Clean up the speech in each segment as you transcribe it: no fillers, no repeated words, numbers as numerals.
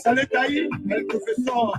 Saletaí, el profesor,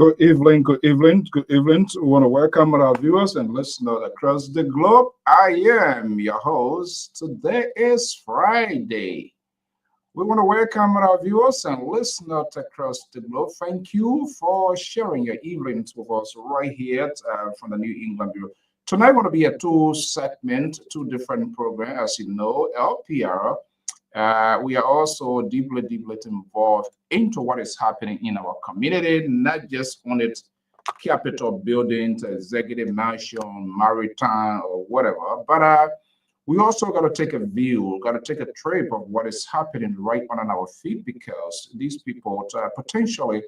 Good evening, good evening, good evening. We want to welcome our viewers and listeners across the globe. I am your host. Today is Friday. We want to welcome our viewers and listeners across the globe. Thank you for sharing your evenings with us right here from the New England Bureau. Tonight going to be a two-segment, two different programs. As you know, LPR. We are also deeply involved into what is happening in our community, not just on its capital buildings, executive mansion, maritime, or whatever, but we also got to take a view, got to take a trip of what is happening right on our feet, because these people potentially,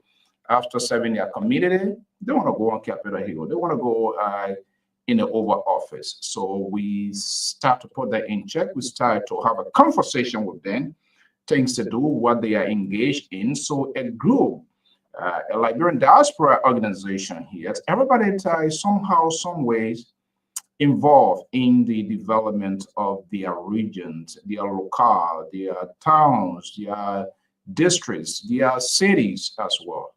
after serving their community, they want to go on Capitol Hill. They want to go in the Oval Office. So we start to put that in check. We start to have a conversation with them, things to do, what they are engaged in. So a group, a Liberian diaspora organization here, everybody is somehow, some ways involved in the development of their regions, their locale, their towns, their districts, their cities as well.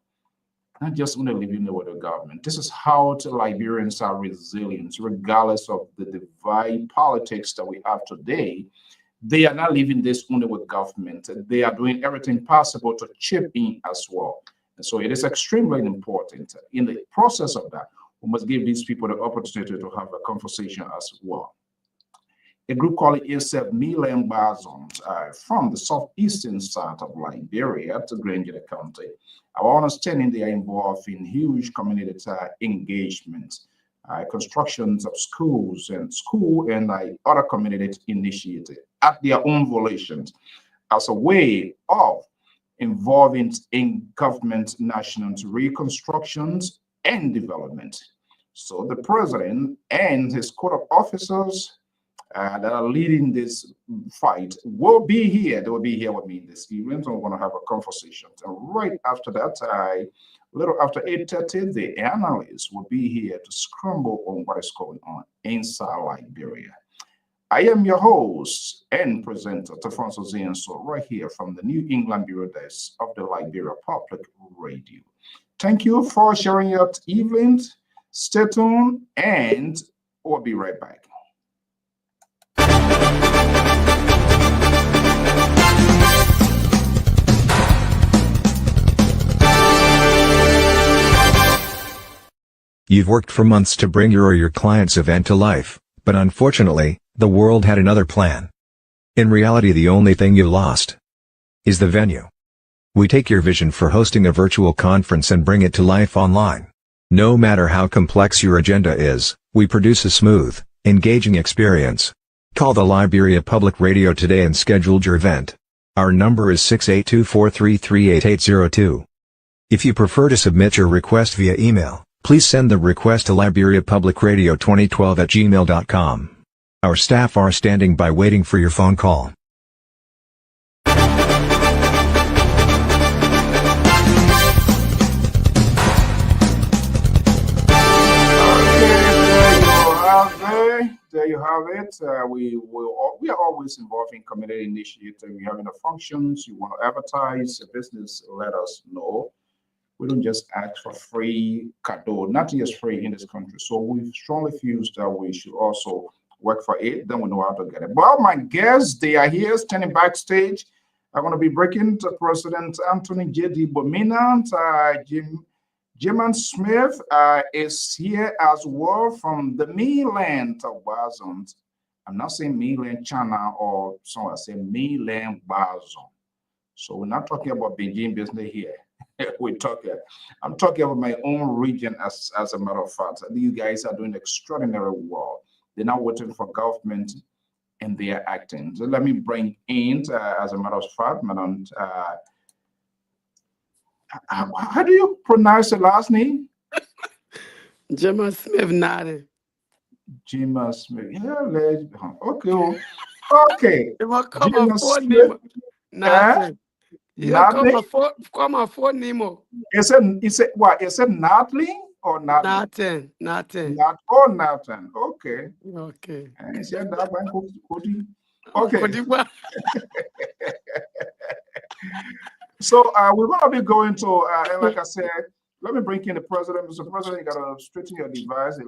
not just only living with the government. This is how Liberians are resilient, regardless of the divide politics that we have today. They are not living this only with government. They are doing everything possible to chip in as well. And so it is extremely important. In the process of that, we must give these people the opportunity to have a conversation as well. A group called itself Milan Bazons from the southeastern side of Liberia to Granger County. Our understanding they are involved in huge community engagement, constructions of schools and other community initiatives at their own volitions as a way of involving in government national reconstructions and development. So the president and his court of officers that are leading this fight will be here. They will be here with me this evening. So we're going to have a conversation. And right after that, a little after 8:30, the analysts will be here to scramble on what is going on inside Liberia. I am your host and presenter, Tafonso Zienso, right here from the New England Bureau Desk of the Liberia Public Radio. Thank you for sharing your evenings. Stay tuned, and we'll be right back. You've worked for months to bring your or your client's event to life, but unfortunately, the world had another plan. In reality, the only thing you lost is the venue. We take your vision for hosting a virtual conference and bring it to life online. No matter how complex your agenda is, we produce a smooth, engaging experience. Call the Liberia Public Radio today and schedule your event. Our number is 682-433-8802. If you prefer to submit your request via email, please send the request to liberiapublicradio2012@gmail.com. Our staff are standing by waiting for your phone call. There you have it. We are always involved in community initiatives. If you're having a functions, you want to advertise a business, let us know. We don't just ask for free cadeau. Nothing is free in this country. So we strongly feel that we should also work for it. Then we know how to get it. Well, my guests, they are here standing backstage. I'm going to be breaking to President Anthony J.D. Bominant. Jim Smith is here as well from the mainland of Bazons. I'm not saying mainland China or someone saying mainland Bazon. So we're not talking about Beijing business here. I'm talking about my own region as a matter of fact. These guys are doing extraordinary well. They're not waiting for government and they are acting. So let me bring in, as a matter of fact, Madam, how do you pronounce the last name? Jim Smith, Nadi. Jim Smith. Yeah, okay. Okay. Come on, phone name. Nothing. Yeah, come on, phone name. Is it what? Is it Natalie or nothing? Nothing. Nothing. Okay. Okay. Okay. So we're going to be going to, and like I said, let me bring in the president. Mr. President, you got to straighten your device.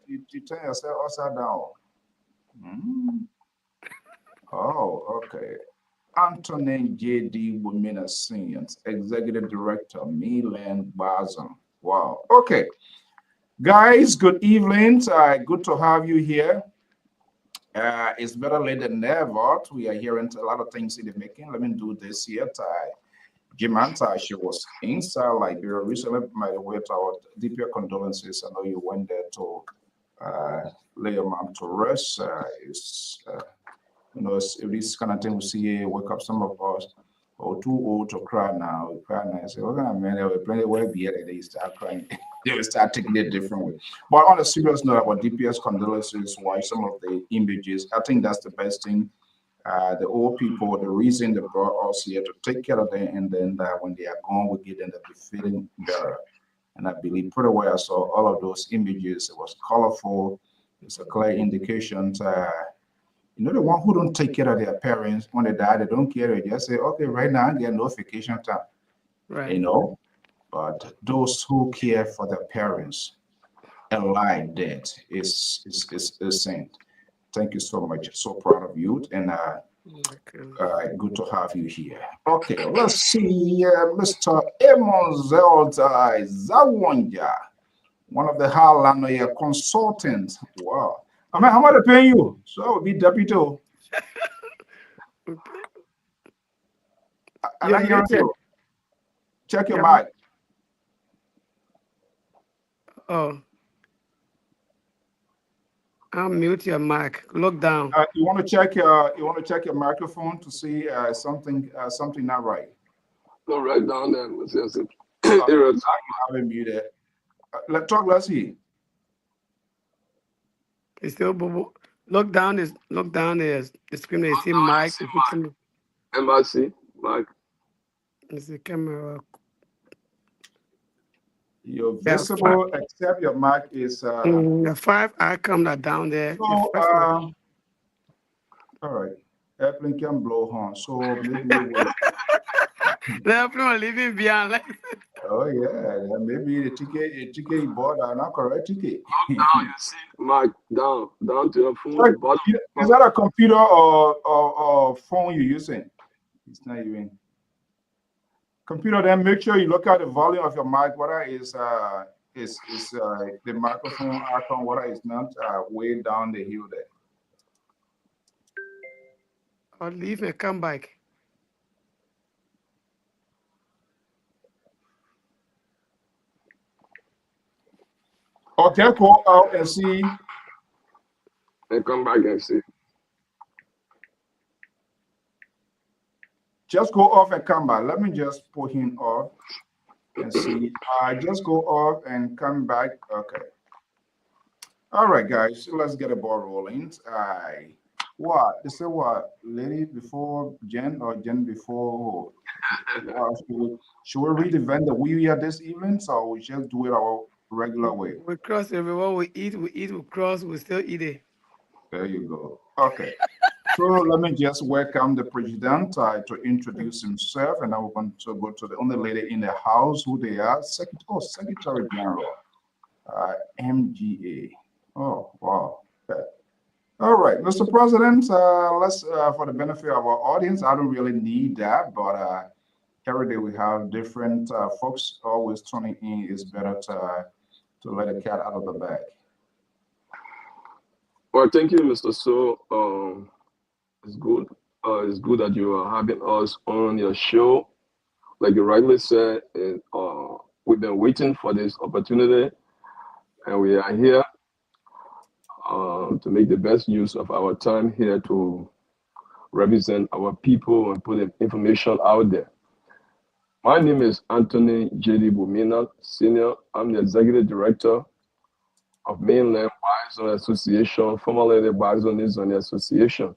You turn yourself upside down. Oh, okay. Anthony J.D. Womena Senior, Executive Director, Milan Bazon. Wow. Okay. Guys, good evening. Good to have you here. It's better late than never. We are hearing a lot of things in the making. Let me do this here. Jim Anta, she was inside Liberia recently. By the way, our deeper condolences. I know you went there to lay your mom to rest. It's this kind of thing we see wake up some of us or too old to cry now. We cry now. I say, okay, man, there were plenty of beer that they start crying. They will start taking it differently. But on a serious note about DPS condolences, why some of the images, I think that's the best thing. The old people, the reason they brought us here to take care of them, and then when they are gone, we get them to be feeling better. And I believe pretty well I saw all of those images. It was colorful. It's a clear indication. The one who don't take care of their parents when they die, they don't care. They just say, okay, right now I get no vacation time. Right. but those who care for their parents, a life that is a saint. Thank you so much. So proud of you, and good to have you here. Okay, let's see, Mr. Amos Zawanja, one of the Harlem consultants. Wow. I mean, how much they paying you? So I would be deputy. I like your you. Check your mic. Oh. I'll mute your mic. Look down. You want to check your microphone to see something not right. Go right down there. Let's see. I have it muted. Let's see. It's still look down is the screen. They see mic. MIC mic. It's the camera. You're visible except your mic is the 5 icon that down there. So all right. Airplane can blow on. So maybe the airplane leaving behind. Oh yeah, maybe the ticket you bought are not correct ticket. Down, you see, mic down to your phone. Is that a computer or phone you're using? It's not even. Computer, then make sure you look at the volume of your mic, whether is the microphone icon, whether it's not way down the hill there. Or leave and come back. Okay, go out and see. And come back and see. Just go off and come back. Let me just put him off and see. Just go off and come back. Okay. All right, guys. So let's get the ball rolling. What? They say what? Lady before Jen or Jen before? Should we reinvent the wheel this evening, so we just do it our regular way? We cross everyone. We eat. We cross. We still eat it. There you go. Okay. So let me just welcome the president to introduce himself, and I want to go to the only lady in the house who they are, Secretary General, MGA. Oh, wow. Okay. All right, Mr. President, let's, for the benefit of our audience, I don't really need that, but every day we have different folks always tuning in. It's better to let a cat out of the bag. Well, thank you, Mr. So. It's good. It's good that you are having us on your show. Like you rightly said, we've been waiting for this opportunity, and we are here to make the best use of our time here to represent our people and put the information out there. My name is Anthony J.D. Bumina, Senior. I'm the Executive Director of Mainland Bison Association, formerly the Bison Nation Association.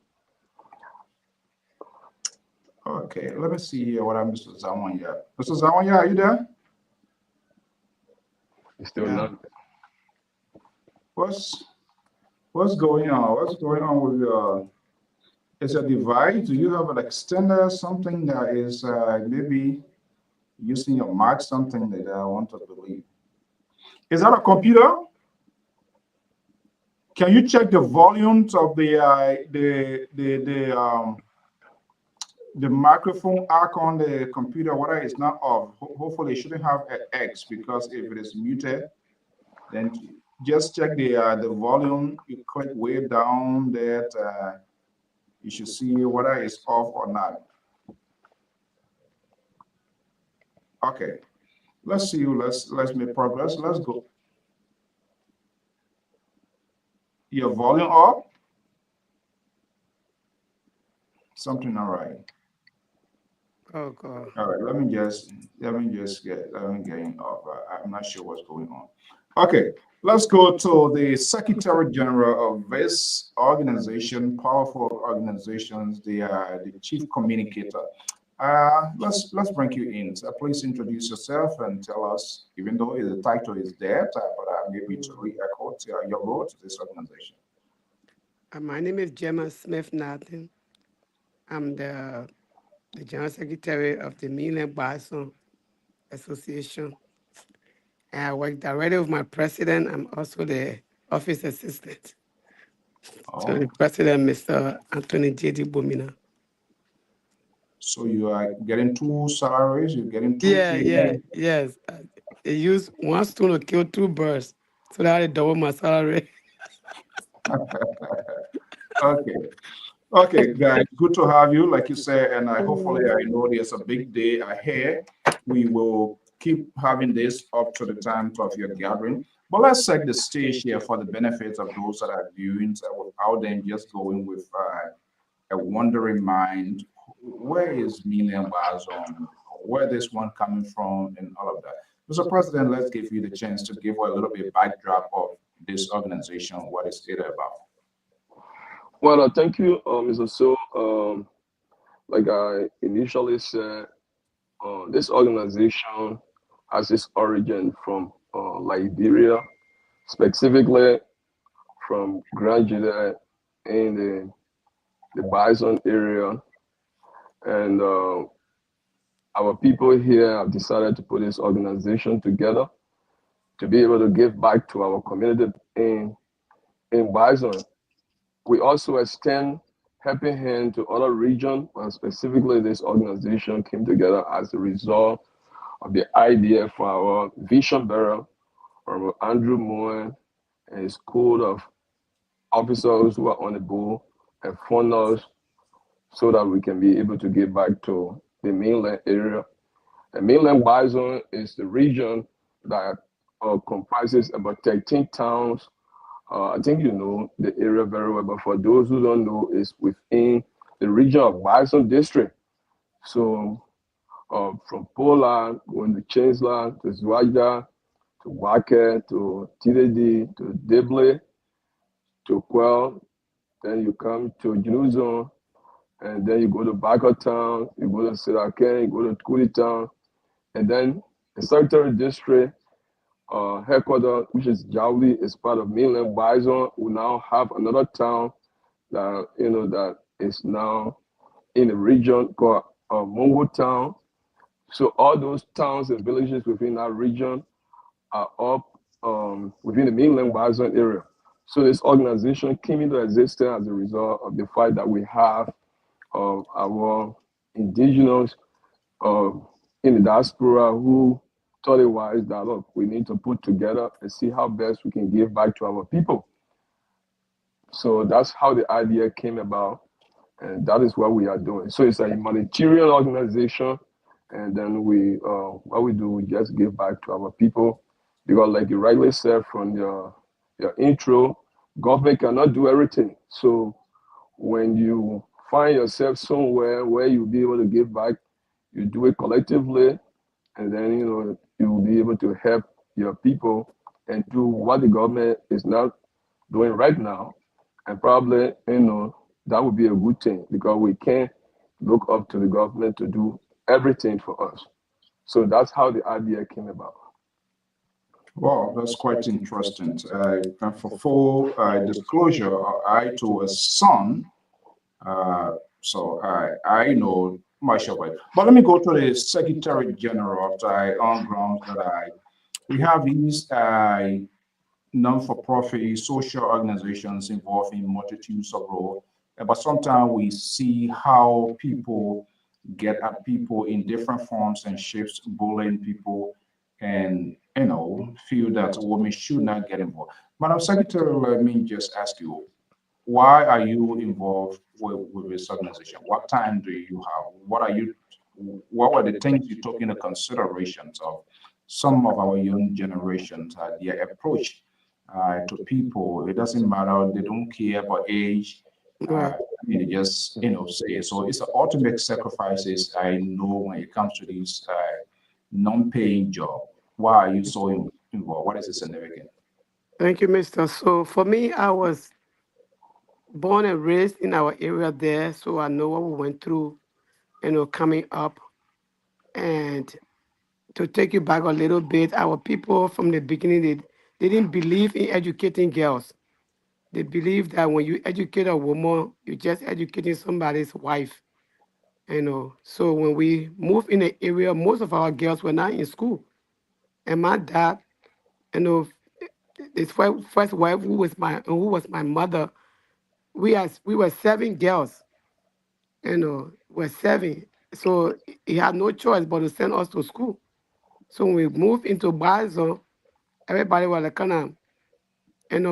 Okay, let me see here what I'm Mr. Zawanya. Mr. Zawanya, are you there? He's still not. What's going on? What's going on with your? Is a device? Do you have an extender? Something that is maybe using your mic? Something that I want to believe. Is that a computer? Can you check the volumes of the microphone icon on the computer, whether it's not off? Hopefully it shouldn't have an X, because if it is muted, then just check the volume. You click way down that you should see whether it's off or not. Okay, let's see. Let's make progress. Let's go. Your volume up. Something all right. Oh God. All right, let me get him off. I'm not sure what's going on. Okay, let's go to the Secretary General of this organization, powerful organizations, the chief communicator. Let's bring you in. So please introduce yourself and tell us, even though the title is there, but maybe to re-echo your role to this organization. My name is Gemma Smith Nathan. I'm the General Secretary of the Mainland Bison Association. And I work directly with my president. I'm also the office assistant to the president, Mr. Anthony J.D. Bomina. So you are getting two salaries, you're getting two pay. Yes. They use one stone to kill two birds. So that I double my salary. Okay. Okay, guys, good to have you, like you said, and hopefully I know there's a big day ahead. We will keep having this up to the time of your gathering. But let's set the stage here for the benefits of those that are viewing without them just going with a wandering mind. Where is Million Bazon? Where this one coming from and all of that. Mr. President, let's give you the chance to give a little bit backdrop of this organization, what is it about? Well, thank you, Mr. So. Like I initially said, this organization has its origin from Liberia, specifically from Grand Juda in the Bison area. And our people here have decided to put this organization together to be able to give back to our community in Bison. We also extend helping hand to other regions, and specifically this organization came together as a result of the idea for our vision bearer, from Andrew Moore and his squad of officers who are on the board and funders, so that we can be able to give back to the mainland area. The mainland Bison is the region that comprises about 13 towns. I think you know the area very well, but for those who don't know, it's within the region of Bison District. So from Poland, going to Chancellor, to Zwaja, to Wake, to TDD, to Deble, to Quell, then you come to Junuzon, and then you go to Baka Town, you go to Siraken, you go to Kuri Town, and then the Secretary District headquarters, which is Jauli, is part of mainland Bison. We now have another town that that is now in the region called Mongo Town. So all those towns and villages within that region are up within the mainland Bison area. So this organization came into existence as a result of the fact that we have our indigenous in the diaspora who thought it wise that, look, we need to put together and see how best we can give back to our people. So that's how the idea came about, and that is what we are doing. So it's a humanitarian organization, and then what we do, we just give back to our people, because like you rightly said from your intro, government cannot do everything. So when you find yourself somewhere where you'll be able to give back, you do it collectively, and then you will be able to help your people and do what the government is not doing right now. And probably that would be a good thing, because we can't look up to the government to do everything for us. So that's how the idea came about. Wow, that's quite interesting. And for full disclosure, I too a son, so I know much of it. But let me go to the Secretary General of the on grounds that we have these non-for-profit social organizations involved in multitudes of roles. But sometimes we see how people get at people in different forms and shapes, bullying people, and feel that women should not get involved. Madam Secretary, let me just ask you, why are you involved with this organization? What time do you have? What were the things you took into considerations of some of our young generations, their approach to people? It doesn't matter, they don't care about age. They just say it. So it's the ultimate sacrifices I know when it comes to these non-paying job. Why are you so involved? What is the significance? Thank you, Mr. So for me, I was born and raised in our area there, so I know what we went through, coming up. And to take you back a little bit, our people from the beginning, they didn't believe in educating girls. They believe that when you educate a woman, you're just educating somebody's wife. So when we moved in the area, most of our girls were not in school. And my dad You know, his first wife, who was my mother, we were 7 girls. We're 7. So he had no choice but to send us to school. So when we moved into Basel, everybody was like kind of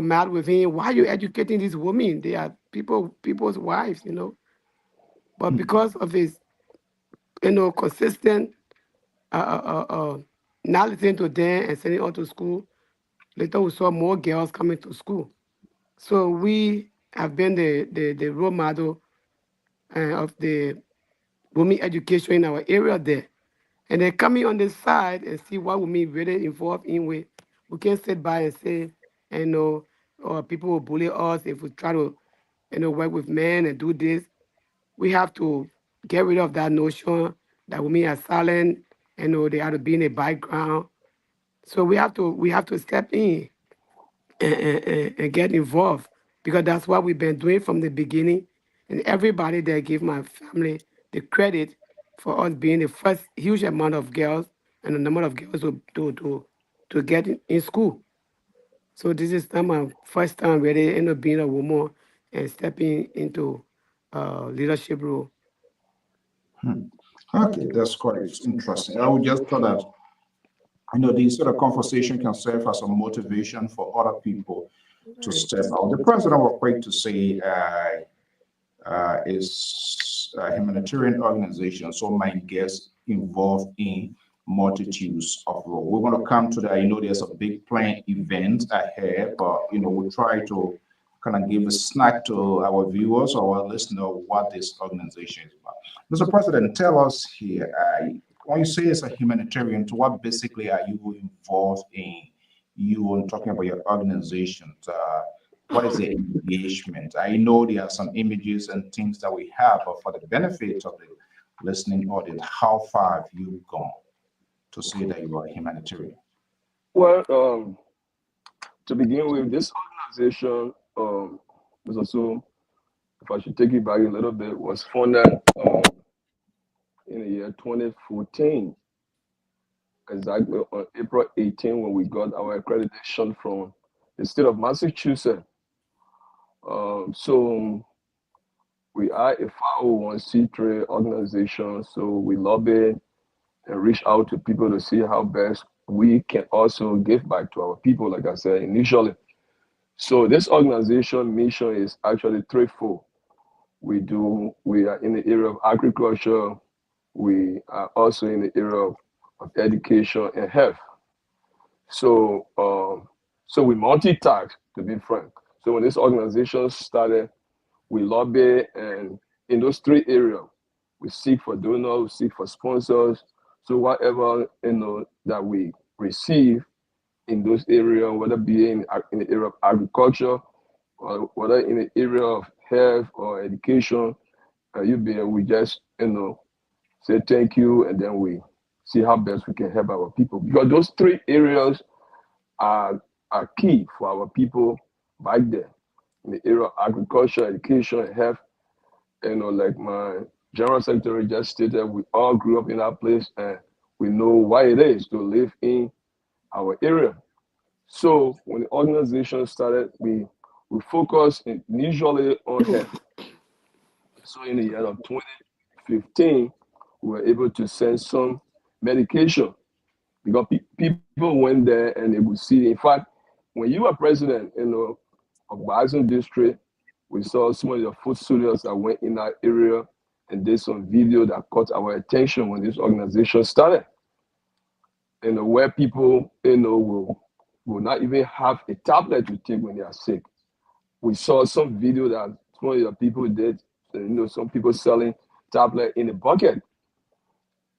mad with him. Why are you educating these women? They are people's wives. But because of his consistent not listening to them and sending us to school, later we saw more girls coming to school. So we have been the role model of the women education in our area there. And then coming on the side and see what women really involved in with, we can't sit by and say, or people will bully us if we try to, work with men and do this. We have to get rid of that notion that women are silent, they have to be in the background. So we have to step in and get involved, because that's what we've been doing from the beginning. And everybody there give my family the credit for us being the first huge amount of girls and the number of girls to get in school. So this is not my first time really being a woman and stepping into leadership role. Okay, that's quite interesting. I would just thought that this sort of conversation can serve as a motivation for other people to step out. The president was quick to say is a humanitarian organization, so my guests involved in multitudes of roles. We're going to come to that. There's a big planned event ahead, but we'll try to kind of give a snack to our viewers or our listeners what this organization is about. Mr. President, tell us here, when you say it's a humanitarian, to what basically are you involved in? You are talking about your organization. What is the engagement? I know there are some images and things that we have, but for the benefit of the listening audience, how far have you gone to say that you are a humanitarian? Well, to begin with, this organization was also, if I should take it back a little bit, was founded in the year 2014, exactly on April 18, when we got our accreditation from the state of Massachusetts. So we are a 501c3 organization, so we lobby and reach out to people to see how best we can also give back to our people, like I said initially. So this organization mission is actually threefold. We are in the area of agriculture, we are also in the area of education and health. So so we multitask, to be frank. So when this organization started, we lobby, and in those 3 areas, we seek for donors, we seek for sponsors. So whatever that we receive in those areas, whether be in the area of agriculture or whether in the area of health or education, we just say thank you, and then we see how best we can help our people, because those 3 areas are key for our people back there in the area of agriculture, education, and health. Like my general secretary just stated, we all grew up in that place and we know what it is to live in our area. So when the organization started, we focused initially on health. So in the year of 2015, we were able to send some medication, because people went there and they would see. In fact, when you were president, of Bison District, we saw some of the food studios that went in that area and did some video that caught our attention when this organization started. Where people, will not even have a tablet to take when they are sick. We saw some video that some of the people did, some people selling tablet in a bucket.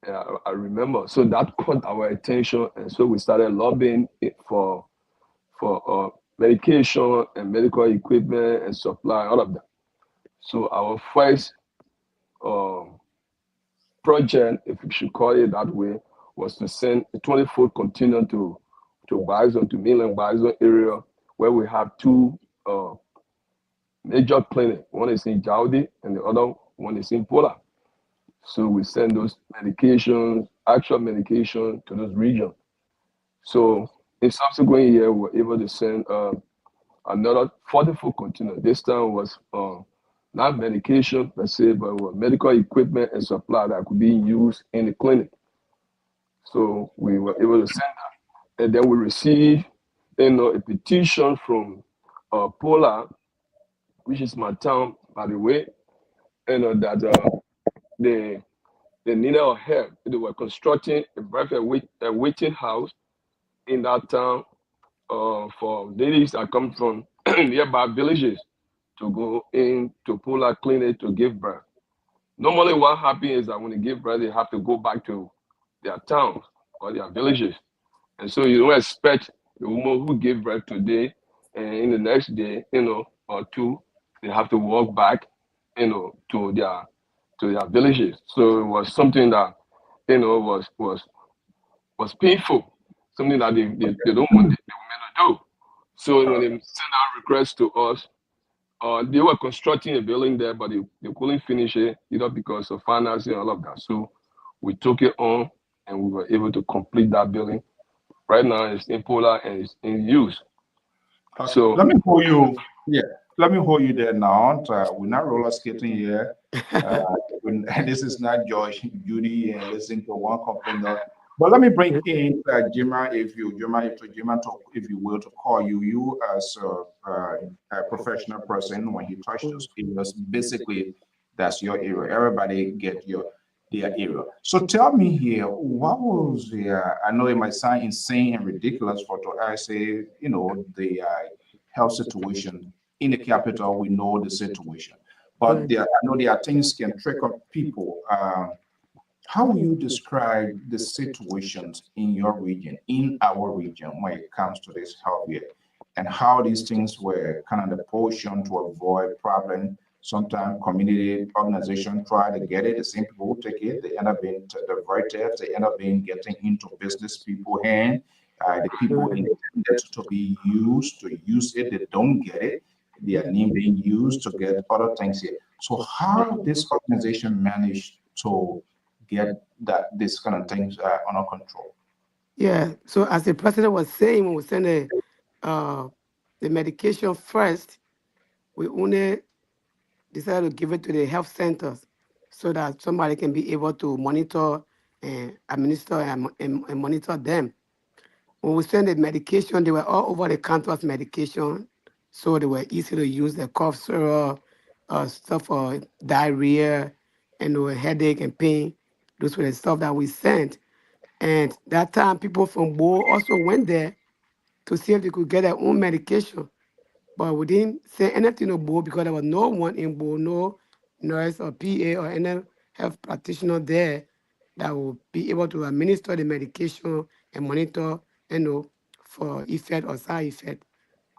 I remember. So that caught our attention, and so we started lobbying for medication and medical equipment and supply, all of that. So our first project, if we should call it that way, was to send a 20-foot container to Bison, to mainland Bison area, where we have 2 major clinics. One is in Jaudi and the other one is in Pola. So we send those medications, actual medication, to those regions. So In subsequent year, we were able to send another 44 container. This time was not medication per se, but was medical equipment and supply that could be used in the clinic. So we were able to send that. And then we received, a petition from Pola, which is my town, by the way, that they needed our help. They were constructing a waiting house in that town for ladies that come from nearby villages to go in to Pola clinic to give birth. Normally, what happens is that when they give birth, they have to go back to their towns or their villages. And so you don't expect the woman who gave birth today and in the next day, or two, they have to walk back, to their villages. So it was something that, was painful, something that they don't want the women to do. So when they sent out requests to us, they were constructing a building there, but they couldn't finish it, because of financing and all of that. So we took it on and we were able to complete that building. Right now it's in Pola and it's in use. So let me hold you. Yeah, let me hold you there now. We're not roller skating here. This is not Josh, Judy, and listening to one complaint. But let me bring in Jima, if you will, to call you as a professional person. When he touched those areas, basically that's your area. Everybody get their area. So tell me here, what was the? I know it might sound insane and ridiculous for to say, the health situation in the capital. We know the situation, but I know there are things can trick up people. How will you describe the situations in your region, in our region, when it comes to this health here, and how these things were kind of the portion to avoid problem? Sometimes community organization try to get it, the same people who take it, they end up being diverted, they end up being getting into business people hand. The people intended to be used to use it, they don't get it. Their name being used to get other things here. So how this organization managed to get this kind of things under control? Yeah. So as the president was saying, when we send the medication first, we only decided to give it to the health centers so that somebody can be able to monitor and administer and monitor them. When we send the medication, they were all over the counter medication, so they were easy to use. The cough syrup, stuff for diarrhea, and headache and pain. Those were the stuff that we sent. And that time, people from Bo also went there to see if they could get their own medication. But we didn't say anything to Bo because there was no one in Bo, no nurse or PA or any health practitioner there that will be able to administer the medication and monitor, for effect or side effect.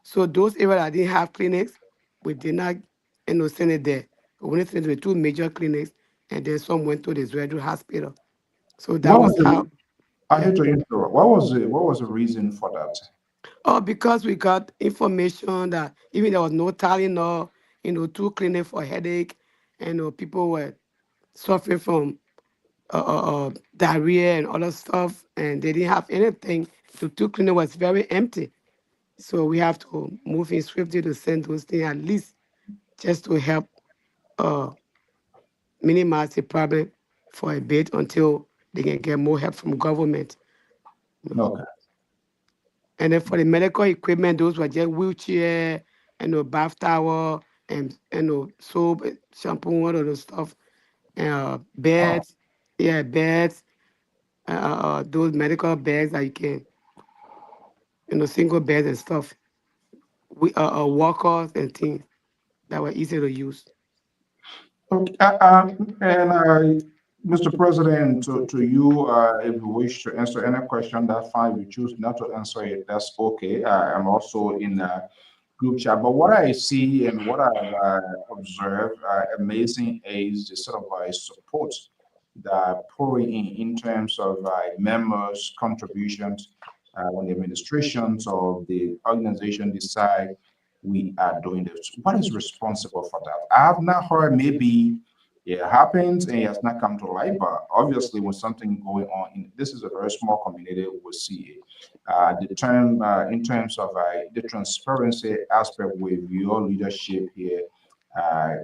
So those areas that didn't have clinics, we did not, send it there. We only sent it to the two major clinics, and then some went to the Zvedru Hospital. So that What was was the? how. I Yeah. hate to interrupt. What was the reason for that? Oh, because we got information that even there was no Tylenol, two clinics for headache, and people were suffering from diarrhea and other stuff, and they didn't have anything. The two clinic was very empty. So we have to move in swiftly to send those things at least just to help uh, minimize the problem for a bit until they can get more help from government. Okay. And then for the medical equipment, those were just wheelchair and bath towel and soap, shampoo, all of those stuff, Oh, beds, yeah, beds, those medical bags that you can, single beds and stuff. We walkers and things that were easy to use. okay. And Mr. President, to you, if you wish to answer any question, that's fine. If you choose not to answer it, that's okay. I'm also in a group chat. But what I see and what I've observed, amazing is the sort of support that pouring in terms of members' contributions when the administrations of the organization decide we are doing this. What is responsible for that? I have not heard maybe It happens and it has not come to light, but obviously when something going on, this is a very small community, we'll see it. The term in terms of the transparency aspect with your leadership here, uh,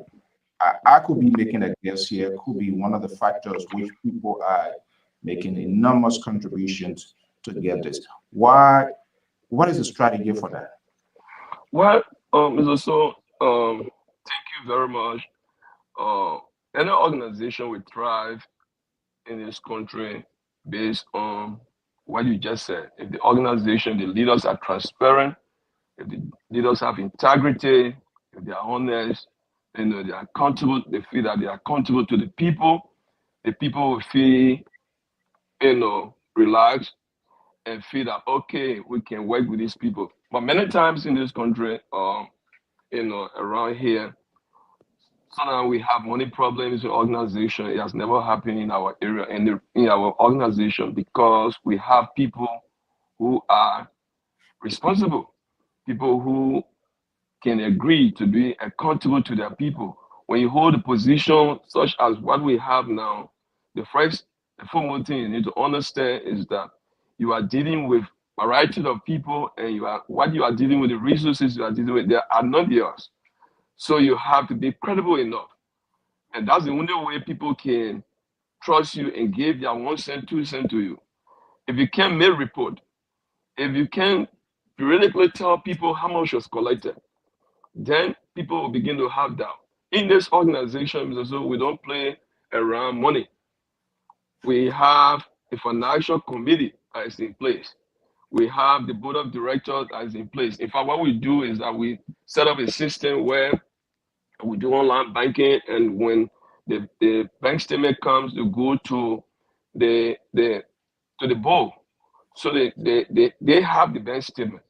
I could be making a guess here, could be one of the factors which people are making enormous contributions to get this. Why? What is the strategy for that? Well, it's also thank you very much. Uh, any organization will thrive in this country based on what you just said. If the organization, the leaders are transparent, if the leaders have integrity, if they are honest, they're accountable, they feel that they are accountable to the people will feel, relaxed and feel that, okay, we can work with these people. But many times in this country, around here, sometimes we have money problems in organization. It has never happened in our area, in our organization, because we have people who are responsible, people who can agree to be accountable to their people. When you hold a position such as what we have now, the foremost thing you need to understand is that you are dealing with a variety of people, and what you are dealing with, the resources you are dealing with, they are not yours. So you have to be credible enough, and that's the only way people can trust you and give their 1 cent, 2 cent to you. If you can't make report, if you can't periodically tell people how much was collected, then people will begin to have doubt. In this organization, so we don't play around money. We have a financial committee that is in place. We have the board of directors that is in place. In fact, what we do is that we set up a system where we do online banking, and when the bank statement comes to go to the board, so they have the bank statement,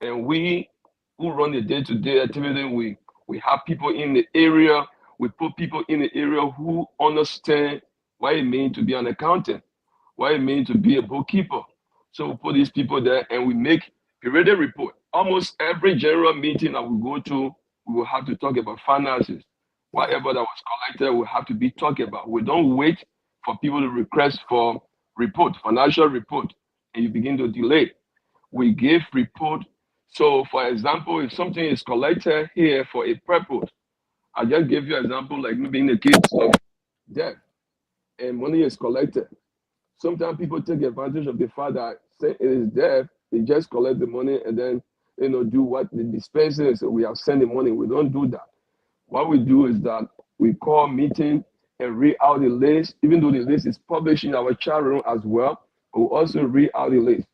and we who run the day-to-day activity, we have people in the area. We put people in the area who understand what it means to be an accountant, what it means to be a bookkeeper. So we put these people there, and we make periodic report. Almost every general meeting that we go to, we will have to talk about finances. Whatever that was collected will have to be talked about. We don't wait for people to request for report, financial report, and you begin to delay. We give report. So, for example, if something is collected here for a purpose, I just give you an example, like maybe in the case of debt, and money is collected. Sometimes people take advantage of the fact that say it is debt, they just collect the money and then do what the dispensers. So we have sent the money. We don't do that. What we do is that we call meeting and read out the list, even though the list is published in our chat room as well. We also read out the list.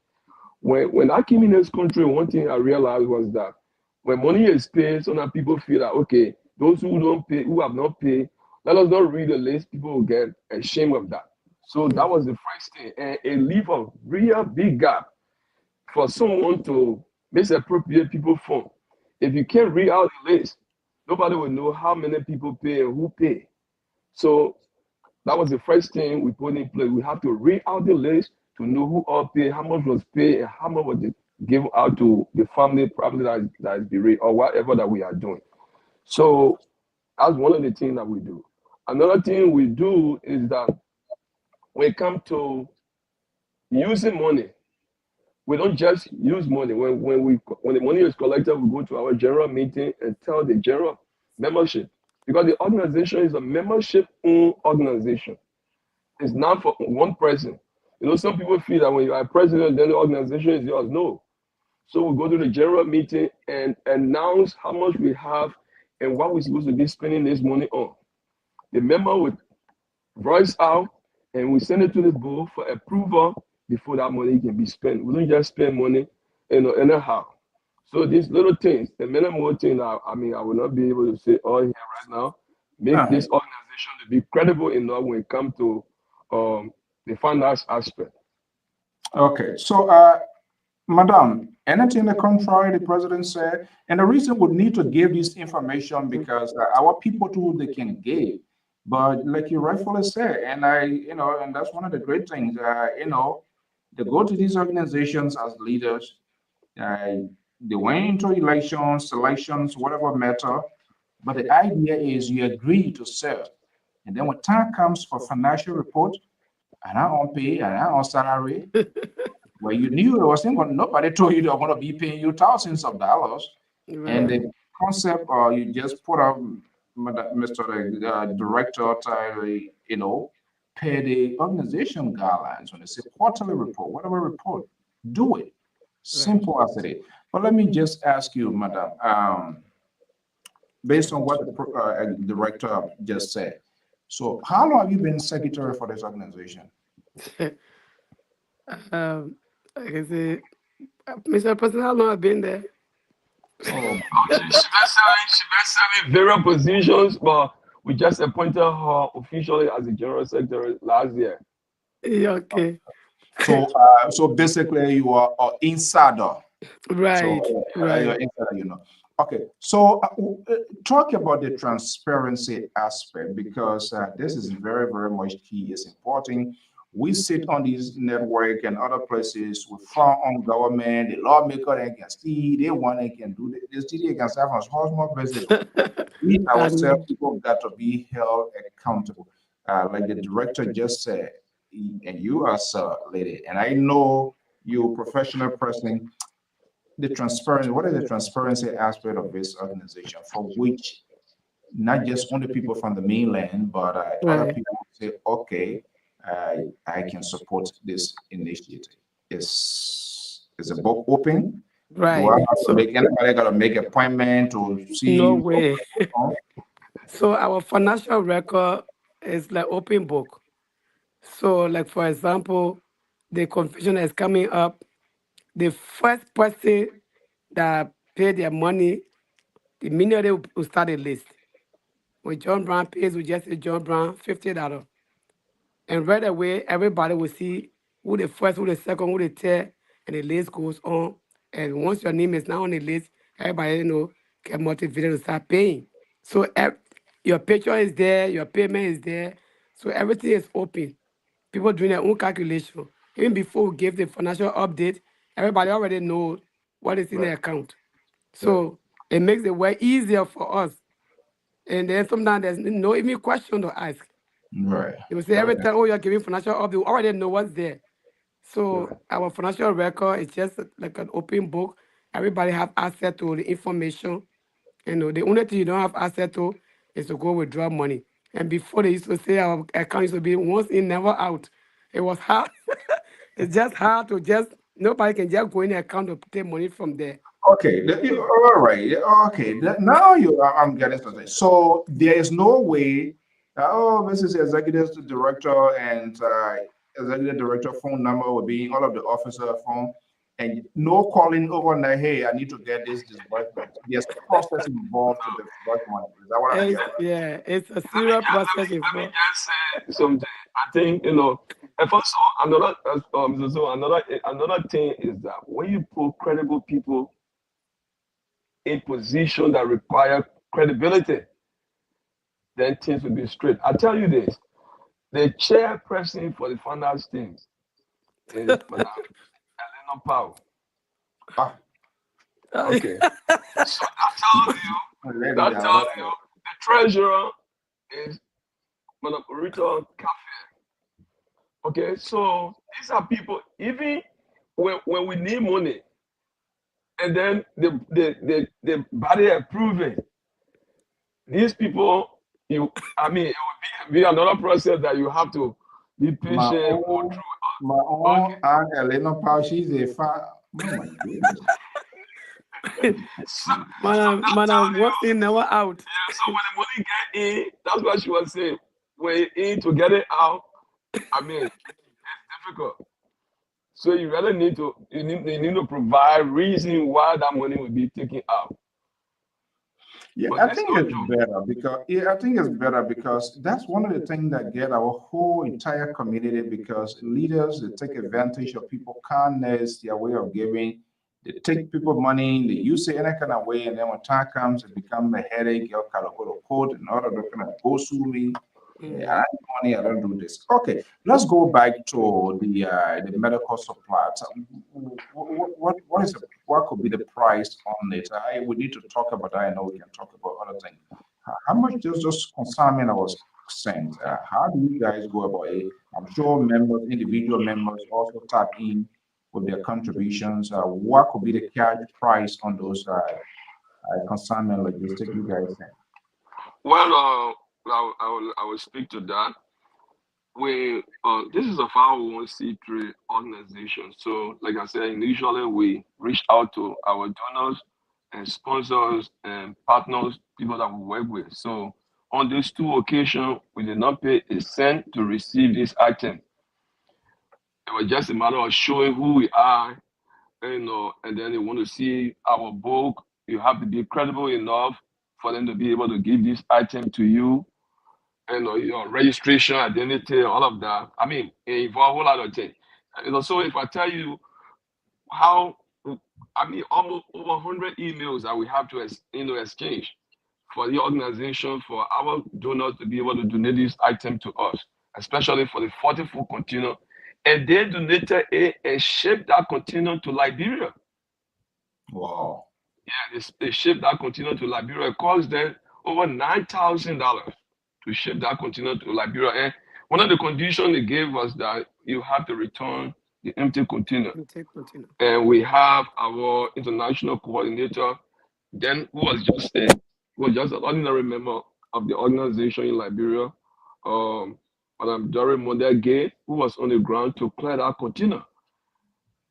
When I came in this country, one thing I realized was that when money is paid, some people feel that, okay, those who don't pay, who have not paid, let us not read the list. People will get ashamed of that. So that was the first thing, and it leave a real big gap for someone to misappropriate people from. If you can't read out the list, nobody will know how many people pay and who pay. So that was the first thing we put in place. We have to read out the list to know who all paid, how much was paid, and how much was given out to the family, probably that is bereaved, or whatever that we are doing. So that's one of the things that we do. Another thing we do is that when it comes to using money, we don't just use money. When the money is collected, we go to our general meeting and tell the general membership, because the organization is a membership-owned organization. It's not for one person. Some people feel that when you are president, then the organization is yours. No. So we go to the general meeting and announce how much we have and what we're supposed to be spending this money on. The member would voice out, and we send it to the board for approval before that money can be spent. We don't just spend money, anyhow. So these little things, the many more things, I will not be able to say all here right now, make this organization to be credible enough when it comes to the finance aspect. Okay, so Madam, anything the contrary the president said, and the reason we need to give this information because our people too they can give, but like you rightfully said, and and that's one of the great things, they go to these organizations as leaders, uh, they went into elections, selections, whatever matter, but the idea is you agree to serve. And then when time comes for financial report, and I on pay and I on salary, well, you knew it wasn't going. Nobody told you they were going to be paying you thousands of dollars, and Right. the concept, you just put up, Mr. Director, pay the organization guidelines when they say quarterly report, whatever report, do it. Right. Simple as it is. But let me just ask you, Madam, based on what the director just said. So, how long have you been secretary for this organization? Like I say, Mr. President, how long I've been there? Oh, She been serving various positions, but we just appointed her officially as the general secretary last year. Yeah, okay. so basically, you are an insider. So Right. you're Right. inside. Okay. So talk about the transparency aspect because this is very, very much key. It's important. We sit on this network and other places. We frown on government, the lawmaker they can see, they want they can do this, they can serve on small business. We I ourselves, know. people got to be held accountable. Like the director just said, and you as a lady, and I know you professional person, the transparency, what is the transparency aspect of this organization for which not just only people from the mainland, but other Right. people say, okay, I can support this initiative. Is the book open? Do I Right. have to So make anybody got to make appointment to no see what's way. going on? So our financial record is like open book. So like for example, the confusion is coming up. The first person that pay their money, the minute they will start a list. When John Brown pays, we just say John Brown $50. And right away, everybody will see who the first, who the second, who the third, and the list goes on. And once your name is now on the list, everybody get motivated to start paying. So your picture is there, your payment is there. So everything is open. People doing their own calculation. Even before we give the financial update, everybody already knows what is in the Right, account. right, So it makes the way easier for us. And then sometimes there's no even question to ask. right, They will say every right, time, oh, you're giving financial update, we already know what's there. right. So our financial record is just like an open book. Everybody have access to the information. The only thing you don't have access to is to go withdraw money. And before they used to say our account used to be once in, never out. It was hard. It's just hard to just nobody can just go in the account to take money from there. Okay, all right. Okay, now I'm getting something. So there is no way. Oh, this is executive director and executive director phone number will be all of the officer phone, and no calling overnight. Hey, I need to get this disbursement. There's process involved to disburse money. Is that what I It's, get? yeah, it's a serious process Let me involved. just say something. I think and also another thing is that when you put credible people in position that require credibility, then things will be straight. I tell you this: the chairperson for the finance team is Madam Elena Powell. Ah, Okay, so lady, that tells you the treasurer is Madam Rita Cafe. Okay, so these are people, even when we need money, and then the body approve it, these people, it will be another process that you have to be my patient, go own, my through. Okay, own aunt Elena Powell, she's a fan. Oh my goodness. so Man, that man, tells once you, in, never out. yeah, so when the money get in, that's what she was saying. When in to get it out, it's difficult. So you really need to provide reason why that money will be taken out. Yeah, But I it's think no it's joke. better because that's one of the things that get our whole entire community because leaders they take advantage of people kindness, their way of giving. They take people money, they use it in a kind of way, and then when time comes, it becomes a headache. You kind of go to court in order to kind of go through me. Yeah, I Mhm. need money. I don't do this. Okay, let's go back to the medical supplies. What could be the price on it? We need to talk about that. I know we can talk about other things. How much does just concern me? sent. How do you guys go about it? I'm sure members, individual members, also tap in with their contributions. What could be the cash price on those consignment logistic you guys send? Well, I will speak to that. This is a 501c3 organization. So, like I said, initially we reach out to our donors and sponsors and partners, people that we work with. So, on these two occasions, we did not pay a cent to receive this item. It was just a matter of showing who we are, and then they want to see our book. You have to be credible enough for them to be able to give this item to you, your registration, identity, all of that. I mean, it involves a whole lot of things. So if I tell you how, I mean, almost over 100 emails that we have to, exchange for the organization, for our donors to be able to donate this item to us, especially for the 40-foot container. And they donated it and shipped that container to Liberia. Wow. Yeah, they shipped that container to Liberia. It cost them over $9,000 to ship that container to Liberia. And one of the conditions they gave was that you have to return the empty container. And we have our international coordinator, then who was just an ordinary member of the organization in Liberia, Madam Dory Mondegay, who was on the ground to clear that container.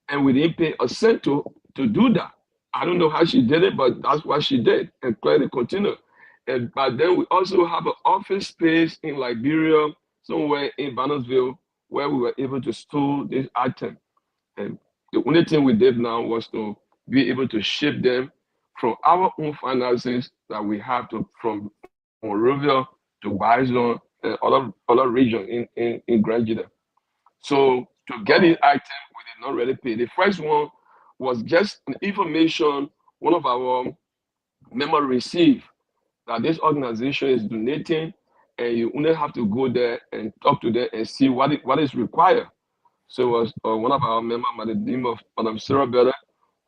And we didn't pay a cent to do that. I don't know how she did it, but that's what she did, and clear the container. And but then we also have an office space in Liberia, somewhere in Bannersville, where we were able to store this item. And the only thing we did now was to be able to ship them from our own finances that we have from Monrovia to Bison and other regions in Grand Jeddah. So to get this item, we did not really pay. The first one was just an information one of our members received that this organization is donating, and you only have to go there and talk to them and see what is required. So it was one of our members by the name of Madam Sarah Bella,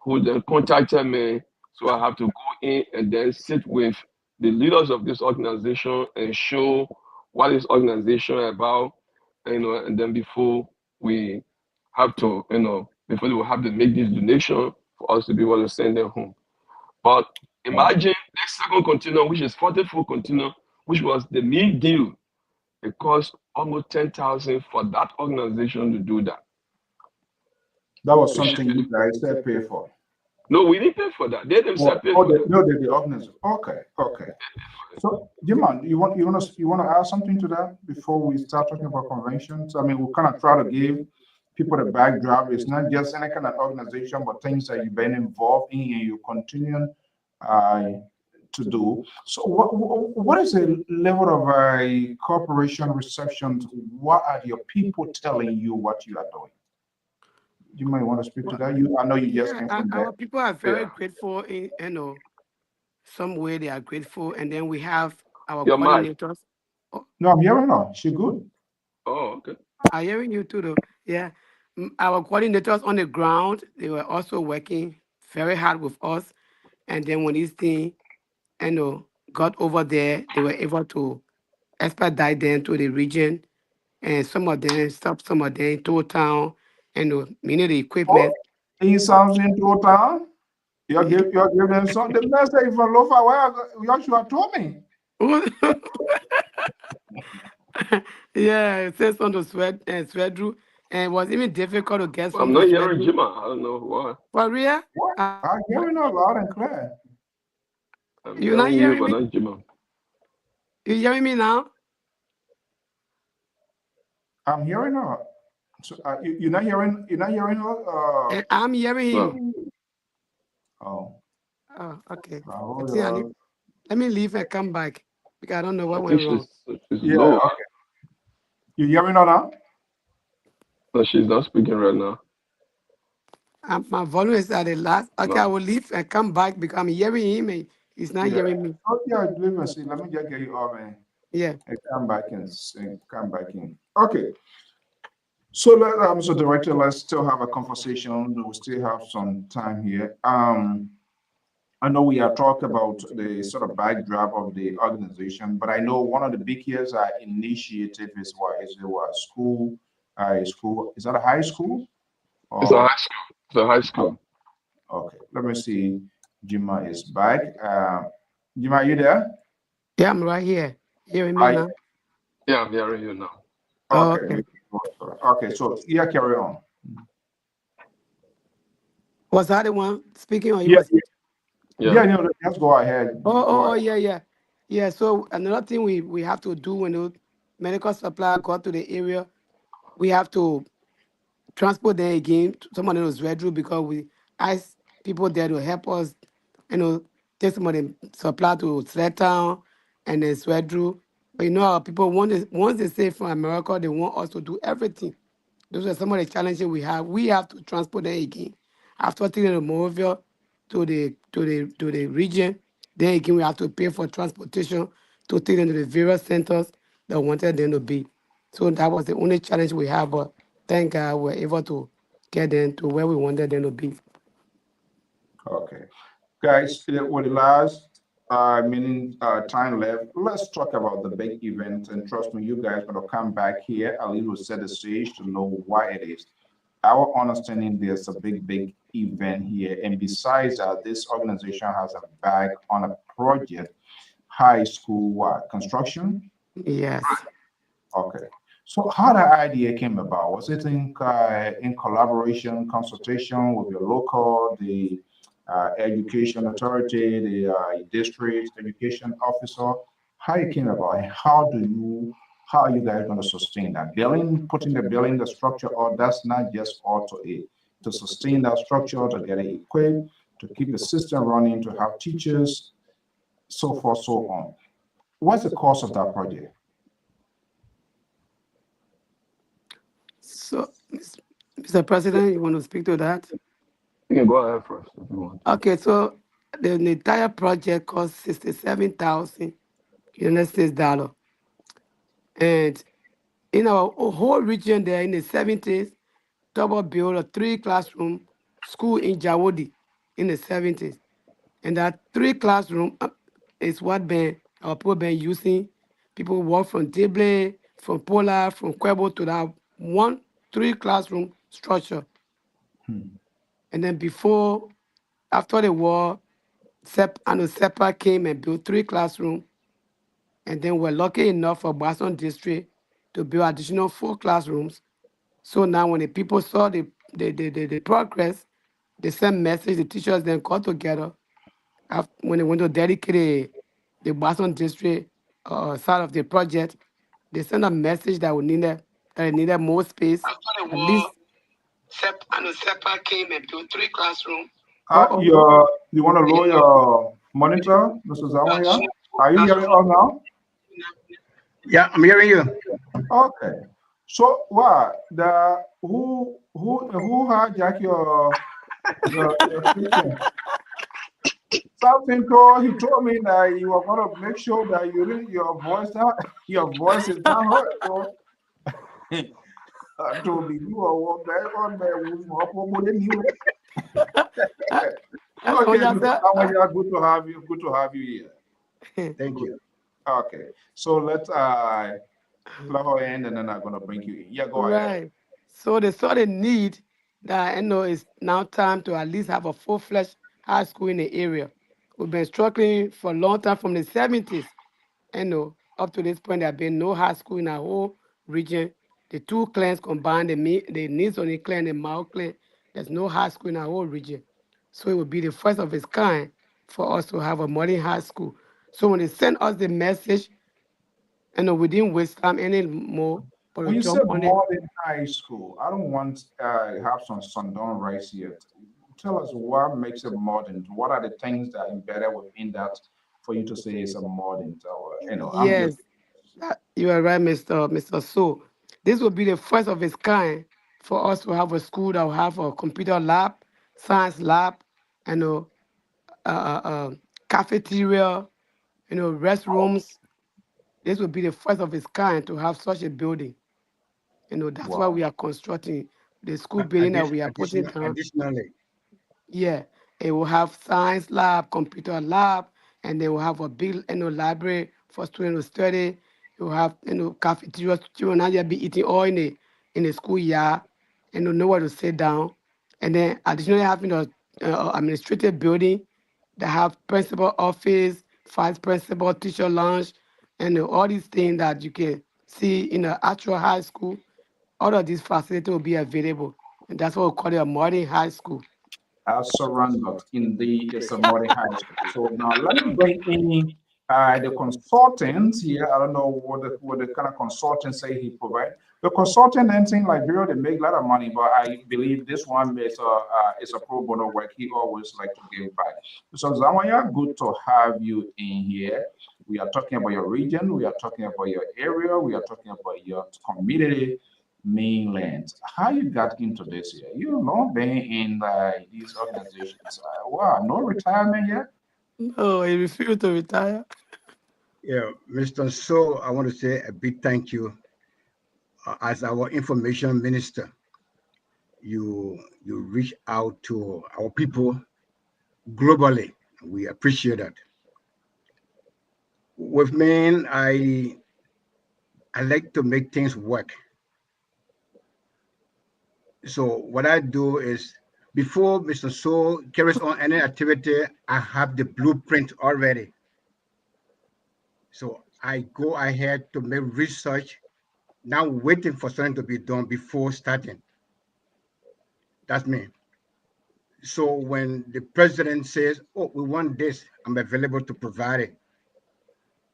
who then contacted me. So I have to go in and then sit with the leaders of this organization and show what this organization is about, and then before we have to, before they will have to make this donation for us to be able to send them home. But imagine the second container, which is 40-foot container, which was the main deal. It cost almost $10,000 for that organization to do that. That was something you guys pay for. No, we didn't pay for that. They themselves paid for that. No, the organization. Okay. So, Jiman, you want to add something to that before we start talking about conventions? I mean, we kind of try to give people the backdrop. It's not just any kind of organization, but things that you've been involved in and you continue to do. So, what is the level of a corporation reception? What are your people telling you what you are doing? You might want to speak to that. I know you just came from there. Our people are very grateful. Some way they are grateful, and then we have our coordinators. No, I'm hearing her. She's good. Oh, okay. I'm hearing you too, though. Yeah, our coordinators on the ground, they were also working very hard with us, and then when this thing, got over there, they were able to expedite them to the region, and some of them stopped, some of them to town, meaning the equipment. He sounds into town. You're giving them something. The message from Lofa, where you should have told me. Yeah, it says on the Swedru, and it was even difficult to get some. I'm not hearing Jima. I don't know why. For real? I'm hearing her loud and clear. You're not hearing me? But not Jima. You hearing me now? I'm hearing her. So you're not hearing her? I'm hearing him. Oh, okay. Let me leave and come back because I don't know what went wrong. She's low. Okay. You hearing her now? No, she's not speaking right now. My volume is at the last. Okay, no. I will leave and come back because I'm hearing him and he's not hearing me. Oh, yeah, leave and see. Let me just get you off and come back in. Okay. So director, let's still have a conversation. We still have some time here. I know we have talked about the sort of backdrop of the organization, but I know one of the big years initiative is what is it what school, school is that a high school It's a or high school. It's a high school. okay? Let me see. Jima is back. Jima, are you there? Yeah, I'm right here. Hearing me I now? Yeah, I'm hearing you now. Oh, okay. okay. Okay, so yeah, carry on. Was that the one speaking or you Yeah, was? yeah, Yeah. no, just go ahead. Go Oh, ahead. yeah, yeah. Yeah, so another thing we have to do when the medical supply got to the area, we have to transport them again to some of those Red Route because we ask people there to help us, take some of the supply to Sled Town and then Swedru. But our people, once they say from America, they want us to do everything. Those are some of the challenges we have. We have to transport them again. After taking them over to the region, then again we have to pay for transportation to take them to the various centers that wanted them to be. So that was the only challenge we have. But thank God we're able to get them to where we wanted them to be. Okay. Guys, with the last minute time left, let's talk about the big event. And trust me, you guys gonna come back here. Ali will set the stage to know why it is. Our understanding there's a big event here. And besides that, this organization has a bag on a project, high school what, construction? Yes. Okay. So how that idea came about? Was it in collaboration, consultation with your local, the education authority, the district education officer? How it came about, and how are you guys going to sustain that building, putting the building, the structure, or that's not just all to it, to sustain that structure, to get it equipped, to keep the system running, to have teachers, so forth, so on. What's the cost of that project? So, Mr. President, you want to speak to that? You can go ahead first if you want to. Okay, so the entire project cost 67,000 United States dollar. And in our whole region there in the 70s, double built a three-classroom school in Jawodi in the 70s. And that three-classroom is what our people been using. People walk from Dible, from Pola, from Quebo to that one three-classroom structure. Hmm. And then after the war, SEPA came and built three classrooms. And then we're lucky enough for Boston District to build additional four classrooms. So now when the people saw the progress, they sent message, the teachers then got together when they went to dedicate the Boston District side of the project, they sent a message that they needed more space. After the At war, least SEPA came and built three classrooms. you want to lower your monitor, Mr. Zawaya? Are you hearing us now? Yeah, I'm hearing you. Okay. So what the who hijacked your system? Something told he told me that you were gonna make sure that your voice is not heard. So I told me you are one back on there with more anyway. That's what Okay, I Mr. said. Zawaya, good to have you. Good to have you here. Thank Good. you. Okay. So let's plug her in and then I'm gonna bring you in. Yeah, go ahead. Right. So they saw the need that it's now time to at least have a full-fledged high school in the area. We've been struggling for a long time from the 70s. Up to this point, there have been no high school in our whole region. The two clans combined, the needs on the clan and the Mao clan, there's no high school in our whole region. So it would be the first of its kind for us to have a modern high school. So when they sent us the message, we didn't waste time anymore, but we When you say jump on it. modern high school, I don't want have some Sundon rights here. Tell us what makes it modern. What are the things that are embedded within that for you to say it's a modern? I'm just Yes, you are right, Mr. So. This will be the first of its kind for us to have a school that will have a computer lab, science lab, and cafeteria, restrooms. This will be the first of its kind to have such a building. That's why wow. we are constructing the school building that we are putting down. Additionally, Yeah. It will have science lab, computer lab, and they will have a big library for students to study. You will have cafeteria. Children not just be eating all in the schoolyard and know where to sit down. And then additionally having a administrative building that have principal office, vice principal, teacher lounge, and all these things that you can see in the actual high school. All of these facilities will be available. And that's what we call it a modern high school. Surrendered. Indeed, it's a modern high school. So now let me bring in the consultant here. I don't know what the kind of consultant say he provide. The consultant and thing like Bureau, they make a lot of money, but I believe this one is a pro bono work. He always like to give back. So Zamaya, good to have you in here. We are talking about your region. We are talking about your area. We are talking about your community mainland. How you got into this here? You long been in these organizations. Wow, no retirement yet? No, he refused to retire. Yeah, Mr. So, I want to say a big thank you. As our information minister, you reach out to our people globally. We appreciate that. With me, I like to make things work. So what I do is before Mr. So carries on any activity, I have the blueprint already. So I go ahead to make research, now waiting for something to be done before starting. That's me. So when the president says, "Oh, we want this," I'm available to provide it.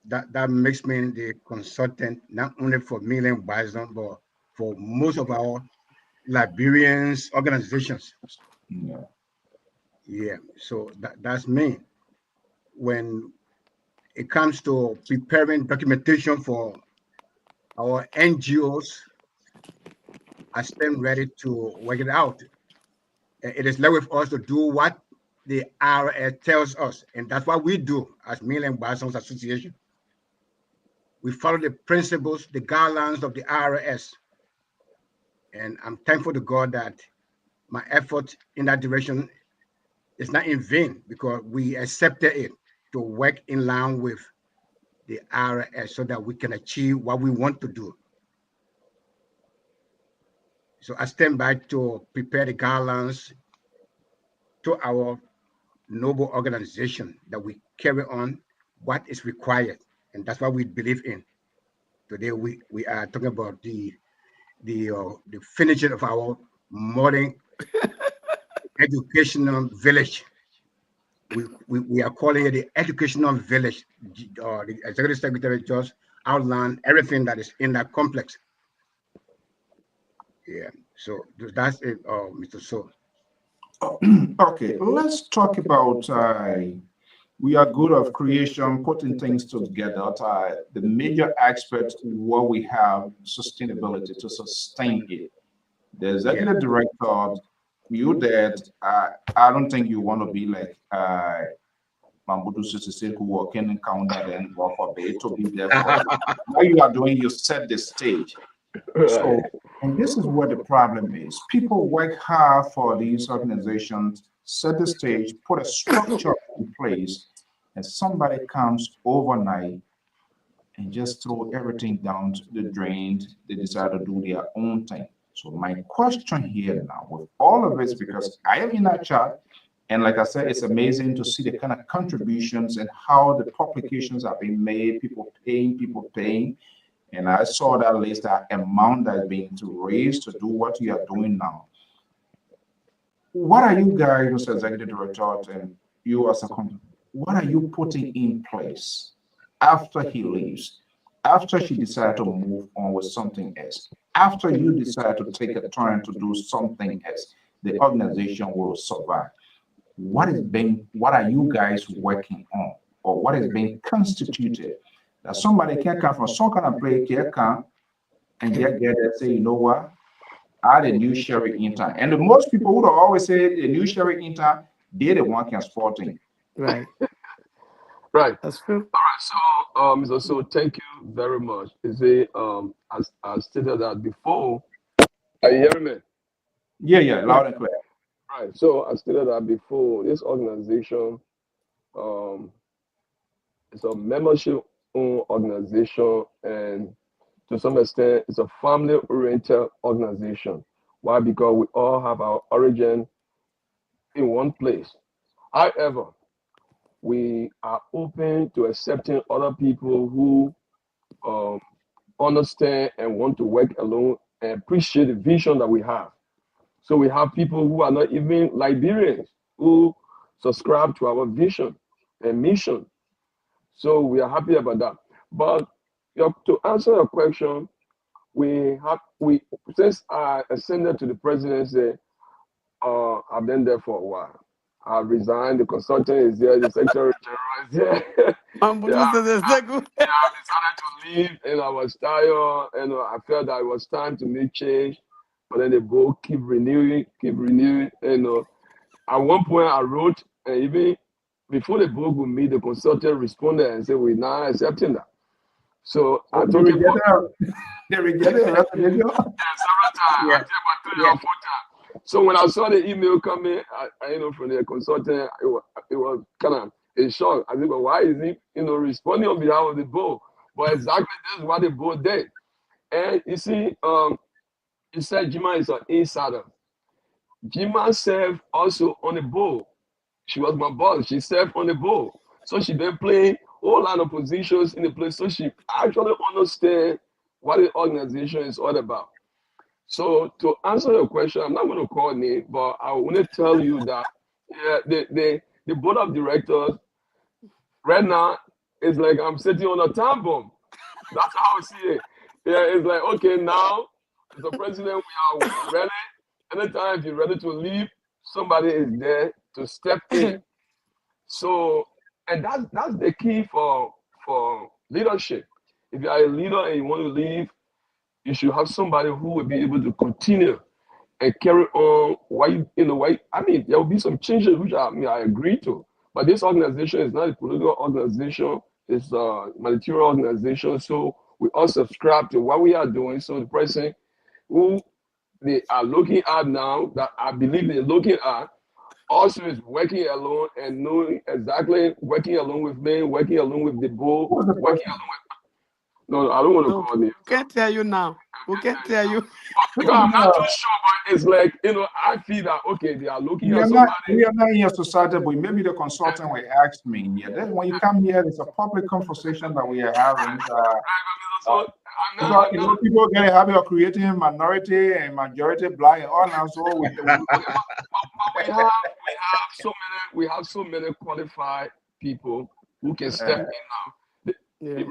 That makes me the consultant, not only for Million Bison, but for most of our Liberians organizations. Yeah. Yeah. So that's me. When it comes to preparing documentation for our NGOs, I stand ready to work it out. It is left with us to do what the IRS tells us, and that's what we do as Million Bisons Association. We follow the principles, the guidelines of the IRS, and I'm thankful to God that my effort in that direction is not in vain because we accepted it to work in line with the IRS so that we can achieve what we want to do. So I stand by to prepare the guidelines to our noble organization that we carry on what is required, and that's what we believe in. Today we are talking about the finishing of our modern educational village. We are calling it the educational village. The executive secretary just outlined everything that is in that complex. Yeah. So that's it, Mr. So. Okay, let's talk about we are good of creation, putting things together. The major aspect what we have sustainability to sustain it. The executive director, you that I don't think you want to be like Mambudu Sisi who working in counter and work for bed to be there for what you are doing, you set the stage. So, and this is what the problem is. People work hard for these organizations, set the stage, put a structure in place, and somebody comes overnight and just throw everything down to the drain. They decide to do their own thing. So my question here now, with all of this, because I am in that chat, and like I said, it's amazing to see the kind of contributions and how the publications are being made, people paying. And I saw that list, that amount that's being to raise to do what you are doing now. What are you guys, Mr. Executive Director, and you as a company, what are you putting in place after he leaves, after she decided to move on with something else, after you decide to take a turn to do something else, the organization will survive? What are you guys working on, or what is being constituted that somebody can come from some kind of place, can come and get there, say, you know what, add a new sharing intern. And the most people would always say a new sharing intern, they're the one can sporting. Right. Right. That's true. All right. So, so thank you very much. Is it as I stated that before? Are you hearing me? Yeah, loud and clear. Right. So I stated that before. This organization, um, is a membership-owned organization, and to some extent, it's a family-oriented organization. Why? Because we all have our origin in one place. However, we are open to accepting other people who um, understand and want to work alone and appreciate the vision that we have. So we have people who are not even Liberians who subscribe to our vision and mission. So we are happy about that. But to answer your question, we since I ascended to the presidency, I've been there for a while. I resigned. The consultant is there. The secretary general is there. Yeah, I decided to leave, and I was tired, and I felt that it was time to make change. But then the board keep renewing. And at one point, I wrote, and even before the board would meet, the consultant responded and said, "We're not accepting that." So I took it for They rejected a resignation. yeah, several times. I Yeah, think about 3 yeah. or 4 times. So when I saw the email coming, from the consultant, it was kind of a shock. I think, well, why is he, responding on behalf of the board? But exactly this is what the board did. And you see, you said Jima is an insider. Jima served also on the board. She was my boss. She served on the board. So she been playing whole lot of positions in the place. So she actually understand what the organization is all about. So to answer your question, I'm not going to call name, but I want to tell you that yeah, the board of directors right now is like I'm sitting on a time bomb. That's how I see it. Yeah, it's like okay, now as the president, we are ready. Anytime you're ready to leave, somebody is there to step in. So, and that's the key for leadership. If you are a leader and you want to leave, you should have somebody who will be able to continue and carry on. I mean, there will be some changes which I agree to. But this organization is not a political organization; it's a humanitarian organization. So we all subscribe to what we are doing. So the person who they are looking at now, that I believe they're looking at, also is working alone and knowing exactly working along with me, working along with the board, Who was the working person? along with. No, I don't want to No, call names. we can't tell you now. We I can't can't tell you tell now. you. Who Because was I'm not too the, sure, but it's like, I feel that, okay, they are looking we at are not somebody. we are not in your society, but maybe the consultant will ask me. Yeah, then when you come here, it's a public conversation that we are having. So Because I'm not. people get a habit of creating minority and majority black and all now. So we Okay, but we have so many qualified people who can step in now. The, Yeah.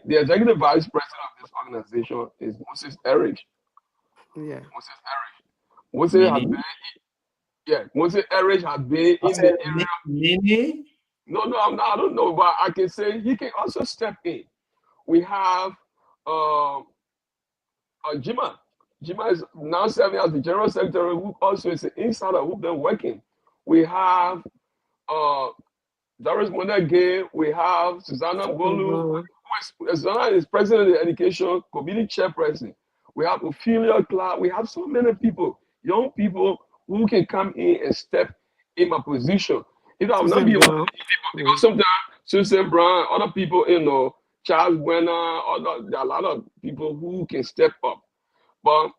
the executive vice president of this organization is Moses Eric. Yeah. Moses has Nini. been, yeah, Moses Eric has been I in the said area. Nini. No, I don't know, but I can say he can also step in. We have uh, Jima. Jima is now serving as the general secretary, who also is an insider who's been working. We have uh, Doris Monagay. We have Susanna Bolu. Susanna is president of the education committee chairperson. We have Ophelia Clark. We have so many people, young people who can come in and step in my position. I will not be Susan able to Brown. lead people because sometimes Susan Brown, other people, Charles Buena, there are a lot of people who can step up. But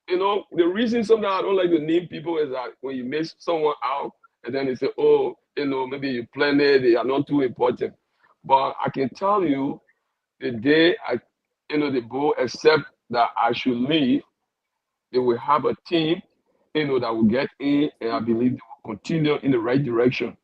the reason sometimes I don't like to name people is that when you miss someone out, and then they say, oh, maybe you planned it, they are not too important. But I can tell you, the day the board accept that I should leave, they will have a team, that will get in, and I believe they will continue in the right direction.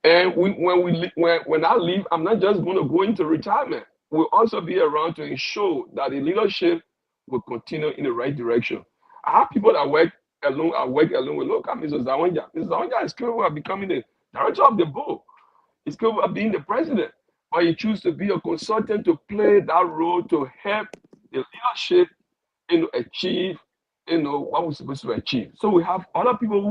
And when I leave, I'm not just going to go into retirement. We'll also be around to ensure that the leadership will continue in the right direction. I have people that work along. I work along with. Look at Mrs. Zawanja. Mrs. Zawanja is capable of becoming the director of the board. He's capable of being the president. But he chooses to be a consultant to play that role to help the leadership achieve what we're supposed to achieve. So we have other people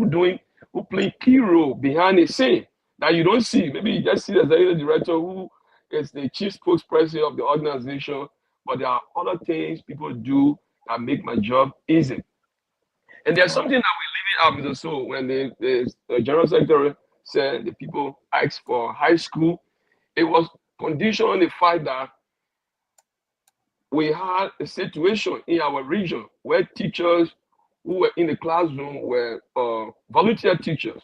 who play key role behind the scene that you don't see. Maybe you just see the executive director who is the chief spokesperson of the organization, but there are other things people do that make my job easy. And there's something that we're Mr. So when the general secretary said the people asked for high school, it was conditioned on the fact that we had a situation in our region where teachers who were in the classroom were volunteer teachers,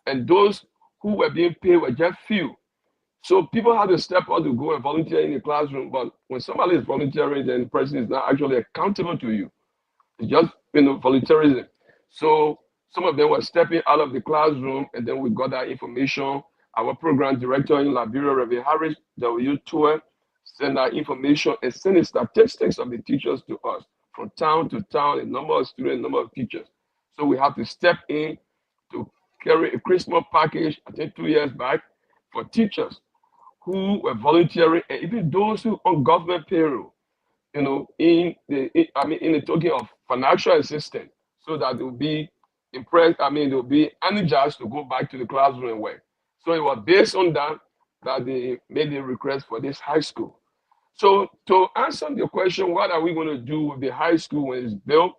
and those who were being paid were just few. So people had to step out to go and volunteer in the classroom. But when somebody is volunteering, then the person is not actually accountable to you. It's just volunteerism. So some of them were stepping out of the classroom, and then we got that information. Our program director in Liberia, Reverend Harris W. Tour, send that information and send the statistics of the teachers to us from town to town, the number of students, number of teachers. So we have to step in to carry a Christmas package, I think 2 years back, for teachers who were volunteering, and even those who on government payroll, in the token of financial assistance, so that they'll be impressed, they'll be energized to go back to the classroom and work. So it was based on that that they made the request for this high school. So to answer your question, what are we going to do with the high school when it's built?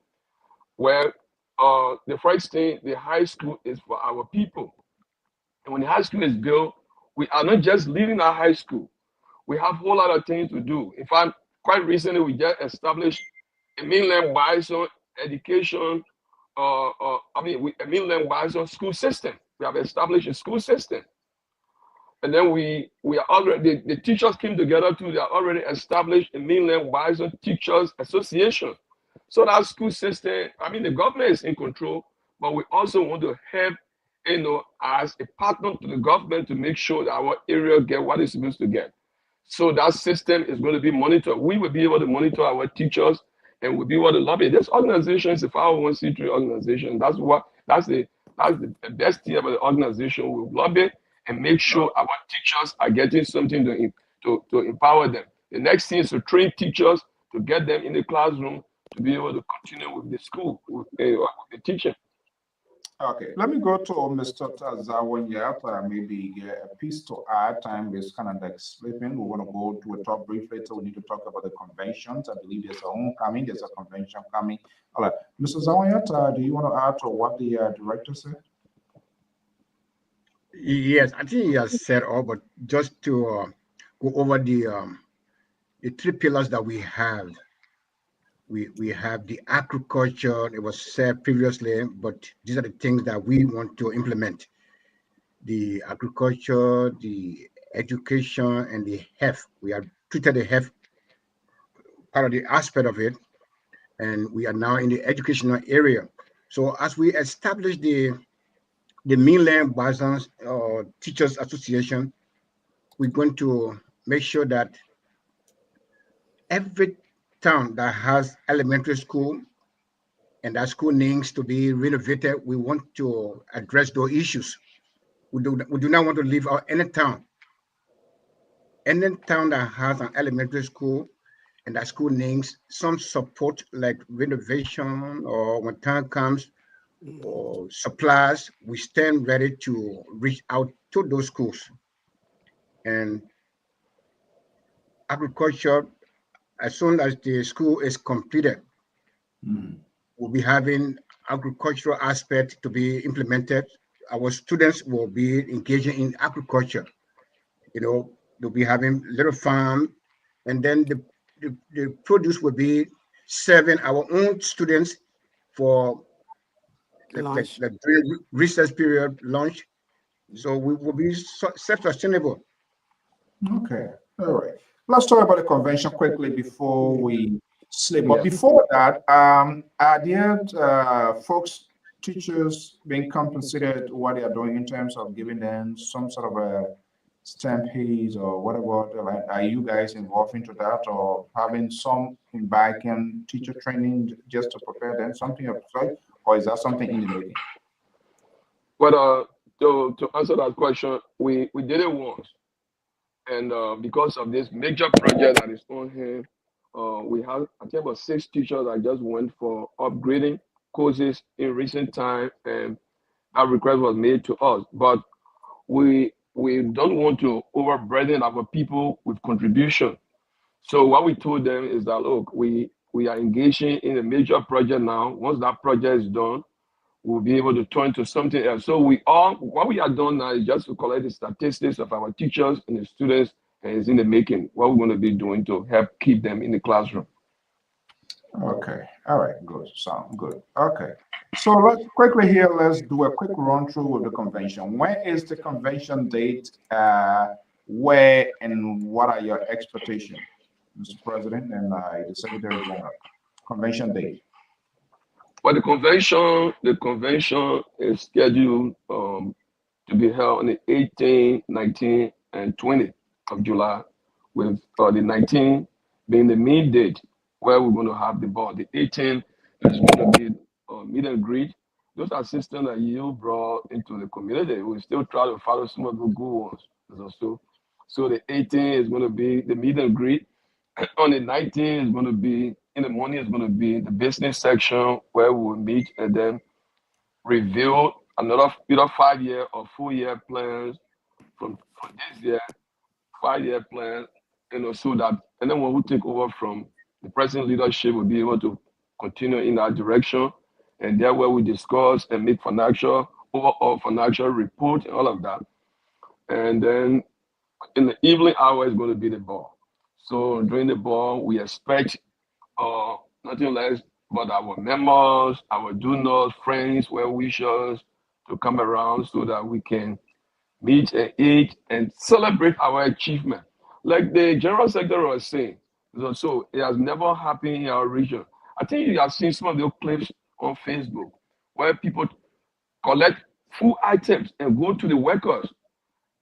Well, the first thing, the high school is for our people. And when the high school is built, we are not just leaving our high school. We have a whole lot of things to do. In fact, quite recently, we just established a mainland Bison education, a mainland Bison school system. We have established a school system. And then we are already, the teachers came together too. They are already established a mainland Bison Teachers Association. So that school system, the government is in control, but we also want to help, as a partner to the government to make sure that our area get what it's supposed to get. So that system is going to be monitored. We will be able to monitor our teachers, and we'll be able to lobby. This organization is a 501c3 organization. That's the best thing about the organization. We'll lobby and make sure our teachers are getting something to empower them. The next thing is to train teachers, to get them in the classroom, to be able to continue with the school, with the teaching. Okay, let me go to Mr. Zawanyat. Maybe a piece to add. Time is kind of like slipping. We want to go to a talk brief later. We need to talk about the conventions. I believe there's a homecoming, there's a convention coming. All right, Mr. Zawanyat, do you want to add to what the director said? Yes, I think he has said all, but just to go over the 3 pillars that we have. We have the agriculture, it was said previously, but these are the things that we want to implement. The agriculture, the education, and the health. We have treated the health part of the aspect of it, and we are now in the educational area. So as we establish the mainland Bison Teachers Association, we're going to make sure that every town that has elementary school and that school needs to be renovated, we want to address those issues. We do not want to leave out any town. Any town that has an elementary school and that school needs some support like renovation, or when time comes, or supplies, we stand ready to reach out to those schools. And agriculture, as soon as the school is completed, we'll be having agricultural aspect to be implemented. Our students will be engaging in agriculture. They'll be having little farm, and then the produce will be serving our own students for like during recess period lunch. So we will be self-sustainable. Okay, all right. Let's talk about the convention quickly before we sleep. But before that, are there folks, teachers being compensated what they are doing in terms of giving them some sort of a stampedes or whatever? Like, are you guys involved into that, or having some in back end teacher training just to prepare them, something of such, or is that something in the making? But to answer that question, we did it once. And because of this major project that is on here, we have, I think, about 6 teachers that just went for upgrading courses in recent time, and that request was made to us. But we don't want to overburden our people with contribution. So what we told them is that, look, we are engaging in a major project now. Once that project is done, we'll be able to turn to something else. So what we are doing now is just to collect the statistics of our teachers and the students, and it's in the making what we're going to be doing to help keep them in the classroom. Okay. All right. Good. Sound good. Okay. So let's quickly here. Let's do a quick run through with the convention. When is the convention date? Where and what are your expectations, Mr. President and the Secretary General? Convention date. But the convention is scheduled to be held on the 18th, 19th, and 20th of July, with the 19th being the main date where we're going to have the ball. The 18th is going to be meet and greet. Those are systems that you brought into the community. We still try to follow some of the good ones. So the 18th is going to be the meet and greet. On the 19th is going to be in the morning. Is going to be the business section where we will meet and then review another either 5-year or 4-year plans for this year, 5-year plan, so that and then when we take over from the present leadership, we'll be able to continue in that direction, and there where we discuss and make overall financial report and all of that, and then in the evening hour is going to be the ball. So during the ball, we expect nothing less but our members, our donors, friends, well wishers to come around so that we can meet and eat and celebrate our achievement. Like the General Secretary was saying, so it has never happened in our region. I think you have seen some of those clips on Facebook where people collect food items and go to the workers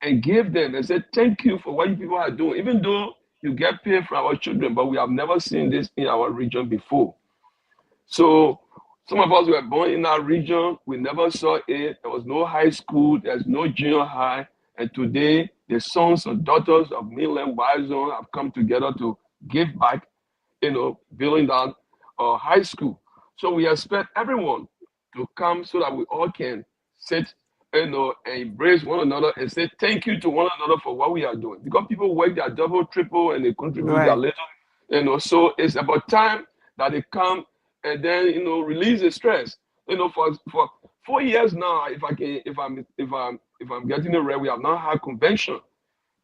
and give them and say, thank you for what you people are doing, even though you get paid for our children, but we have never seen this in our region before. So some of us were born in our region. We never saw it. There was no high school. There's no junior high. And today, the sons and daughters of Mainland Wild Zone have come together to give back, building down high school. So we expect everyone to come so that we all can sit, and embrace one another and say thank you to one another for what we are doing. Because people work their double, triple, and they contribute their Right. little, so it's about time that they come and then release the stress. For 4 years now, if I'm getting it right, we have not had convention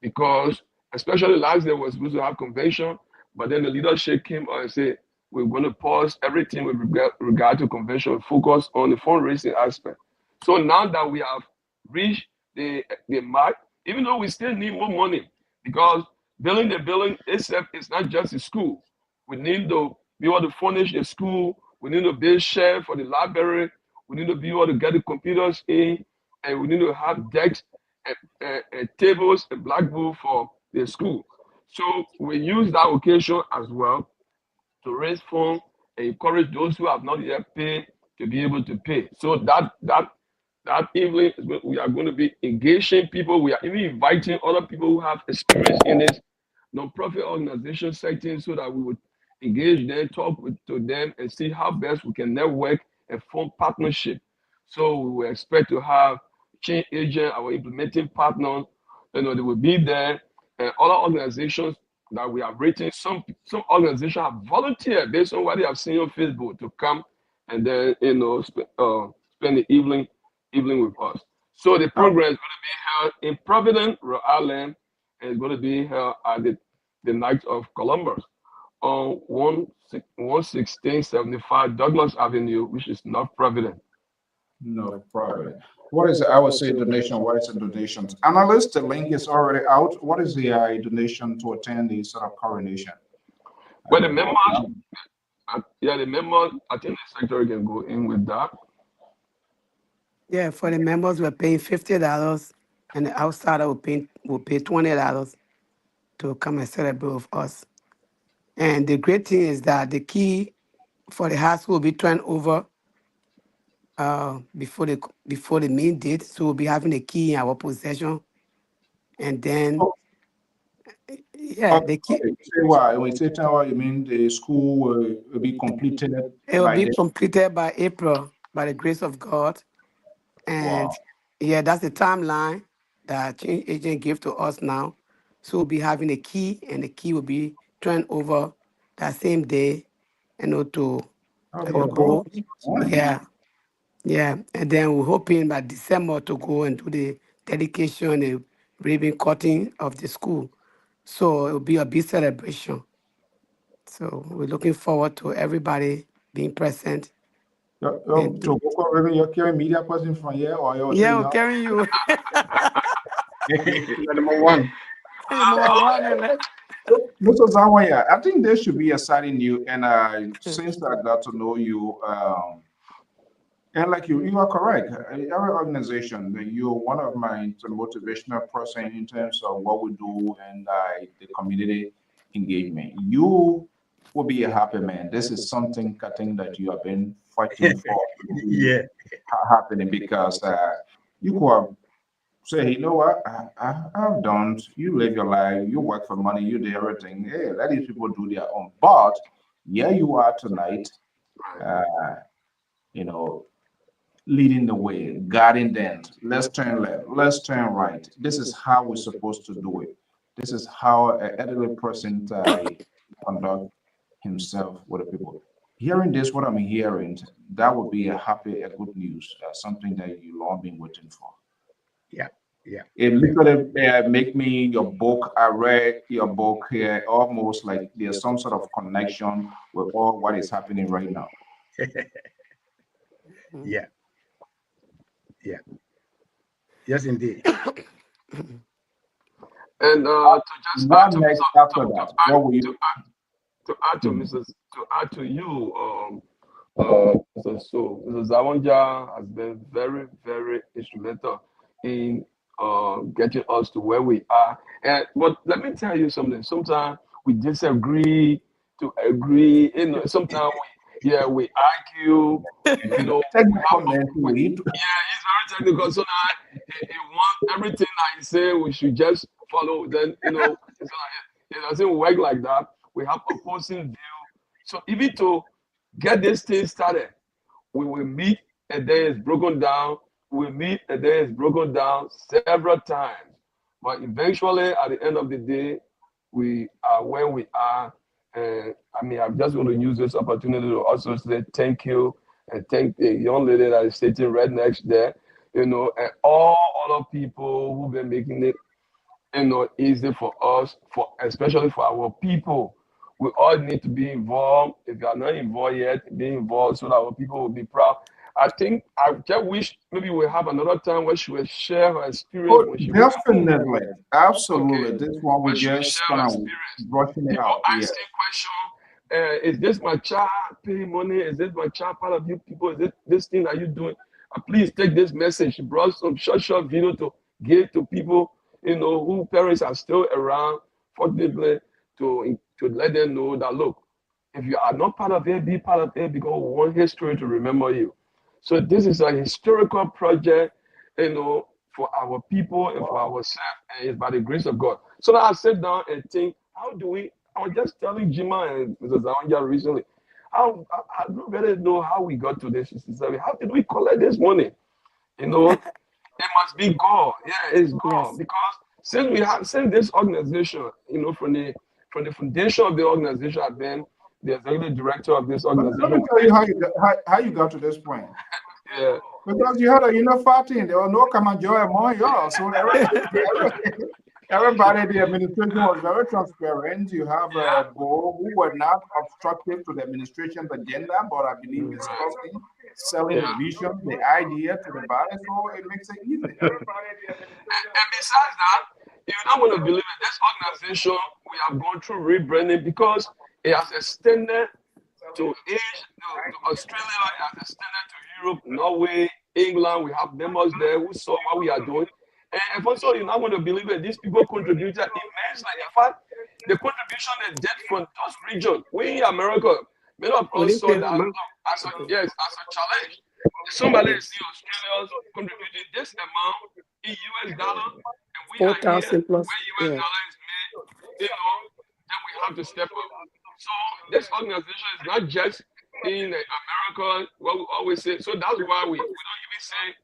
because especially last year we were supposed to have convention, but then the leadership came out and said we're going to pause everything with regard to convention, focus on the fundraising aspect. So now that we have reached the mark, even though we still need more money, because building the building itself is not just a school. We need to be able to furnish the school. We need to build shelf for the library. We need to be able to get the computers in, and we need to have desks and tables and blackboard for the school. So we use that occasion as well to raise funds and encourage those who have not yet paid to be able to pay. So that evening we are going to be engaging people. We are even inviting other people who have experience in this non-profit organization setting so that we would engage them, to them, and see how best we can network and form partnership. So we will expect to have change agent, our implementing partners, they will be there, and other organizations that we have written. Some organizations have volunteered based on what they have seen on Facebook to come and then spend the evening with us. So the Oh, program is going to be held in Providence, Rhode Island, and it's going to be held at the Knights of Columbus on 11675 Douglas Avenue, which is North Providence. No problem. What is, I would say, donation? What is the donations? Analyst, the link is already out. What is the donation to attend the sort of coronation? But the members, I think the secretary can go in with that. yeah, for the members, we're paying $50, and the outsider will pay $20 to come and celebrate with us. And the great thing is that the key for the high school will be turned over before the main date. So we'll be having a key in our possession, and then yeah, the key Say why? When you say tower, you mean the school will be completed it will by be then? completed by April by the grace of God. And Wow. yeah, that's the timeline that change agent gave to us now. So we'll be having a key, and the key will be turned over that same day, to Okay, our cool. board. Yeah, Yeah, and then we're hoping by December to go and do the dedication and ribbon cutting of the school. So it'll be a big celebration. So we're looking forward to everybody being present and To go over your carry media person from here or your yeah, thing. we'll carry you. Number one. Number one, and So, Mr. Zawaya, I think there should be a signing you, and since I got to know you, and like you are correct. Every organization, you're one of my motivational person in terms of what we do and the community engagement. You will be a happy man. This is something I think that you have been fighting for to be Yeah. happening because you could have say, you know what, I've done. You live your life, you work for money, you do everything. Hey, let these people do their own. But here you are tonight, uh, you know, leading the way, guiding them. Let's turn left, let's turn right. This is how we're supposed to do it. This is how an elderly person conduct himself with the people. Hearing this, what I'm hearing, that would be a good news, something that you all been waiting for. Yeah. Yeah. It literally make me your book. I read your book here, almost like there's some sort of connection with all what is happening right now. Yeah. Yeah. Yes, indeed. And to just add What to next Mr. after that? What will you? to add to Mhm. Mrs. to add to you, Mrs. Zawanja has been very, very instrumental in getting us to where we are. And but let me tell you something. Sometimes we disagree to agree. You know, sometimes we argue. You know, we have Technical man we, to it. yeah, he's very technical. So now he wants everything I say we should just follow. Then it doesn't work like that. We have opposing view. So even to get this thing started, we will meet and then it's broken down. We meet and then it's broken down several times. But eventually, at the end of the day, we are where we are. And I mean, I'm just going to use this opportunity to also say thank you and thank the young lady that is sitting right next there, and all other people who've been making it easy for us, for especially for our people. We all need to be involved. If you are not involved yet, be involved so that our people will be proud. I think I just wish maybe we have another time where she will share her experience Oh, when she went home. definitely, Okay, absolutely. This one we where she will just share kind her of experience. brushing it out. Yeah. Asking question, is this my child paying money? Is this my child part of you people? Is this thing that you doing? Please take this message. She brought some short video to give to people, who parents are still around, fortunately, to let them know that look, if you are not part of it, be part of it because we want history to remember you. So this is a historical project, for our people and for ourselves, and it's by the grace of God. So now I sit down and think, how do we? I was just telling Jima and Mrs. Zawanja recently, how I don't really know how we got to this 67. How did we collect this money? It must be God. Yeah, it's God yes, because since this organization, from the foundation of the organization, I've been the executive director of this Let me organization. tell you how you got to this point. Yeah, Because you had a unified team. There was no common joy among y'all. So everybody, the administration was very transparent. You have yeah, a board who were not obstructive to the administration's agenda, but I believe right. discussing, selling the Yeah. vision, the idea to the body, so it makes it easy. And besides that, you're not going to believe it. This organization, we have gone through rebranding because it has extended to Asia, to Australia, it has extended to Europe, Norway, England. We have members there who saw what we are doing. And also, you're not going to believe it. These people contributed immensely. In fact, the contribution they did from those regions, we in America, many of we us didn't saw pay that the amount. as a challenge. Somebody is Yes, in Australia contributing this amount in US dollar, and we are here 4,000 plus. where US Yeah, dollar is made, then we have to step up. So this organization is not just in America, what we always say. So that's why we don't even say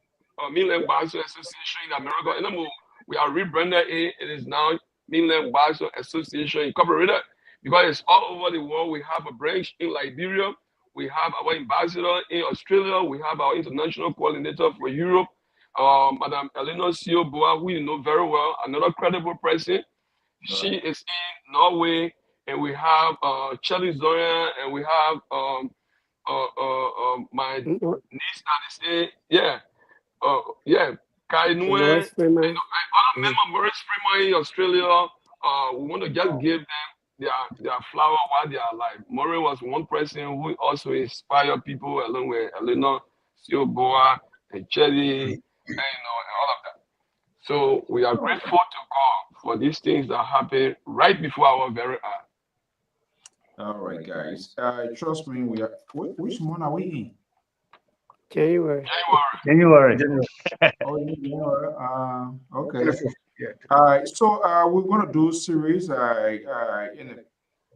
Mainland Bicycle Association in America anymore. We are rebranded it. It is now Mainland Bicycle Association Incorporated because it's all over the world. We have a branch in Liberia. We have our ambassador in Australia. We have our international coordinator for Europe, Madam Eleanor Boa, who you know very well, another credible person. She Right. is in Norway, and we have Chelly Zoya, and we have my niece that is in, yeah, Kai Nue. Maurice Freeman. Other member Maurice Freeman in Australia. We want to just give them their flower while they are alive. Murray was one person who also inspired people along with Eleanor Boa and Chelly, and all of that. So we are grateful to God for these things that happen right before our very eyes. All right, guys. Trust me, we are. Which month are we in? January. January. January Oh, okay. 25th. Yeah. All right. So we're gonna do a series.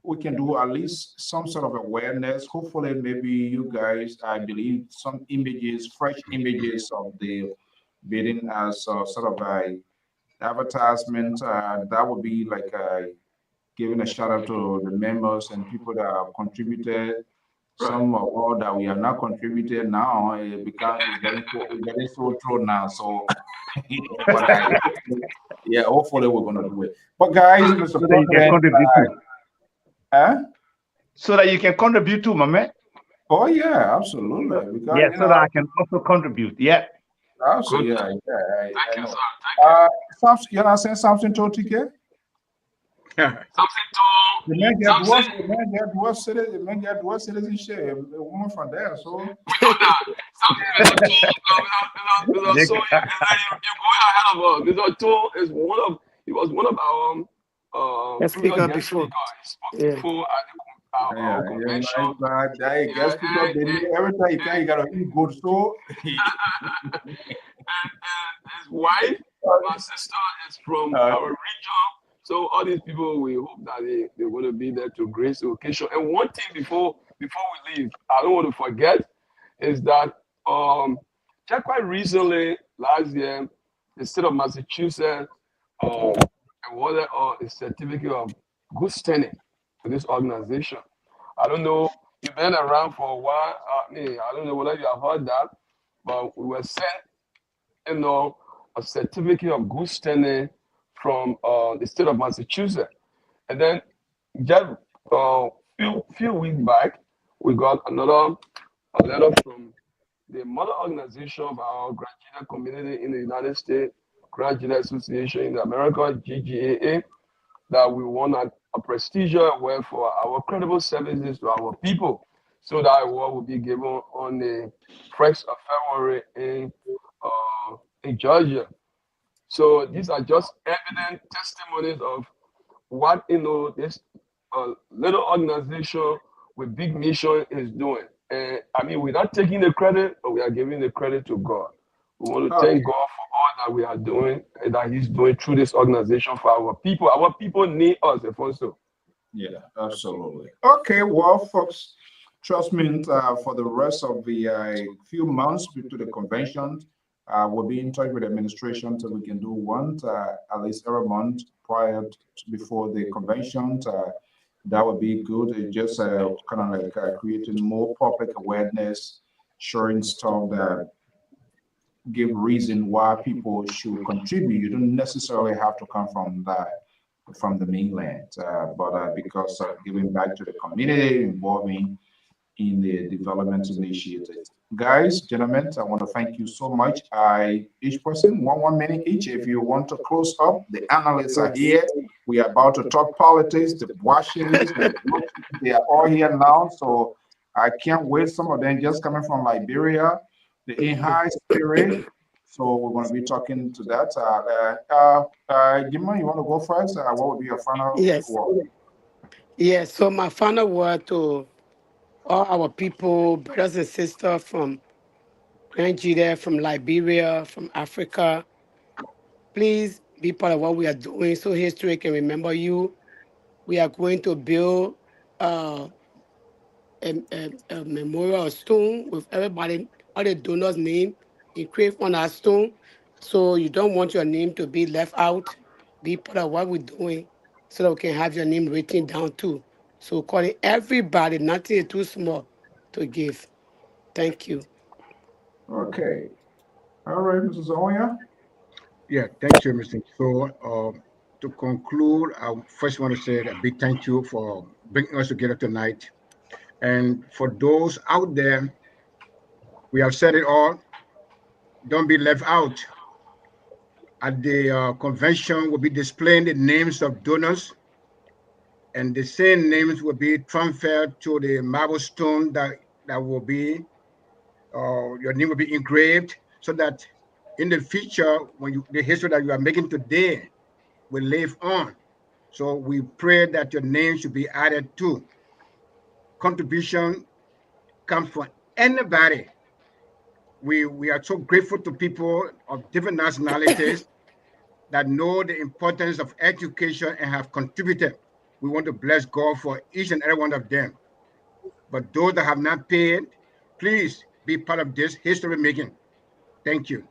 We can do at least some sort of awareness. Hopefully, maybe you guys, I believe, some images, fresh images of the bidding as sort of a advertisement. That would be like giving a shout out to the members and people that have contributed. Right. Some of all that we have not contributed now, it's getting so true now. So, but yeah, hopefully we're gonna do it. But guys, Mr. So that you can President, contribute to. huh? So that you can contribute to, my man. Oh yeah, absolutely. Because Yeah, so that I can also contribute. Yeah. also, Good. yeah, Thank I you, know. sir. Thank you. Something, you know, saying something to TK? Something The to man get worse. something. The man get worse. The man get worse citizenship. A woman from there, so. We know that. Something Mr. So you're going ahead of us. Mr. Tool is one of he was one of our Let's speak previous up guest before. speaker. He spoke Yeah. before at Yeah, our yeah, convention. nice man. I Yeah, guess people they need every time you can, you gotta eat good. So, and his wife, my sister, is from uh, our region. So all these people, we hope that they're going to be there to grace the occasion. And one thing before we leave, I don't want to forget is that just quite recently, last year, the state of Massachusetts awarded a certificate of good standing to this organization. I don't know, you've been around for a while. I don't know whether you have heard that, but we were sent, a certificate of good standing from the state of Massachusetts. And then just few weeks back, we got a letter from the mother organization of our graduate community in the United States, Graduate Association in America, GGAA, that we won a prestigious award for our credible services to our people. So that award will be given on the 1st of February in Georgia. So these are just evident testimonies of what this little organization with big mission is doing. And I mean, we're not taking the credit, but we are giving the credit to God. We want to thank God for all that we are doing and that He's doing through this organization for our people. Our people need us, Alfonso. yeah, absolutely. Okay, well, folks, trust me. For the rest of the few months to the convention, we'll be in touch with the administration so we can do one at least every month prior to before the convention. That would be good. It just kind of like creating more public awareness, showing stuff that give reason why people should contribute. You don't necessarily have to come from the mainland, but because giving back to the community, involving in the development initiatives. Guys, gentlemen, I want to thank you so much. Each person, 1 minute each. If you want to close up, the analysts are here. We are about to talk politics, the Washingtons, they are all here now. So I can't wait. Some of them just coming from Liberia, the in high spirit. So we're going to be talking to that. Jima, you want to go first? What would be your final Yes. word? Yes. So my final word to all our people, brothers and sisters from Nigeria, from Liberia, from Africa, please be part of what we are doing so history can remember you. We are going to build uh, a memorial stone with everybody, all the donors' name engraved on our stone. So you don't want your name to be left out. Be part of what we're doing so that we can have your name written down too. So calling everybody, nothing is too small, to give. Thank you. Okay. All right, Mrs. Oya. Yeah, thank you, Mr. So, to conclude, I first want to say a big thank you for bringing us together tonight. And for those out there, we have said it all. Don't be left out. At the convention, we'll be displaying the names of donors, and the same names will be transferred to the marble stone that will be your name will be engraved, so that in the future, when the history that you are making today will live on. So we pray that your name should be added to. Contribution comes from anybody. We are so grateful to people of different nationalities that know the importance of education and have contributed. We want to bless God for each and every one of them. But those that have not paid, please be part of this history making. Thank you.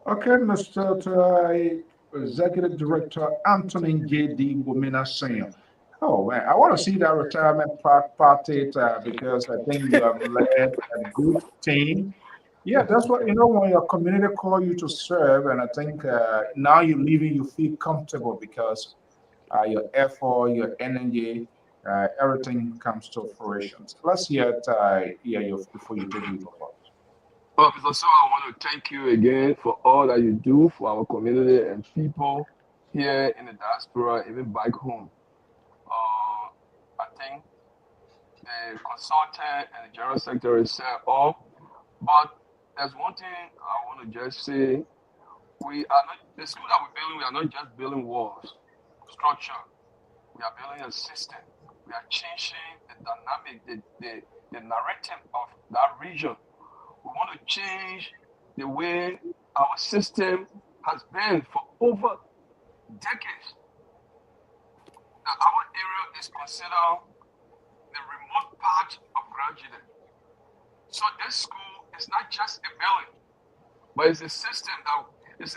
Okay, Mr. Executive Director Anthony J.D. Womena Senior. Oh man, I want to see that retirement party because I think you have led a good team. Yeah, that's what when your community call you to serve, and I think now you're leaving, you feel comfortable because your effort, your energy, everything comes to fruition. So let's hear it, hear you before you take leave of us. Well, Mr. So I want to thank you again for all that you do for our community and people here in the diaspora, even back home. I think the consultant and the general secretary said all, but there's one thing I want to just say. We are not, the school that we're building, we are not just building walls, structure. We are building a system. We are changing the dynamic, the narrative of that region. We want to change the way our system has been for over decades. Now, our area is considered the remote part of Grand Jide. So this school is not just a building, but it's a system it's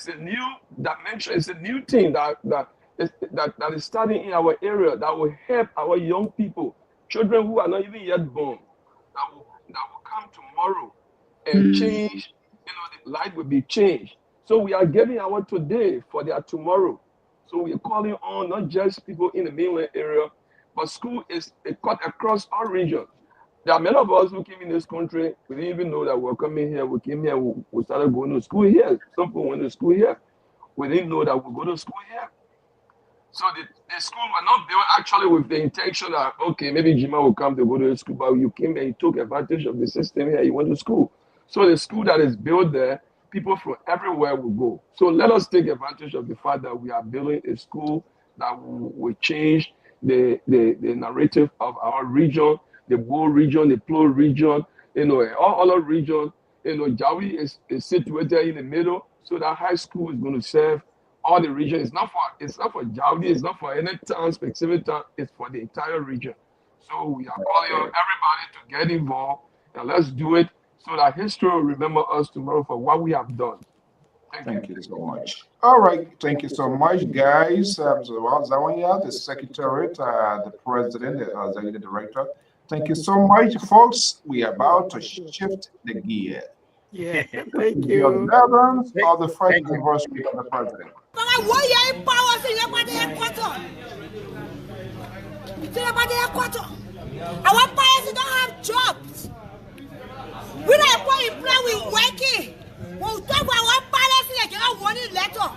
a new dimension, it's a new thing that is starting in our area that will help our young people, children who are not even yet born, that will come tomorrow and change, the life will be changed. So we are giving our today for their tomorrow. So we are calling on not just people in the mainland area, but school is a cut across our region. There are many of us who came in this country, we didn't even know that we were coming here. We came here, we started going to school here. Some people went to school here. We didn't know that we go to school here. So the school were not built actually with the intention that, okay, maybe Jima will come to go to the school, but you came and you took advantage of the system here, you went to school. So the school that is built there, people from everywhere will go. So let us take advantage of the fact that we are building a school that will change the narrative of our region, the Bo region, the Plo region, all other regions. Jawi is situated in the middle, so that high school is going to serve all the region. It's not for Jawi, it's not for any town, specific town, it's for the entire region. So we are calling on everybody to get involved and let's do it so that history will remember us tomorrow for what we have done. Thank you so much. All right, thank you so much, guys. So, Zawanya, the secretary, the president, the executive director. Thank you so much, folks. We are about to shift the gear. Yeah, thank The you. observance of the first Thank you. anniversary of the president. Our parents don't have jobs. We don't put in plan with working. We'll talk about our parents like you have one letter.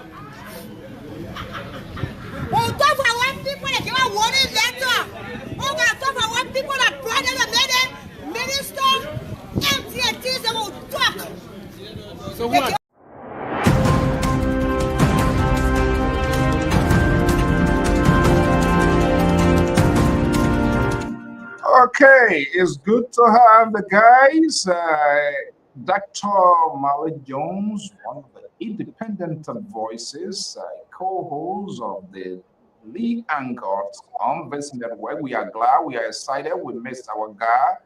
We'll talk about one people like you have one letter. We're going to talk about one people that brought them a minister, empty and things that will talk. So what? Okay, it's good to have the guys. Dr. Malik Jones, one of the independent voices, co-host of the lead anchors on this network. We are glad, we are excited. We missed our guy,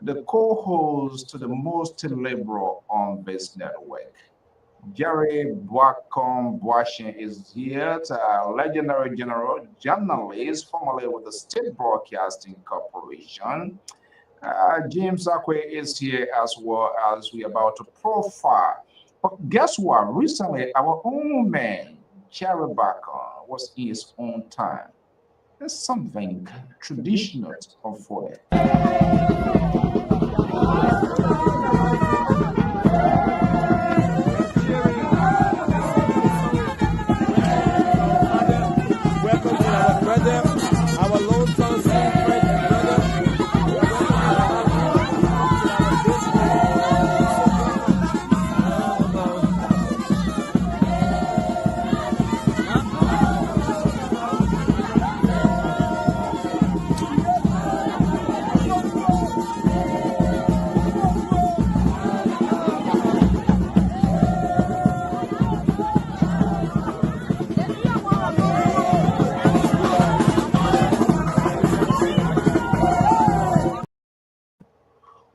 the co-host to the most liberal on this network. Jerry Boacom Boashin is here, legendary general journalist, formerly with the State Broadcasting Corporation. situation. James Akwe is here as well as we're about to profile. But guess what? Recently, our own man, Jerry Bacon, was in his own time. There's something traditional for it. Welcome to our brother, our long-term friend and brother.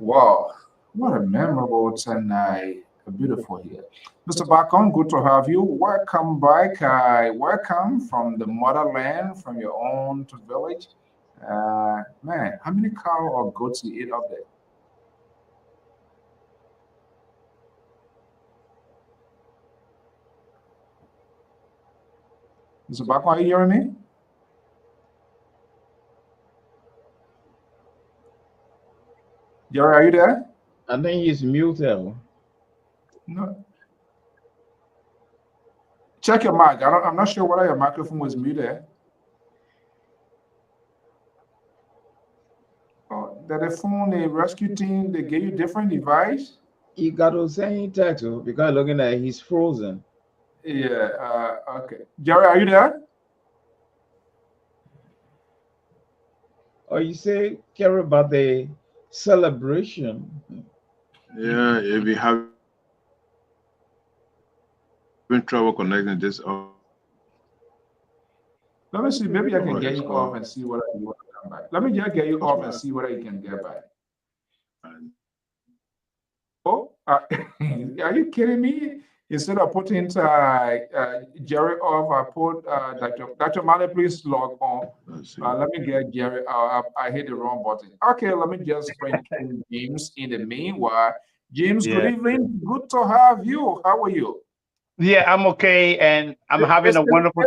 Wow, what a memorable tonight. Beautiful here. Mr. Bacon, good to have you. Welcome back. Welcome from the motherland, from your own village. Man, how many cow or goats you eat up there? Mr. Bacon, are you hearing me? Jerry, are you there? I think he's muted. No. Check your mic. I'm not sure whether your microphone was muted. Oh, that the phone, the rescue team, they gave you different device? He got to send text because looking at he's frozen. Yeah, okay. Jerry, are you there? Or you say care about the celebration. Yeah, if we have trouble connecting this up. Let me see. Maybe I can get you off and see whether you want to come back. Let me just get you off and see whether you can get back. Oh, are you kidding me? Instead of putting Jerry off, I put Dr. Male, please log on. Let me get Jerry. I hit the wrong button. Okay, let me just bring in James in the meanwhile. James, good evening. Good to have you. How are you? Yeah, I'm okay, and I'm having a wonderful.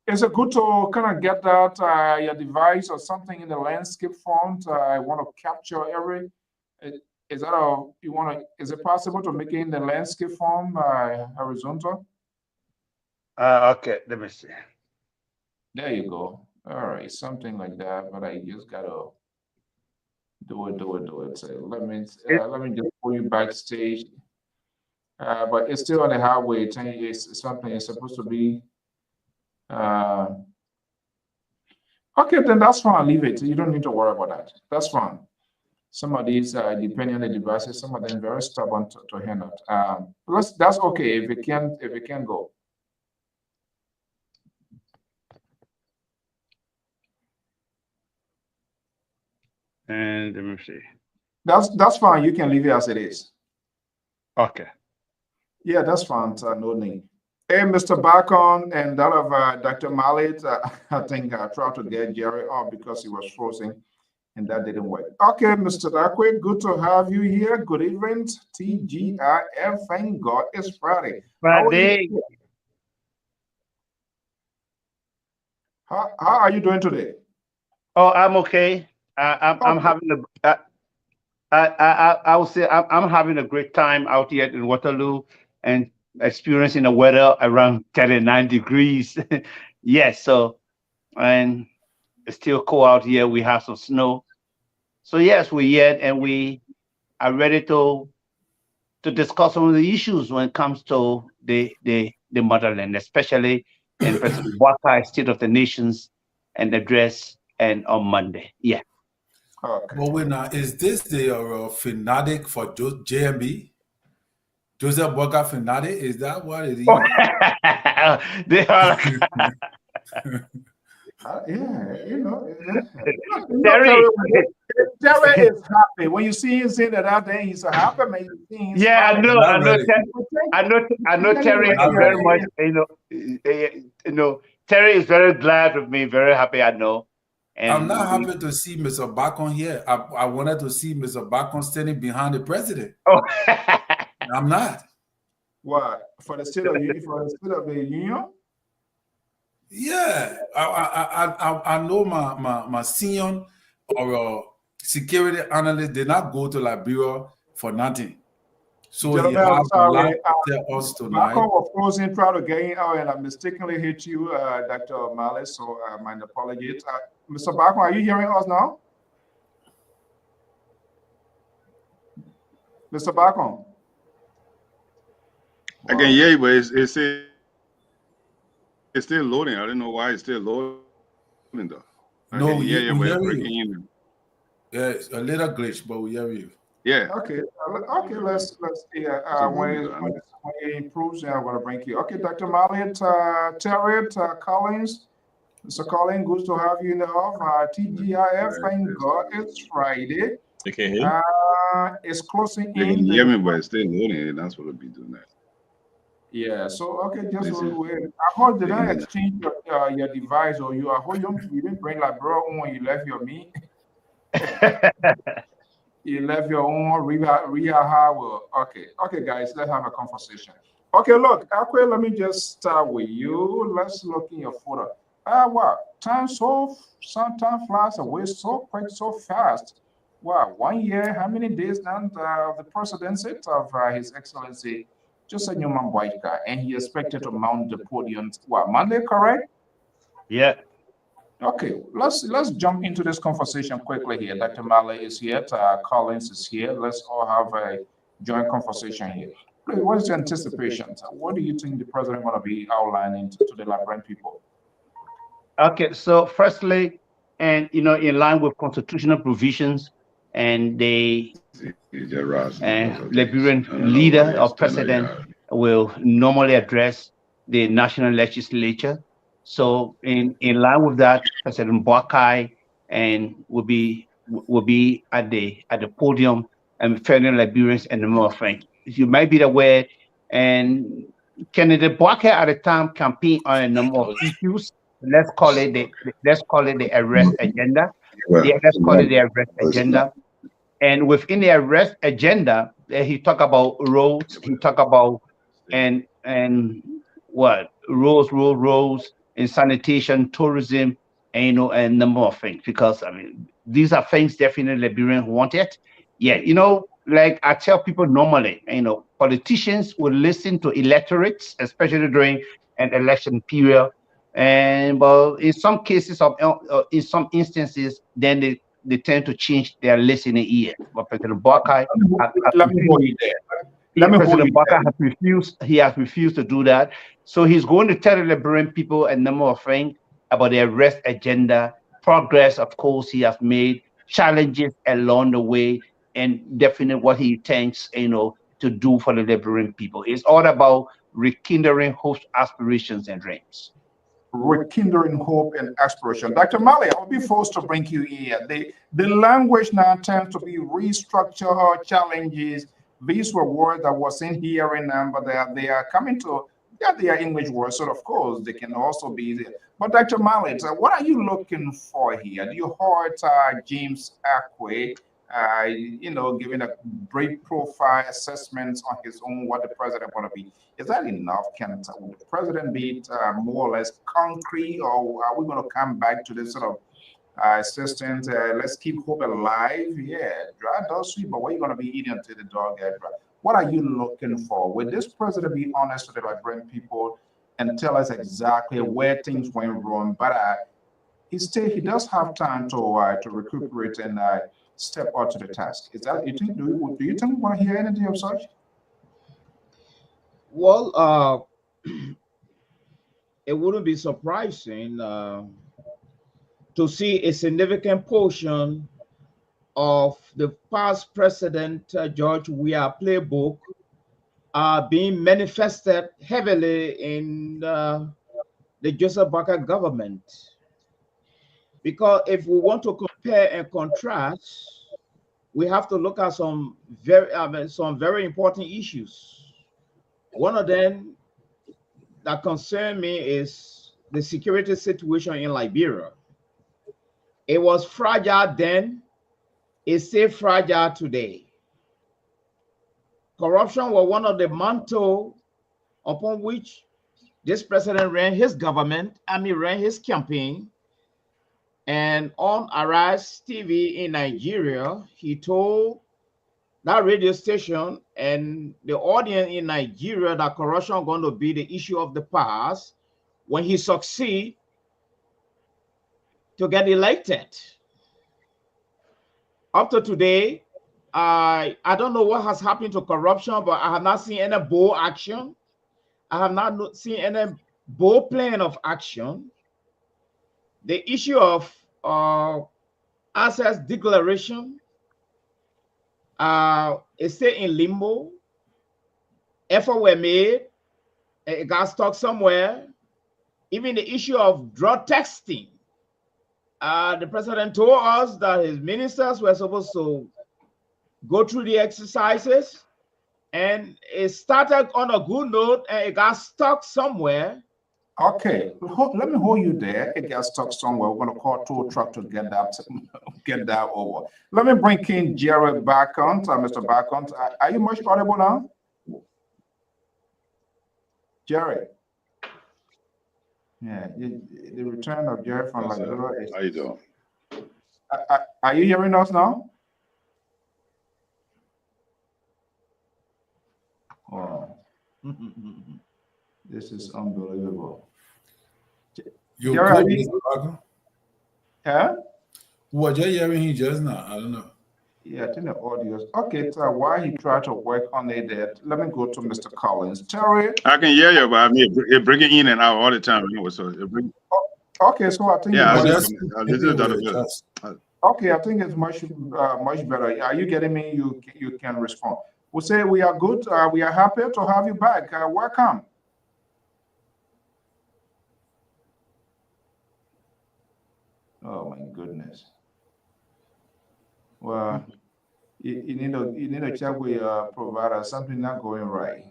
Is it good to kind of get that your device or something in the landscape font? I want to capture every. Is that a you want to? Is it possible to make it in the landscape form horizontal? Okay, let me see. There you go. All right, something like that. But I just gotta do it. So let me just pull you backstage. But it's still on the highway. It's something it's supposed to be. Okay, then that's fine. Leave it. You don't need to worry about that. That's fine. Some of these, depending on the devices, some of them very stubborn to handle. That's okay if it can go. And let me see. That's fine. You can leave it as it is. Okay. Yeah, that's fine. No need. Hey, Mr. Bacon and that of Dr. Mallet, I think I tried to get Jerry off because he was frozen. And that didn't work. Okay, Mr. Akwe, good to have you here. Good evening, TGIF. Thank God it's Friday. Friday. How are you doing today? Oh, I'm okay. I'm having a. I would say I'm having a great time out here in Waterloo and experiencing the weather around 39 degrees. Yes, so and it's still cold out here. We have some snow. So yes, we're here and we are ready to discuss some of the issues when it comes to the motherland, especially in President Waka State of the Nations and address and on Monday. Yeah. Okay. Well, wait now, is this the fanatic for JMB? Joseph Boga fanatic? Is that what it is? They are. Yeah, you know. Terry is happy. When you see him saying that out there, he's a happy man. Yeah, I know. I know. Terry is very much. Terry is very glad with me. Very happy. I know. I'm not And happy to see Mr. Bacon here. I wanted to see Mr. Bacon standing behind the president. oh, I'm not. What for the state of the union? Yeah, I know my senior or security analyst did not go to Liberia for nothing. So he Gentlemen, have I'm a lot sorry. to tell us Back tonight. of closing, try to get in out, and I mistakenly hit you, Dr. Malice. So my apologies. Mr. Bacon, are you hearing us now? Mr. Bacon. I can hear you, but it's still loading. I don't know why it's still loading though. I No, can hear you, we but it's hear breaking you. in. Yeah, it's a little glitch, but we hear you. Yeah. Okay. Okay. Let's see. So When it improves, I'm gonna bring you. Okay, Dr. Malice, Terry, Collins. Mr. Collins, good to have you in the off. TGIF, thank God it's Friday. You can hear? It's closing They can in. hear me, but it's still loading. That's what it'll be doing that. Yeah, so okay, just This is wait. I heard did the I internet. exchange your device or you? I heard you didn't bring like bro when you left your me. You left your own Well, okay, guys, let's have a conversation. Okay, look, Akwe, let me just start with you. Let's look in your photo. Wow, time flies away so quick, so fast. Wow, 1 year, how many days now the presidency of His Excellency Joseph Newman Boyka, and he expected to mount the podium. What, Monday, correct? yeah. Okay, let's jump into this conversation quickly here. Dr. Male is here, Collins is here. Let's all have a joint conversation here. Please, what is your anticipation? What do you think the president going to be outlining to the Liberian people? Okay, so firstly, and in line with constitutional provisions, and the Liberian leader or president will normally address the national legislature. So in line with that, President Boakai and will be at the podium and fellow Liberians and the more things. You might be aware, and candidate Boakai at the time campaigned on a number of issues. Let's call it the arrest agenda. Yeah, let's call it the arrest agenda. And within the arrest agenda, he talk about roads. He talk about and what roads, and sanitation, tourism, and and number of things. Because I mean, these are things definitely Liberians wanted. Yeah, like I tell people normally, politicians will listen to electorates, especially during an election period. And but in some instances, then they tend to change their listening ear. But President Boakai has Let me hold refused. you there. Let me hold you President Boakai there. has refused. He has refused to do that. So he's going to tell the Liberian people a number of things about the arrest agenda, progress, of course, he has made, challenges along the way, and definitely what he thinks, to do for the Liberian people. It's all about rekindling hopes, aspirations, and dreams. Rekindling hope and aspiration. Dr. Mali, I'll be forced to bring you here. The language now tends to be restructure or challenges. These were words that was in here in them, but they are coming to, yeah, they are English words, so of course they can also be there. But Dr. Mali, what are you looking for here? Do you heard James Akwe, giving a brief profile assessment on his own what the president want to be? Is that enough? Can the president be more or less concrete, or are we going to come back to this sort of assistant? Let's keep hope alive. Yeah, dry dog sweet, but what are you going to be eating until the dog gets dry? What are you looking for? Will this president be honest with the Liberian people and tell us exactly where things went wrong? But he does have time to recuperate and step out to the task. Is that you think? Do you think we want to hear anything of such? Well, it wouldn't be surprising to see a significant portion of the past President George Weah playbook being manifested heavily in the Joseph Boakai government. Because if we want to compare and contrast, we have to look at some very important issues. One of them that concern me is the security situation in Liberia. It was fragile then, it's still fragile today. Corruption was one of the mantle upon which this president ran his government, ran his campaign. And on ANALYSTS in Nigeria, he told that radio station and the audience in Nigeria that corruption is going to be the issue of the past when he succeeds to get elected. Up to today, I don't know what has happened to corruption, but I have not seen any bold action. I have not seen any bold plan of action. The issue of assets declaration is still in limbo. Efforts were made, it got stuck somewhere. Even the issue of drug testing, the president told us that his ministers were supposed to go through the exercises, and it started on a good note and it got stuck somewhere. Okay, let me hold you there. It got stuck somewhere. We're going to call tow truck to get that over. Let me bring King Jerry back on. Mr. Bacon, are you much audible now? Jerry. Yeah, the return of Jerry from Liberia. How you doing? Are you hearing us now? Oh. This is unbelievable. You Jerry, good, Mr. Bacon? Huh? What you're hearing him just now? I don't know. Yeah, I think the audio. Okay, so while he tried to work on it, let me go to Mr. Collins. Terry. I can hear you, but I mean, it bringing in and out all the time. Anyway, so Okay, so I think yeah, okay, I think it's much better. Are you getting me? You can respond. We'll say we are good. We are happy to have you back. Welcome. Oh my goodness. Well, you need to check with your provider. Something not going right.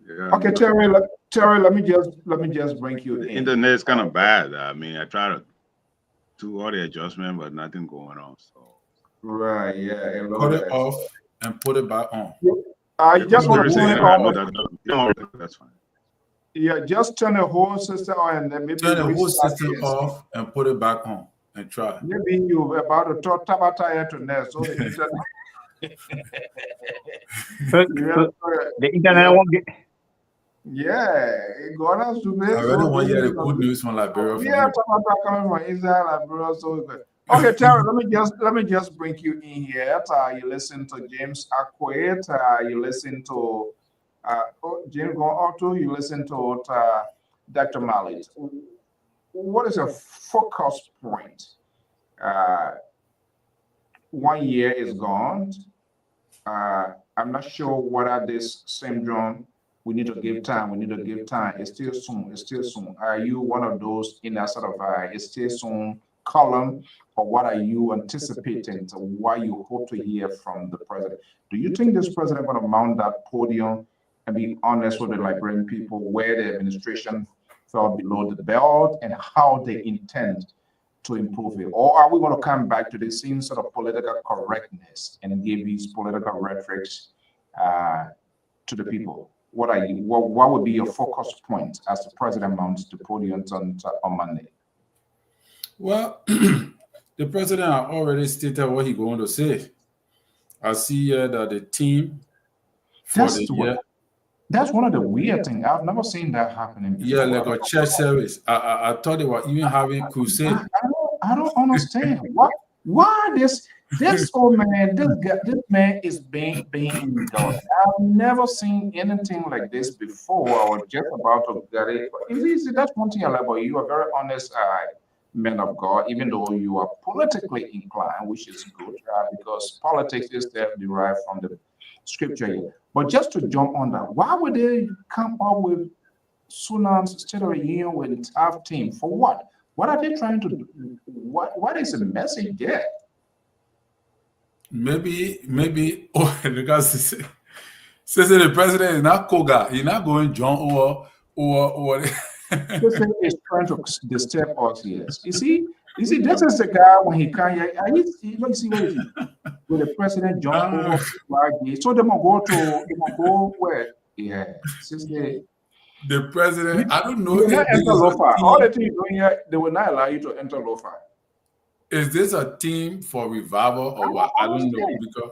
Yeah. Okay, Terry. Let me just bring you in. The internet's kind of bad. I mean, I try to do all the adjustment, but nothing going on. So right, yeah. Put it off and put it back on. You just want to turn it off. That's fine. Yeah, just turn the whole system on and then maybe turn the whole system off and put it back on and try. Maybe you're about to talk Tabata to next. So the internet won't get. Yeah, it got us to I really want to hear the good news from Liberia. Yeah, Tabata coming from Israel, Liberia. So okay, Terry, let me just bring you in here. You listen to James Akwet. You listen to James Otto. You listen to Dr. Malik. What is a focus point? 1 year is gone. I'm not sure whether this syndrome. We need to give time. We need to give time. It's still soon. It's still soon. Are you one of those in that sort of it's still soon column, or what are you anticipating? To what you hope to hear from the president? Do you think this president going to mount that podium and be honest with the Liberian people where the administration fell below the belt and how they intend to improve it? Or are we going to come back to the same sort of political correctness and give these political rhetorics to the people? What are you? What would be your focus point as the president mounts the podium on Monday? Well, the president already stated what he's going to say. I see here that the team for the year. That's one of the weird things. I've never seen that happening before. Yeah, like a church service. I thought they were even having crusade. I don't understand. Why this old man, this man is being done. I've never seen anything like this before. I was just about to get it. That's one thing I like about you. You are very honest man of God, even though you are politically inclined, which is good, because politics is derived from the scripture. But just to jump on that, why would they come up with Sunam's State of the Union with half team? For what? What are they trying to do? What is the message there? Maybe, because since the president is not Koga, he's not going John or This thing is trying to disturb us here. You see, You see, this is the guy when he can't. You see what is he? When the president jump over flag, so they will go where? Yeah, since the president, I don't know you will if not this enter is a Lofa. All the team. things you're doing here, they will not allow you to enter Lofa. Is this a team for revival or what? I don't know, because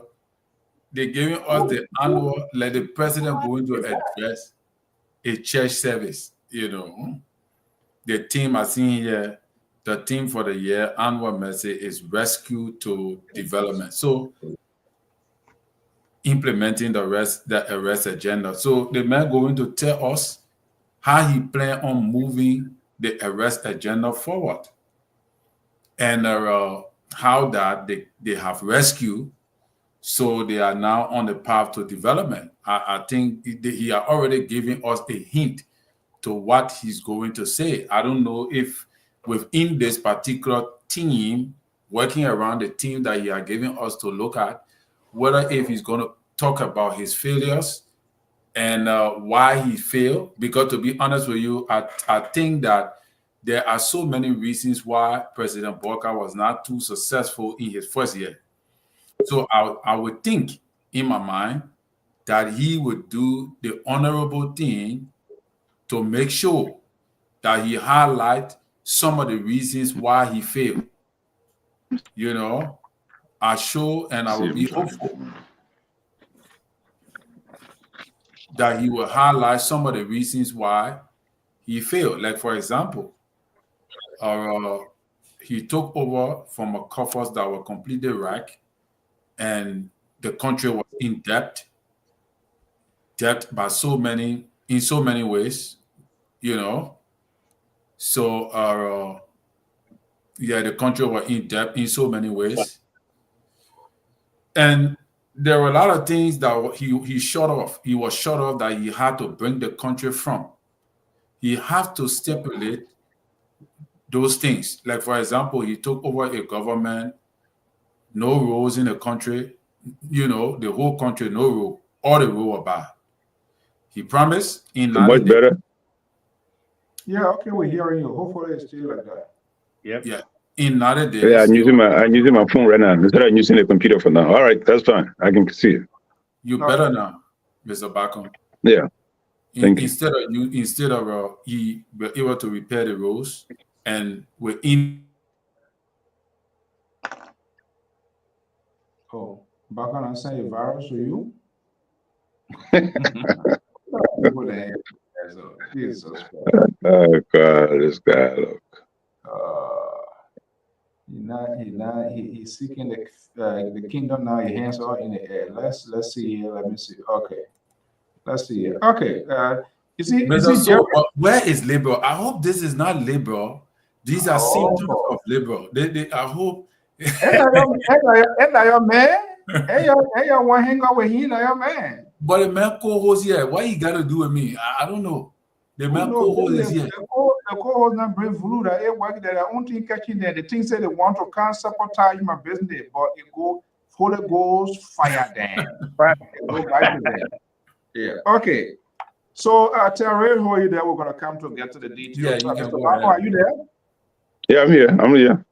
they're giving us the annual, let the president go into address a church service. You know, the team I seen here, the theme for the year annual message is rescue to development. So implementing the arrest agenda. So the man going to tell us how he plan on moving the arrest agenda forward, and how that they have rescued, so they are now on the path to development. I think he are already giving us a hint to what he's going to say. I don't know if within this particular team, working around the team that he are giving us to look at, whether if he's going to talk about his failures and why he failed. Because to be honest with you, I think that there are so many reasons why President Walker was not too successful in his first year. So I would think in my mind that he would do the honorable thing to make sure that he highlight some of the reasons why he failed. You know, I show and I will be hopeful that he will highlight some of the reasons why he failed. Like, for example, he took over from a coffers that were completely wrecked, and the country was in debt by in so many ways, you know. So the country was in debt in so many ways, and there were a lot of things that he was short of that he had to bring the country from. He had to stipulate those things. Like, for example, he took over a government, no roads in the country, you know, the whole country, no road, all the roads were bad. He promised in 90 much days. better. Yeah, okay, we're hearing you. Hopefully it's still like that. Yep. Yeah. In 90 days. Yeah, I'm using my phone right now instead of using the computer for now. All right, that's fine. I can see it. You better now, Mr. Bacon. Yeah. Thank you. Instead of he were able to repair the roads, and within. Oh, back on and say a virus to you? Jesus. Oh God, this guy. Look. He's seeking the kingdom now. His hands are in the air. Let's see here. Let me see. Okay, let's see here. Okay, you see, So, where is liberal? I hope this is not liberal. These are symptoms of liberal. I hope. Hey, your man. Hey, one hang out with him, your man. But the man co-host here, why you got to do with me? I don't know. The man co-host is here. The co-host not bring flu that it work that I only catching there. The thing say they want to can sabotage my business, but it go Holy Ghost fire them. Yeah. Okay. So Terry, who are you there? We're gonna come to get to the details. Yeah, you can go ahead. Are you there? Yeah, I'm here.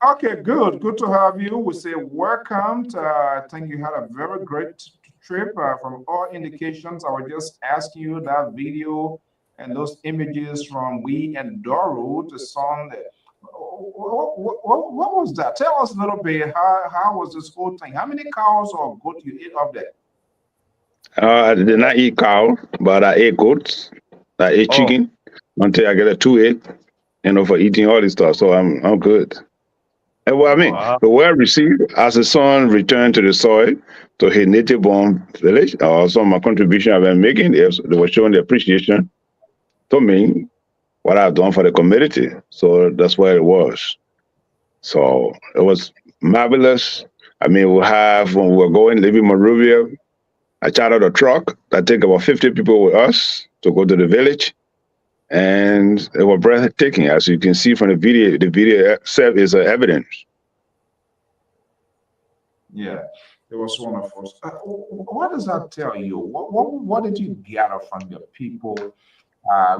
Okay, good. Good to have you. We say welcome. I think you had a very great trip. From all indications, I was just asking you that video and those images from we and Doru to Sunday. What was that? Tell us a little bit. How was this whole thing? How many cows or goats you ate up there? I did not eat cow, but I ate goats. I ate chicken until I get a 2-8, for eating all this stuff. So I'm good. And well, I mean, the word received as the son returned to the soil to his native-born village. Also, my contribution I've been making is they were showing the appreciation to me what I've done for the community. So that's where it was. So it was marvelous. I mean, when we were going, leaving Monrovia, I chartered a truck that took about 50 people with us to go to the village. And it was breathtaking, as you can see from the video. The video itself is evidence. Yeah, it was wonderful. What does that tell you? What did you gather from your people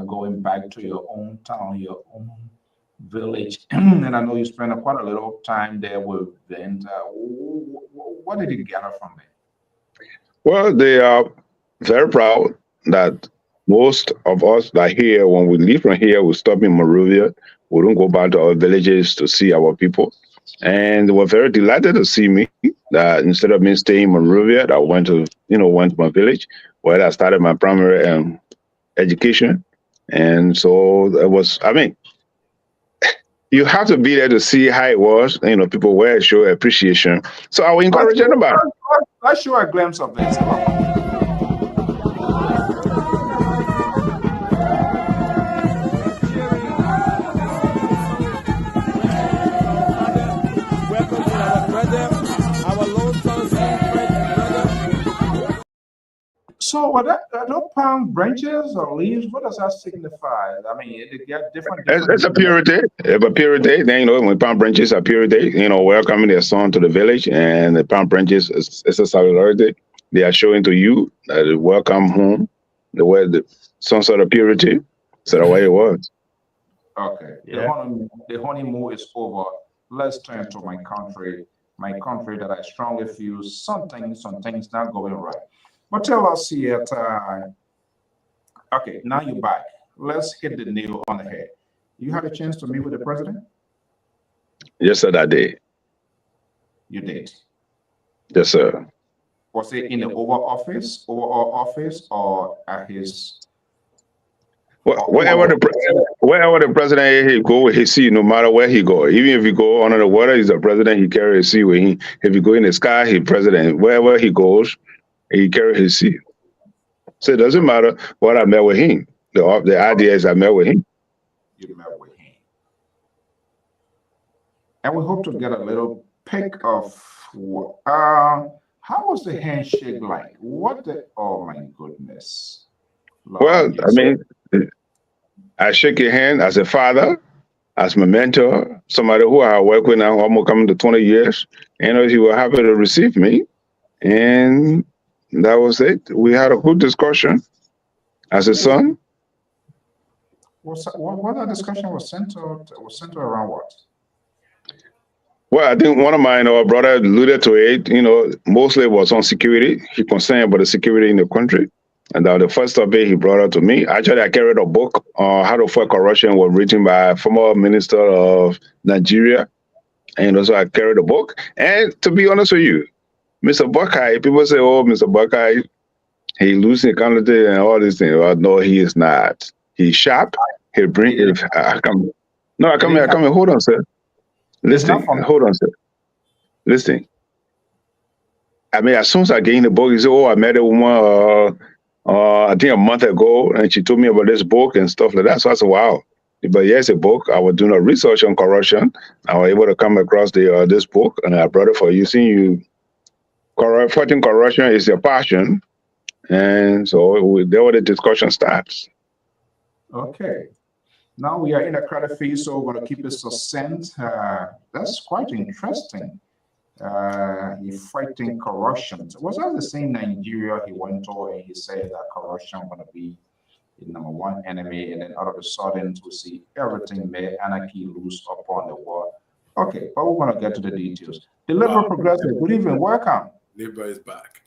going back to your own town, your own village, and I know you spent quite a little time there with Vint. What did you gather from it? Well, they are very proud that most of us that here, when we leave from here, we stop in Monrovia. We don't go back to our villages to see our people. And they were very delighted to see me. That instead of me staying in Monrovia, that I went to, went to my village where I started my primary education. And so it was, I mean, you have to be there to see how it was. People were show appreciation. So I would encourage anybody. Let's show a glimpse of this. Welcome to our brother, our long-term friend and brother. So, what are those palm branches or leaves? What does that signify? I mean, they get different. It's a purity. It's a purity. Then, when palm branches are purity, welcoming their son to the village, and the palm branches is a solidarity. They are showing to you that they welcome home, some sort of purity. So the way it was. Okay. The honeymoon is over. Let's turn to my country that I strongly feel some things not going right. But tell us here, okay, now you're back. Let's hit the nail on the head. You had a chance to meet with the president? Yes, sir, I did. You did? Yes, sir. Was it in the overall office, or at his? Wherever the president he go with his seat, no matter where he go. Even if he go under the water, he's the president. He carry his seat with him. If he go in the sky, he's president. Wherever he goes, he carry his seat. So it doesn't matter what I met with him. The idea is I met with him. You met with him, and we hope to get a little pic of. How was the handshake like? Oh my goodness. Lord, well, I mean, I shake your hand as a father, as my mentor, somebody who I work with now almost coming to 20 years. He was happy to receive me. And that was it. We had a good discussion as a son. What that discussion was centered around what? Well, I think one of my brother alluded to it, mostly it was on security. He concerned about the security in the country. And the first topic he brought up to me, actually I carried a book, How to Fight Corruption, was written by a former minister of Nigeria. And also I carried a book. And to be honest with you, Mr. Buckeye, people say, oh, Mr. Buckeye, he losing accountability and all these things. Well, no, he is not. He's sharp. He'll bring it. I come here. Hold on, sir. Listen. Hold on, sir. Listen. I mean, as soon as I get in the book, he said, oh, I met a woman, I think a month ago, and she told me about this book and stuff like that. So I said, wow. But yes, a book. I was doing a research on corruption. I was able to come across this book, and I brought it for you. Seeing you, fighting corruption is your passion. And so there where the discussion starts. Okay. Now we are in a credit phase, so we're going to keep it succinct. That's quite interesting. He's fighting corruption. Was that the same Nigeria he went to and he said that corruption going to be the number one enemy, and then all of a sudden we see everything made anarchy loose upon the world. Okay, but we're going to get to the details. The Liberal Progressive, good evening, welcome. Liberal is back.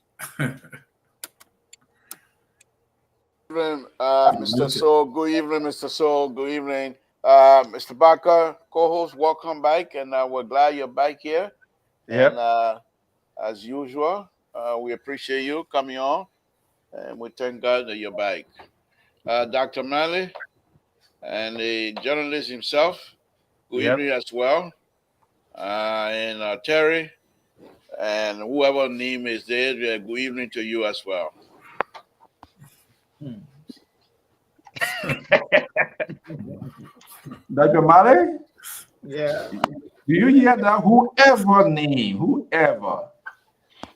Evening, Mr. So. Good evening, Mr. So. Good evening, Mr. Barker, co-host. Welcome back, and we're glad you're back here. Yep. And as usual, we appreciate you coming on, and we thank God that you're back. Dr. Manley and the journalist himself, good evening as well. And Terry and whoever name is there, good evening to you as well. Dr. Male? Yeah. Do you hear that? Whoever.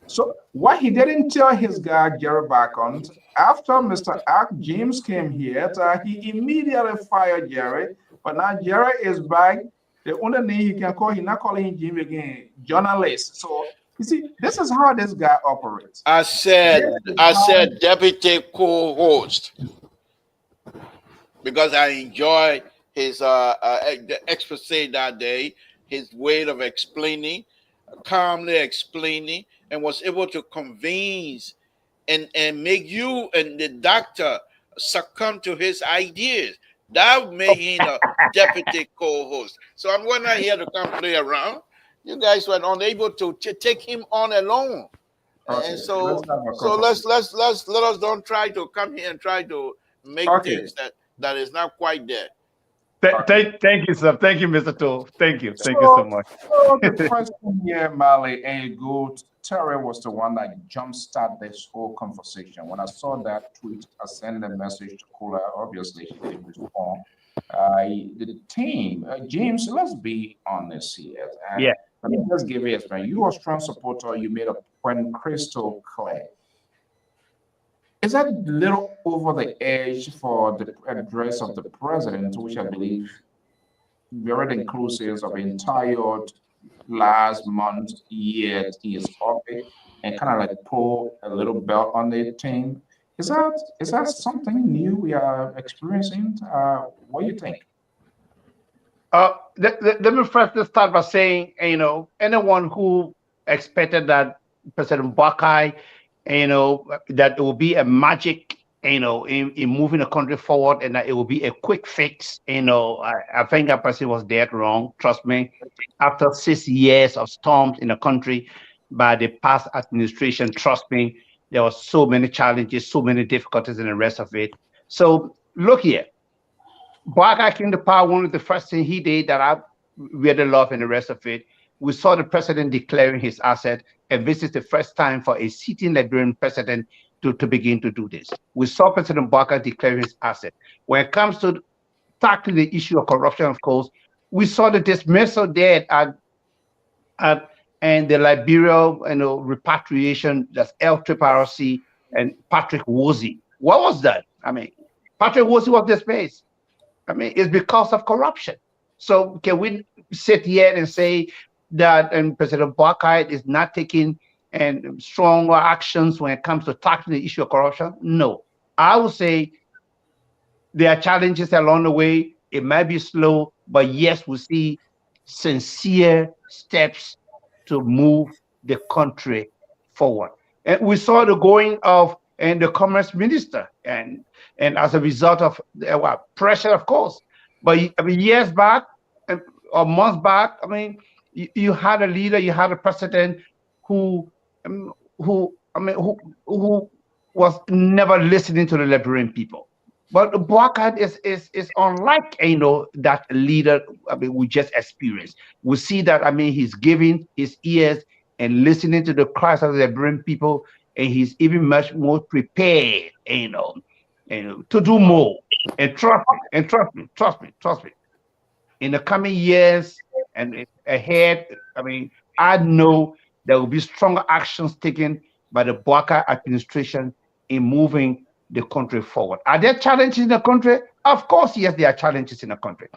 So what he didn't tell his guy, Jerry Bacon, after Mr. Ark James came here, he immediately fired Jerry. But now Jerry is back. The only name he can call, he's not calling him Jim again, journalist. So you see, this is how this guy operates. I said deputy co-host because I enjoy the expose that day, his way of explaining, calmly explaining, and was able to convince and make you and the doctor succumb to his ideas. That made him a deputy co-host. So I'm not here to come play around. You guys were unable to take him on alone. Okay, And so let's let us don't try to come here and try to make things that is not quite there. Thank you, sir. Thank you, Mr. Toll. Thank you so much. So the question here, Mali, a good Terry was the one that jumpstarted this whole conversation. When I saw that tweet, I sent a message to Kula. Obviously, she didn't respond. The team, James, let's be honest here. And Yeah. Let me just give you a explain. You are a strong supporter. You made a point crystal clear. Is that a little over the edge for the address of the president, which I believe very inclusive of entire last month, yet he is office, and kind of like pull a little belt on the team? Is that something new we are experiencing? What do you think? Let me first start by saying, anyone who expected that President Buckeye, that it will be a magic, in moving the country forward, and that it will be a quick fix, I think that person was dead wrong. Trust me. After 6 years of storms in the country by the past administration, trust me, there were so many challenges, so many difficulties, and the rest of it. So look here. Buckeye came to power. One of the first things he did that I really love, and the rest of it, we saw the president declaring his asset, and this is the first time for a sitting Liberian president to begin to do this. We saw President Buckeye declare his asset. When it comes to tackling the issue of corruption, of course, we saw the dismissal there and the Liberia, repatriation. That's Lpr-Tv and Patrick Woolsey. What was that? I mean, Patrick Woolsey was dismissed. I mean, it's because of corruption. So can we sit here and say that President Buckeye is not taking stronger actions when it comes to tackling the issue of corruption? No. I would say there are challenges along the way. It might be slow, but yes, we see sincere steps to move the country forward. And we saw the going of the commerce minister, and as a result of pressure, of course. But I mean, years back or months back, I mean, you had a leader, you had a president who was never listening to the Liberian people. But Buckeye is unlike that leader. I mean, we just experienced. We see that. I mean, he's giving his ears and listening to the cries of the Liberian people, and he's even much more prepared, to do more. And trust me. In the coming years and ahead, I mean, I know there will be stronger actions taken by the Buckeye administration in moving the country forward. Are there challenges in the country? Of course, yes, there are challenges in the country.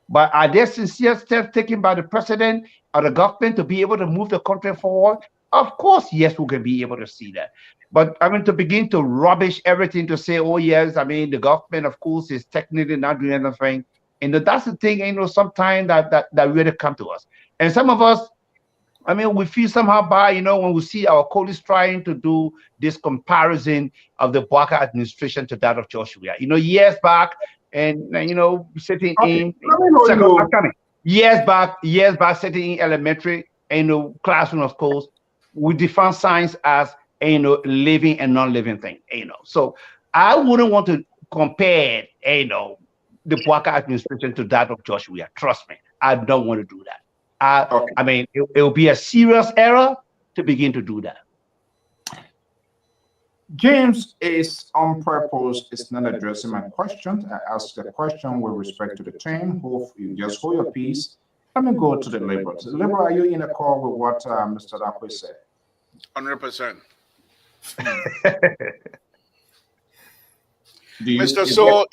But are there sincere steps taken by the president or the government to be able to move the country forward? Of course, yes, we can be able to see that. But I mean, to begin to rubbish everything to say, oh, yes, I mean, the government, of course, is technically not doing anything. And that's the thing, sometimes that really come to us. And some of us, I mean, we feel somehow bad, when we see our colleagues trying to do this comparison of the Buckeye administration to that of Joshua. Years back, and sitting in years back, sitting in elementary classroom, of course, we define science as living and non-living thing. So I wouldn't want to compare the Buckeye administration to that of Joshua. Trust me, I don't want to do that. I mean, it will be a serious error to begin to do that. James is on purpose. It's not addressing my question. I asked the question with respect to the team. Hope you just hold your peace. Let me go to the Liberals. Liberal, are you in a call with what Mr. Dakwe said? 100%. Mr. So,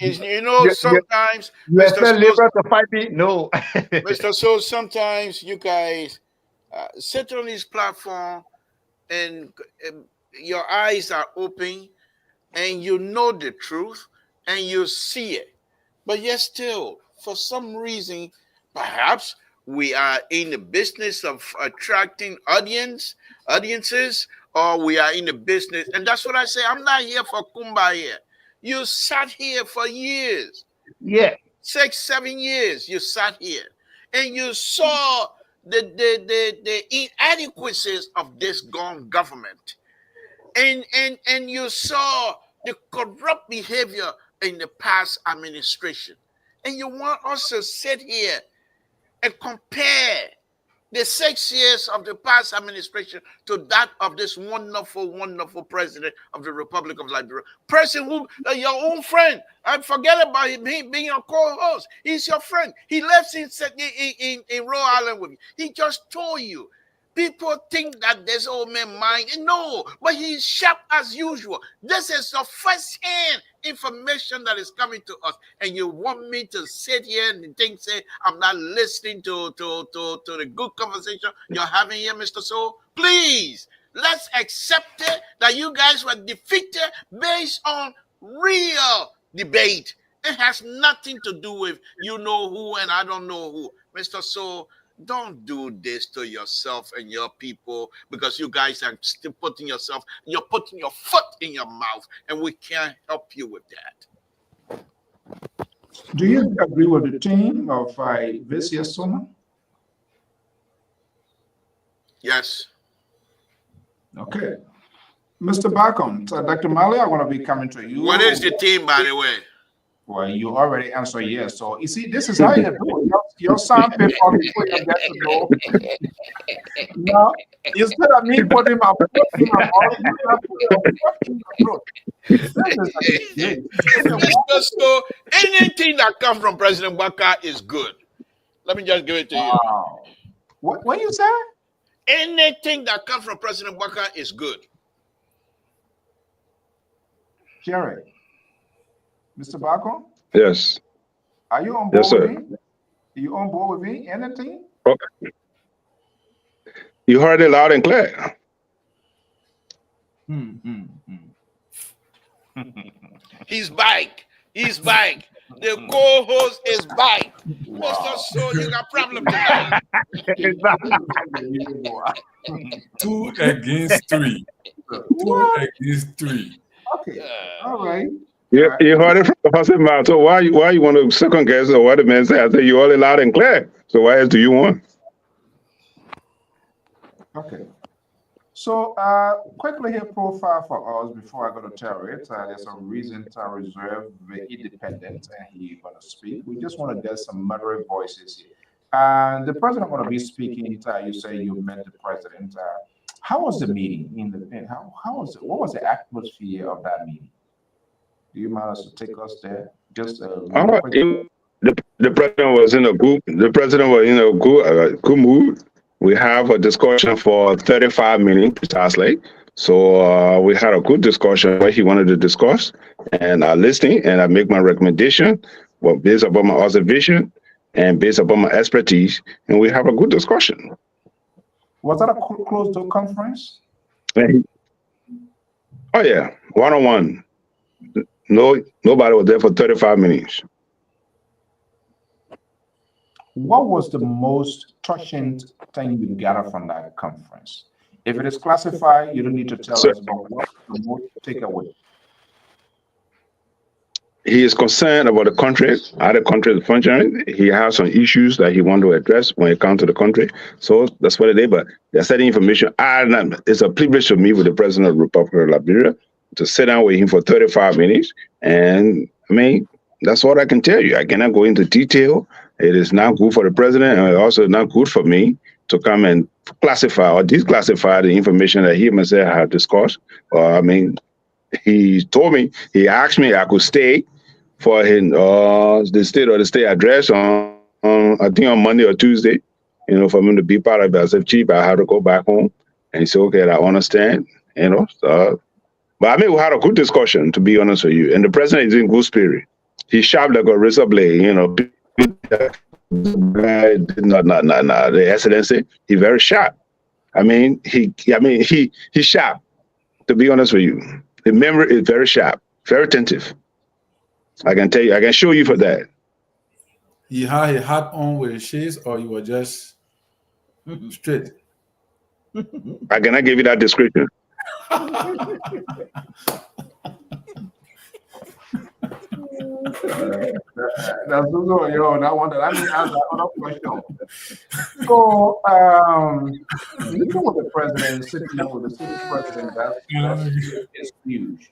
sometimes Mr. Liberal to fight me? No. Mr. So, sometimes you guys sit on this platform and your eyes are open and you know the truth and you see it, but yet still for some reason, perhaps we are in the business of attracting audiences, or we are in the business, and that's what I say. I'm not here for kumbaya. You sat here for years. Yeah. 6, 7 years you sat here, and you saw the inadequacies of this gone government, and you saw the corrupt behavior in the past administration, and you want us to sit here and compare the 6 years of the past administration to that of this wonderful, wonderful president of the Republic of Liberia. Person who, your own friend, I forget about him being your co-host. He's your friend. He lives in Rhode Island with you. He just told you. People think that this old man mind. No, but he's sharp as usual. This is the first-hand information that is coming to us. And you want me to sit here and think, say, I'm not listening to the good conversation you're having here, Mr. Soul? Please, let's accept it that you guys were defeated based on real debate. It has nothing to do with you know who and I don't know who. Mr. Soul, don't do this to yourself and your people, because you guys are still you're putting your foot in your mouth, and we can't help you with that. Do you agree with the team of Vicia Soma? Yes. Okay. Mr. Bacon, Dr. Mali, I want to be coming to you. What is the team, by the way? Well, you already answered yes. So you see, this is how you do it. Your sandpaper before you get to know. Now, instead of me putting my foot in my mouth, you have to put your foot in your throat. Mr. So anything that comes from President Baka is good. Let me just give it to you. Wow. What you say? Anything that comes from President Baka is good. Jerry. Mr. Bacon? Yes. Are you on board Yes, sir. with me? Are you on board with me? Anything? Okay. You heard it loud and clear. He's back. He's back. The co-host is back. Wow. Mr. So you got problem tonight. 2 against 3. 2 against 3. Okay. All right. You heard it from the horse's mouth. So why you want to second guess or what the man said? I said you heard it loud and clear. So why else do you want? Okay. So quickly here profile for us before I go to Terry. There's some reason to reserve the independent and he's going to speak. We just want to get some moderate voices here. And the president going to be speaking. You say you met the president. How was the meeting? How was it? What was the atmosphere of that meeting? Do you mind to take us there? Just the president was in a good. The president was in a good mood. We have a discussion for 35 minutes precisely. So we had a good discussion what he wanted to discuss, and I listening and I make my recommendation, well, based upon my observation and based upon my expertise, and we have a good discussion. Was that a closed-door conference? Oh yeah, one-on-one. Nobody was there for 35 minutes. What was the most touching thing you gathered from that conference? If it is classified, you don't need to tell us, but what's the most takeaway? He is concerned about the country, how the country is functioning. He has some issues that he wants to address when it comes to the country. So that's what it is. But there's certain information. It's a privilege to meet with the president of the Republic of Liberia, to sit down with him for 35 minutes. And I mean, that's what I can tell you. I cannot go into detail. It is not good for the president, and also not good for me to come and classify or declassify the information that he myself have discussed. I mean, he told me, he asked me if I could stay for his, the state address on I think on Monday or Tuesday, for him to be part of it. I said, Chief, I have to go back home. And he said, okay, I understand, but I mean, we had a good discussion, to be honest with you. And the president is in good spirit. He's sharp like a razor blade, The excellency, he's very sharp. I mean, he's sharp, to be honest with you. The memory is very sharp, very attentive. I can tell you, I can show you for that. He had a hat on with shades, or you were just straight? I cannot give you that description. That's good, yo. That one. Let me ask another question. So, meeting with the president, sitting down with the sitting president, that's is huge.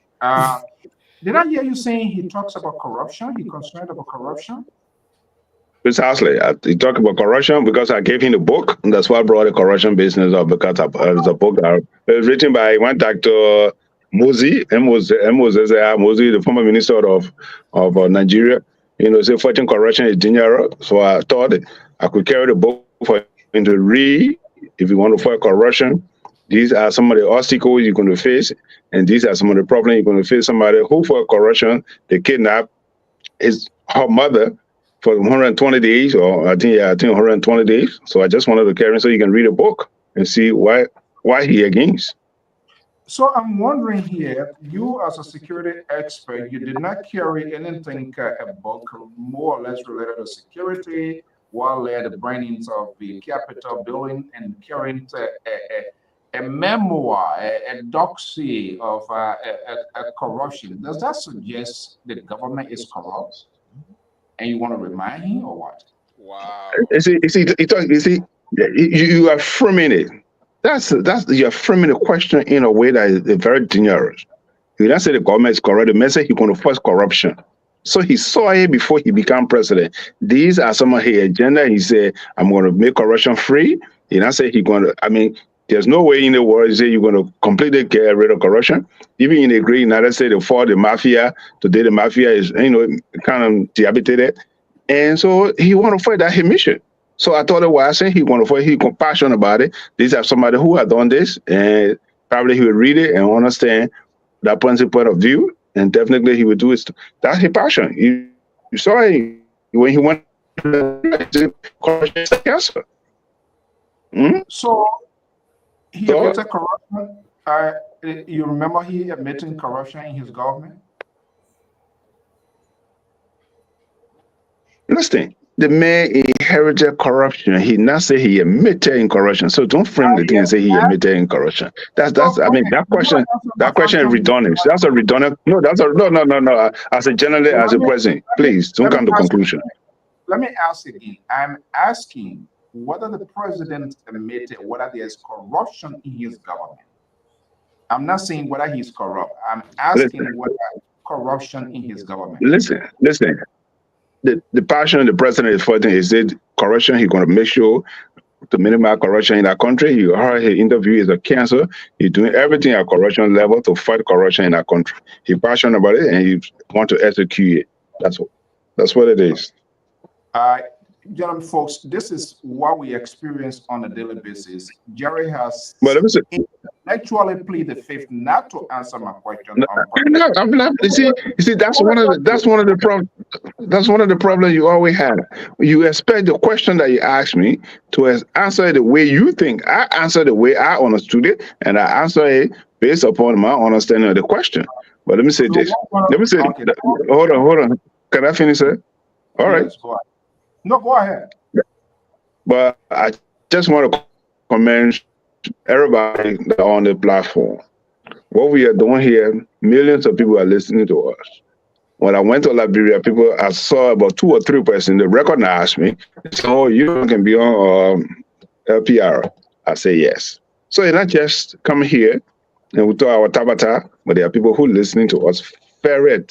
Did I hear you saying he talks about corruption? He concerned about corruption? Precisely. He talked about corruption because I gave him the book. And that's why I brought the corruption business up, because it's a book that was written by one Dr. Mozi, Mozi, the former minister of Nigeria. You know, say fighting corruption is dangerous. So I thought I could carry the book for him to read. If you want to fight corruption, these are some of the obstacles you're going to face, and these are some of the problems you're going to face. Somebody who fought corruption, they kidnapped her mother for 120 days, or I think 120 days. So I just wanted to carry him so you can read a book and see why he against. So I'm wondering here, you as a security expert, you did not carry anything, a book more or less related to security, while led the burnings of the Capitol building, and carrying a memoir, a dossier of a corruption. Does that suggest that the government is corrupt? And you want to remind him, or what? Wow. You are framing it. You're framing the question in a way that is very dangerous. You don't say the government is corrupt. The message he's going to fight corruption. So he saw it before he became president. These are some of his agenda. He said, I'm going to make corruption free. He don't say he's going to, there's no way in the world you say you're going to completely get rid of corruption. Even in the great United States, they fought the mafia. Today, the mafia is, kind of debilitated. And so he want to fight that mission. So I thought it was saying he want to fight, he's compassionate about it. These are somebody who have done this, and probably he will read it and understand that person's point of view, and definitely he would do it. That's his passion. You saw it when he went to cancer. So he admitted corruption. You remember he admitting corruption in his government? Listen, the man inherited corruption. He not say he admitted in corruption. So don't frame the thing and say he admitted in corruption. That question is redundant. That's a redundant. No. As a journalist, as a president, please don't come to conclusion. Let me ask again. I'm asking whether the president admitted whether there's corruption in his government. I'm not saying whether he's corrupt. I'm asking whether corruption in his government. Listen. The passion the president is fighting is that corruption. He's going to make sure to minimize corruption in our country. You heard his interview is a cancer. He's doing everything at corruption level to fight corruption in our country. He's passionate about it, and he wants to execute it. That's what it is. Gentlemen, folks, this is what we experience on a daily basis. Jerry has actually plead the fifth not to answer my question. I'm not. You see, that's one of the problems you always have. You expect the question that you ask me to answer the way you think. I answer the way I understood it, and I answer it based upon my understanding of the question. But let me say this. Hold on. Can I finish it? All right. No, go ahead. But I just want to commend everybody on the platform. What we are doing here, millions of people are listening to us. When I went to Liberia, I saw about 2 or 3 persons that recognized me. So you can be on LPR. I say yes. So it's not just come here and we talk our tabata, but there are people who are listening to us very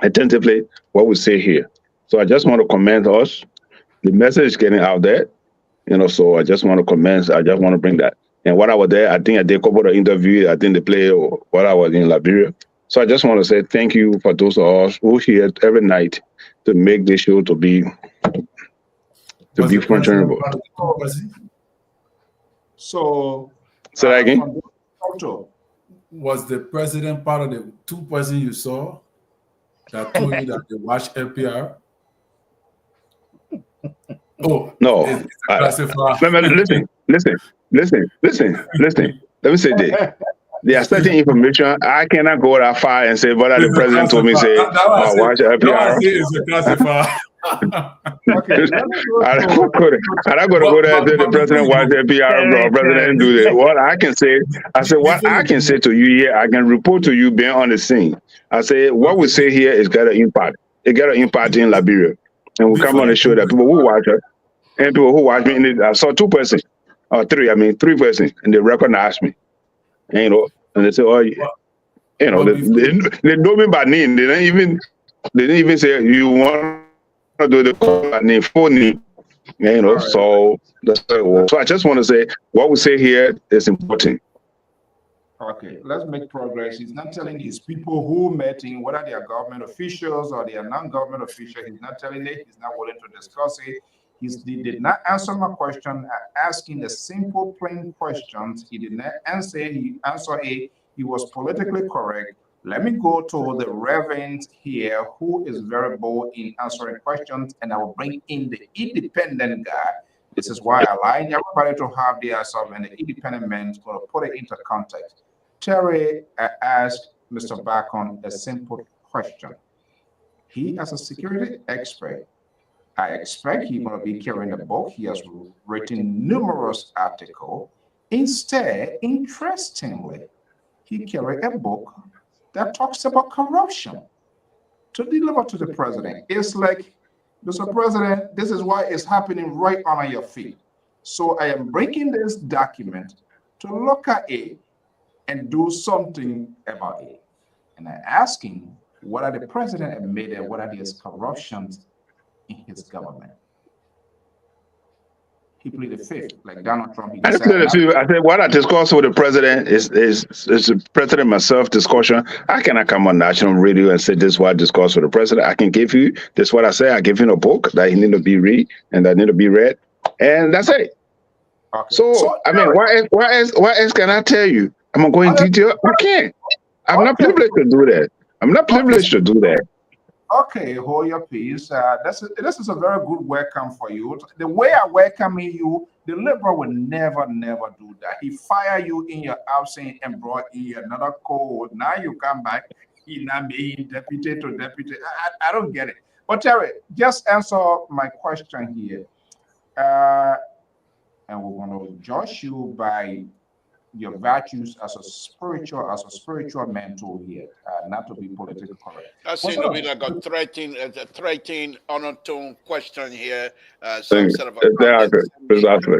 attentively what we say here. So I just want to commend us. The message is getting out there, so I just want to commend. I just want to bring that. And while I was there, I think I did a couple of interviews. I think they play while I was in Liberia. So I just want to say thank you for those of us who here every night to make this show to be functional. So say that again. Was the president part of the 2 persons you saw that told you that they watched LPR? Oh no! Listen. Let me say this. There are certain information I cannot go that far and say, but the president told me say, watch LPR. Is a classifier. Okay, let me go I'm to. not going to go there and say the president before watch you APR or president do this. What I can say, I said, what before I you can say go, to you here, I can report to you being on the scene. I say, what we okay, say here is got an impact. It got an impact in Liberia. And we come before on you the show go, that people who watch it and people who watch me, and I saw 2 persons, or three, I mean, 3 persons, and they recognized me. And, and they say, oh, yeah. but, but before They know me by name. They didn't even say you want to do the call by name, full name. All right. So that's how it was. So I just want to say what we say here is important. Okay, let's make progress. He's not telling these people who met him, whether they are government officials or they are non-government officials, he's not telling it, he's not willing to discuss it. He did not answer my question, asking the simple, plain questions. He did not answer it. He was politically correct. Let me go to the Reverend here, who is very bold in answering questions, and I will bring in the independent guy. This is why I like everybody to have their self, and the independent man is going to put it into context. Terry asked Mr. Bacon a simple question. He, as a security expert, I expect he's going to be carrying a book. He has written numerous articles. Instead, interestingly, he carried a book that talks about corruption to deliver to the president. It's like, Mr. President, this is why it's happening right under your feet. So I am bringing this document to look at it and do something about it. And I ask him whether the president admitted whether there's corruption in his government. He pleaded fifth, like Donald Trump. He I decided not to. said what I discuss with the president is the president myself discussion. I cannot come on national radio and say this is what I discuss with the president. I can give you this is what I say. I give you a book that he need to be read and that need to be read, and that's it. Okay. So I mean, why else can I tell you? I'm gonna go in detail. I can't. I'm not privileged to do that. I'm not privileged to do that. Okay, hold your peace. This is a very good welcome for you. The way I welcome you, the liberal will never do that. He fired you in your absence and brought in another code. Now you come back, he now being deputy to deputy. I don't get it. But Terry, just answer my question here. And we're going to judge you by your virtues as a spiritual mentor here, not to be politically correct. That seems to be like a threatening undertone question here, some sort of a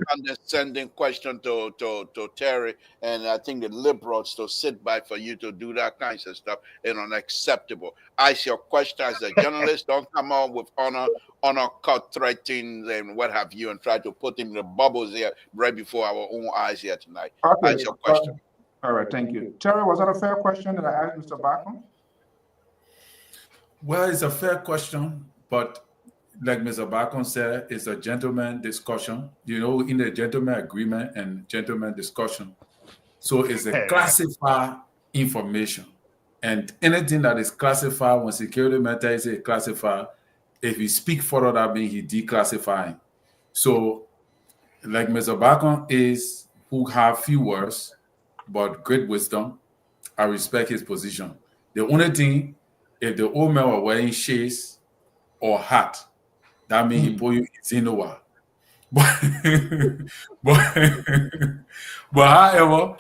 condescending question to Terry, and I think the liberals to sit by for you to do that kinds of stuff is unacceptable. Ask your question as a journalist. Don't come on with honor cut threatening and what have you, and try to put in the bubbles here right before our own eyes here tonight. Okay. Ask your question. All right, thank you. Terry, was that a fair question that I asked Mr. Bacon? Well, it's a fair question, but like Mr. Bacon said, it's a gentleman discussion, in the gentleman agreement and gentleman discussion. So it's a classified information. And anything that is classified, when security matter is classified, if he speak further, that means he declassifying. So like Mr. Bacon is who have few words, but great wisdom. I respect his position. The only thing, if the old man were wearing shades or hat, that means he put you in Zinoa. But however,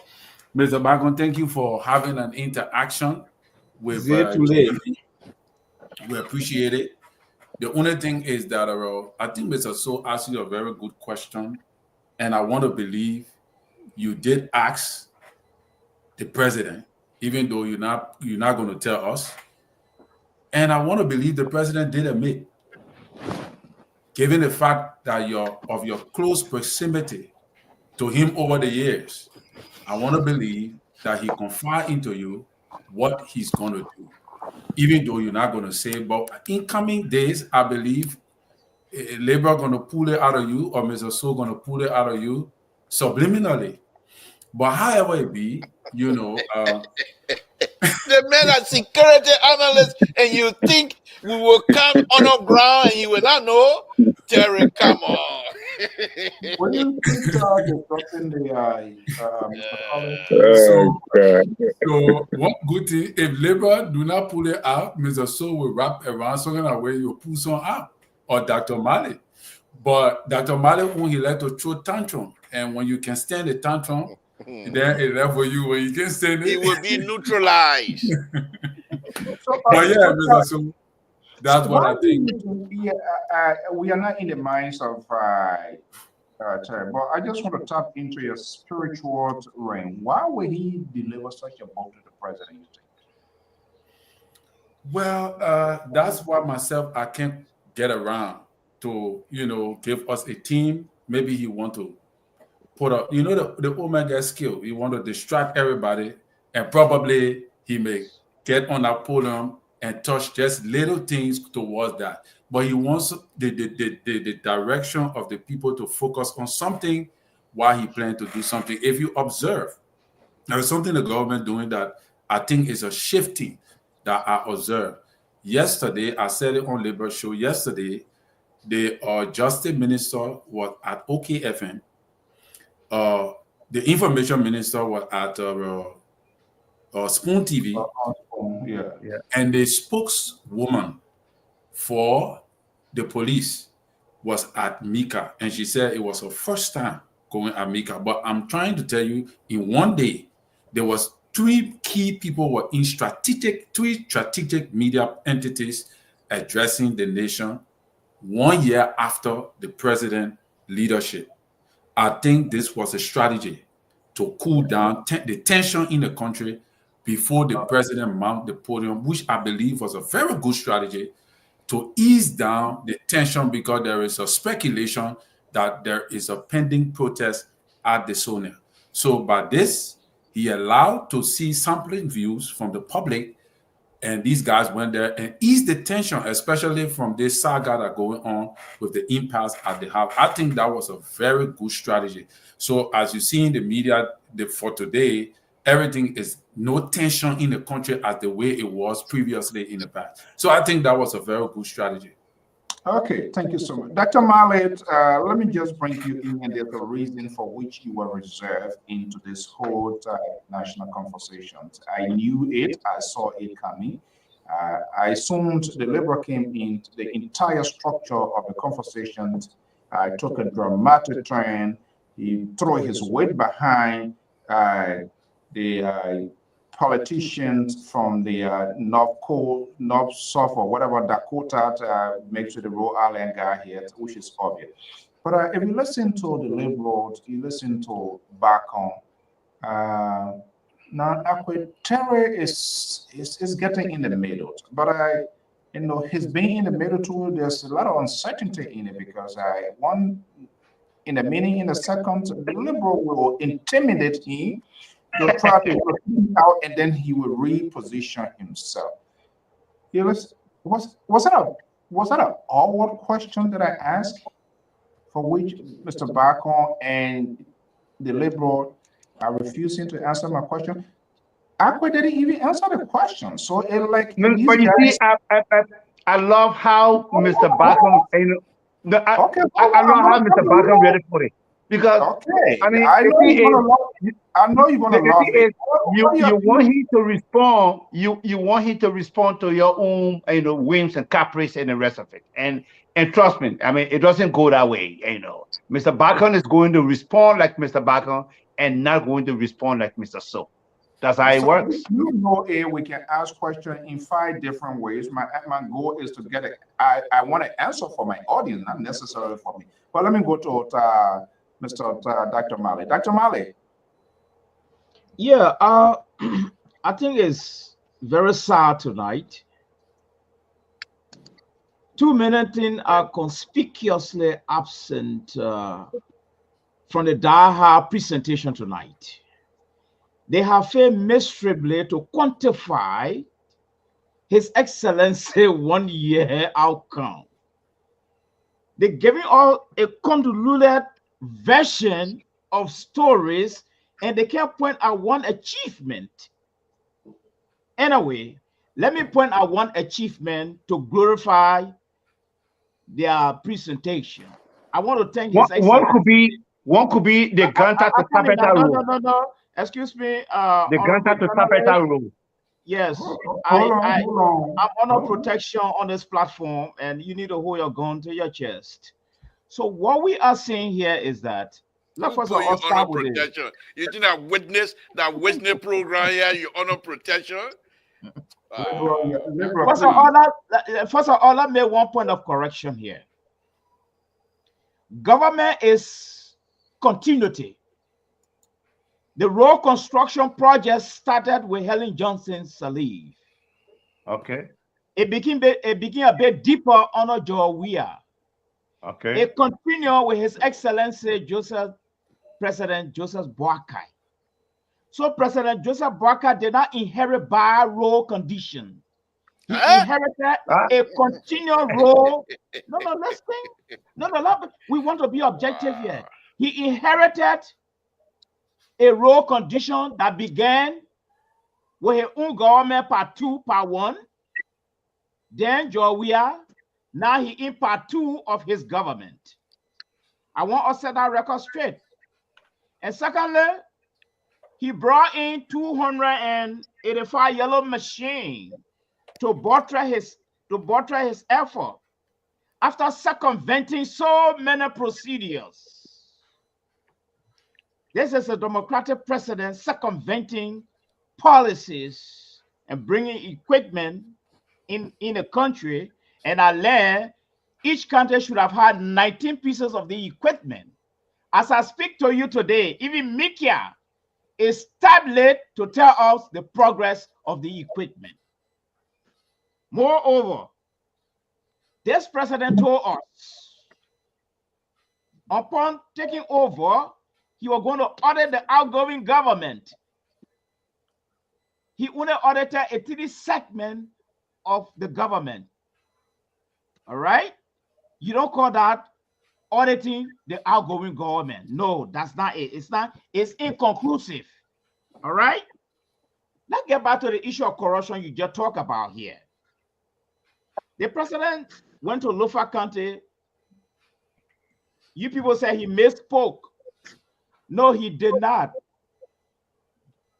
Mr. Bacon, thank you for having an interaction with we appreciate it. The only thing is that I think Mr. So asked you a very good question, and I want to believe you did ask the president, even though you're not going to tell us. And I want to believe the president did admit, given the fact that of your close proximity to him over the years, I want to believe that he confide into you what he's going to do, even though you're not going to say. But in coming days, I believe Labor going to pull it out of you, or Mr. So going to pull it out of you subliminally. But however it be, the men are security analysts, and you think we will come on the ground and you will not know? Terry, come on. When you think discussing the so one good thing, if Labor do not pull it out, Mr. So will wrap around something away, you pull some out. or Dr. Mali. But Dr. Mali, when he like to throw tantrum, and when you can stand the tantrum, then it left for you. When you can stand it, He will be neutralized. But yeah, Mr. So that's what I think. We are not in the minds of Terry, but I just want to tap into your spiritual realm. Why would he deliver such a book to the president, you think? Well, that's why myself, I can't get around to, give us a team. Maybe he want to put up, the Omega skill. He want to distract everybody, and probably he may get on that podium and touch just little things towards that. But he wants the direction of the people to focus on something while he plans to do something. If you observe, there's something the government doing that I think is a shifting that I observed. Yesterday, I said it on Labor Show. Yesterday, the Justice Minister was at OKFM. The Information Minister was at Spoon TV. And the spokeswoman for the police was at Mika. And she said it was her first time going at Mika. But I'm trying to tell you, in one day, there was three key people were in three strategic media entities addressing the nation 1 year after the president leadership. I think this was a strategy to cool down the tension in the country before the president mounted the podium, which I believe was a very good strategy to ease down the tension, because there is a speculation that there is a pending protest at the Sonia. So by this, he allowed to see sampling views from the public, and these guys went there and eased the tension, especially from this saga that going on with the impasse at the house. I think that was a very good strategy. So as you see in the media for today, everything is no tension in the country as the way it was previously in the past. So I think that was a very good strategy. Okay, thank you so much. Dr. Mallet, let me just bring you in, and there's a reason for which you were reserved into this whole national conversation. I knew it, I saw it coming. I assumed the Labour came in, the entire structure of the conversation took a dramatic turn. He threw his weight behind the politicians from the North, South, or whatever Dakota makes to the Rhode Island guy here, which is obvious. But if you listen to the Liberals, you listen to Bacon, now Terry is getting in the middle. But his being in the middle too, there's a lot of uncertainty in it, because one in a minute, in a second, the Liberal will intimidate him. They'll try to put him out, and then he will reposition himself. Was that an awkward question that I asked, for which Mr. Bacon and the Liberal are refusing to answer my question? Aqua didn't even answer the question. So it like but you see, I love how Mr. Bacon, I love how Mr. Bacon really put it. Because I mean, I know you're gonna love it. You want him to respond. You want him to respond to your own, whims and caprice and the rest of it. And trust me, I mean, it doesn't go that way. Mr. Bacon is going to respond like Mr. Bacon and not going to respond like Mr. So. That's how it works. We can ask questions in 5 different ways. My goal is to get it. I want to answer for my audience, not necessarily for me. But let me go to Dr. Mali. Dr. Mali. Yeah, I think it's very sad tonight. 2 minutes are conspicuously absent from the Daha presentation tonight. They have failed miserably to quantify His Excellency 1 year outcome. They're giving all a convoluted version of stories, and they can't point out one achievement. Anyway, let me point out one achievement to glorify their presentation. I want to thank His Excellency. One could be the Ganta to Tapeta rule. No. Excuse me. The Ganta to Tapeta rule. Yes, Hold I'm on. under protection on this platform, and you need to hold your gun to your chest. So what we are saying here is that let's Who first of put you all under start with this. protection? You think that witness program here, you under protection? First of all, let me make one point of correction here. Government is continuity. The road construction project started with Helen Johnson Sirleaf. Okay. It became a bit deeper under Joe Weah. Okay. It continued with His Excellency President Joseph Boakai. So President Joseph Boakai did not inherit bad road condition. He inherited a continual road. No, listen. No. We want to be objective here. He inherited a road condition that began with his own government part 2, part 1. Then Joawea, now he in part 2 of his government. I want us to set that record straight. And secondly, he brought in 285 yellow machine to buttress his effort after circumventing so many procedures. This is a democratic precedent circumventing policies and bringing equipment in a country, and I learned each country should have had 19 pieces of the equipment. As I speak to you today, even Mikia is tablet to tell us the progress of the equipment. Moreover, this president told us upon taking over, he was going to audit the outgoing government. He only audited a 3 segment of the government. All right? You don't call that auditing the outgoing government. No, that's not it. It's inconclusive. All right? Let's get back to the issue of corruption you just talked about here. The president went to Lofa County. You people say he misspoke. No, he did not.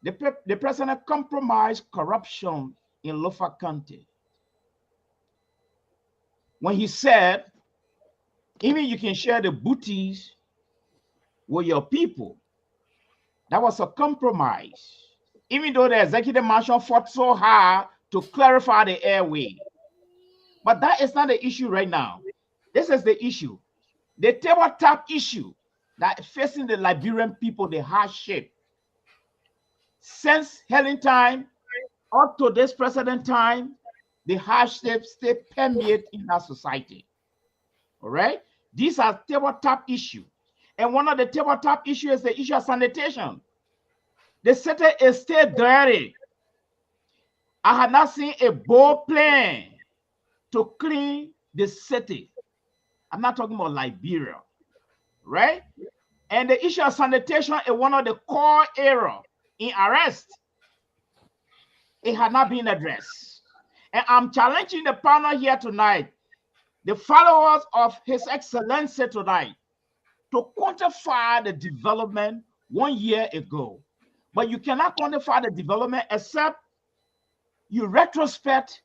The president compromised corruption in Lofa County when he said, even you can share the booties with your people. That was a compromise. Even though the executive mansion fought so hard to clarify the airway. But that is not the issue right now. This is the issue. The tabletop issue that facing the Liberian people, the hardship. Since Helen time up to this present time, the hardship still permeate in our society. All right? These are tabletop issues. And one of the tabletop issues is the issue of sanitation. The city is still dirty. I have not seen a bold plan to clean the city. I'm not talking about Liberia, right? And the issue of sanitation is one of the core areas in arrest. It had not been addressed. And I'm challenging the panel here tonight, the followers of His Excellency tonight, to quantify the development 1 year ago. But you cannot quantify the development except you retrospect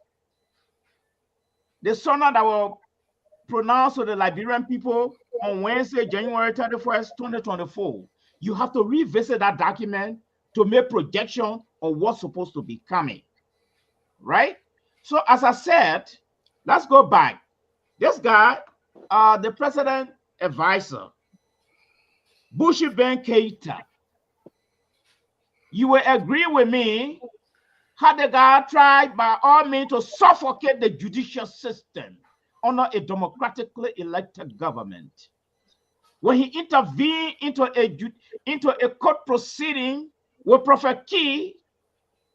the sonnet that were pronounced to the Liberian people on Wednesday, January 31st, 2024. You have to revisit that document to make projection of what's supposed to be coming, right? So as I said, let's go back. This guy, the president advisor, Bushi Ben Keita, you will agree with me, had the guy tried by all means to suffocate the judicial system under a democratically elected government. When he intervened into a court proceeding with Prophet Key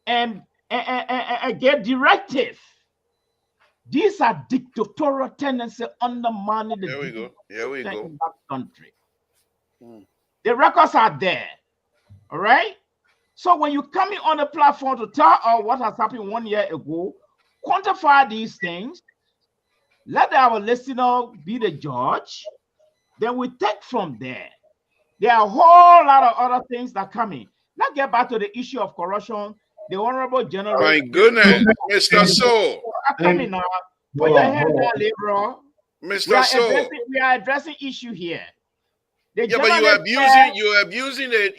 and get directive, these are dictatorial tendencies undermining the Here we go. in that country. The records are there, all right? So when you come in on the platform to tell us what has happened 1 year ago, quantify these things, let our listener be the judge, then we take from there. There are a whole lot of other things that come in. Let's get back to the issue of corruption, the honorable journalist. My goodness, Mr. So. Coming now. Put your hand down, Lpr. Mr. So. We are addressing issue here. The Yeah, but you're abusing the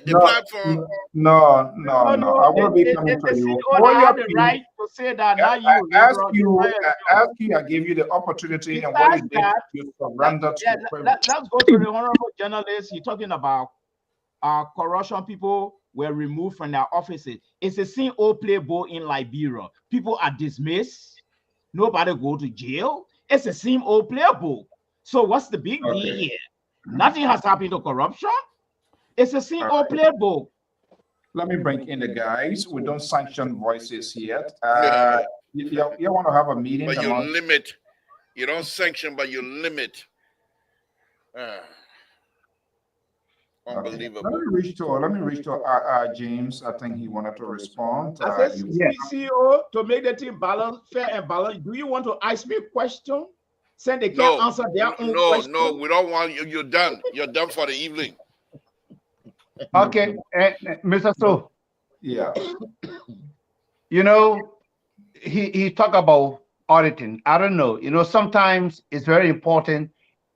platform. No. I will be coming to you. I have the right to say that now you. I gave you the opportunity, and what you did, you surrendered to the privilege. Let's go to the honorable journalist. You're talking about corruption. People were removed from their offices. It's a same old playbook in Liberia. People are dismissed. Nobody go to jail. It's the same old playbook. So what's the big deal here? Nothing has happened to corruption. It's the same old playbook. Let me bring in the guys. We don't sanction voices yet. You want to have a meeting? But you limit. You don't sanction, but you limit. Unbelievable. Let me reach to James. I think he wanted to respond. I said, CEO, to make the team fair and balanced. Do you want to ask me a question? Say they can't answer their own question. No, we don't want you. You're done. You're done for the evening. Okay, Mr. So. Yeah. You know, he talked about auditing. I don't know. You know, sometimes it's very important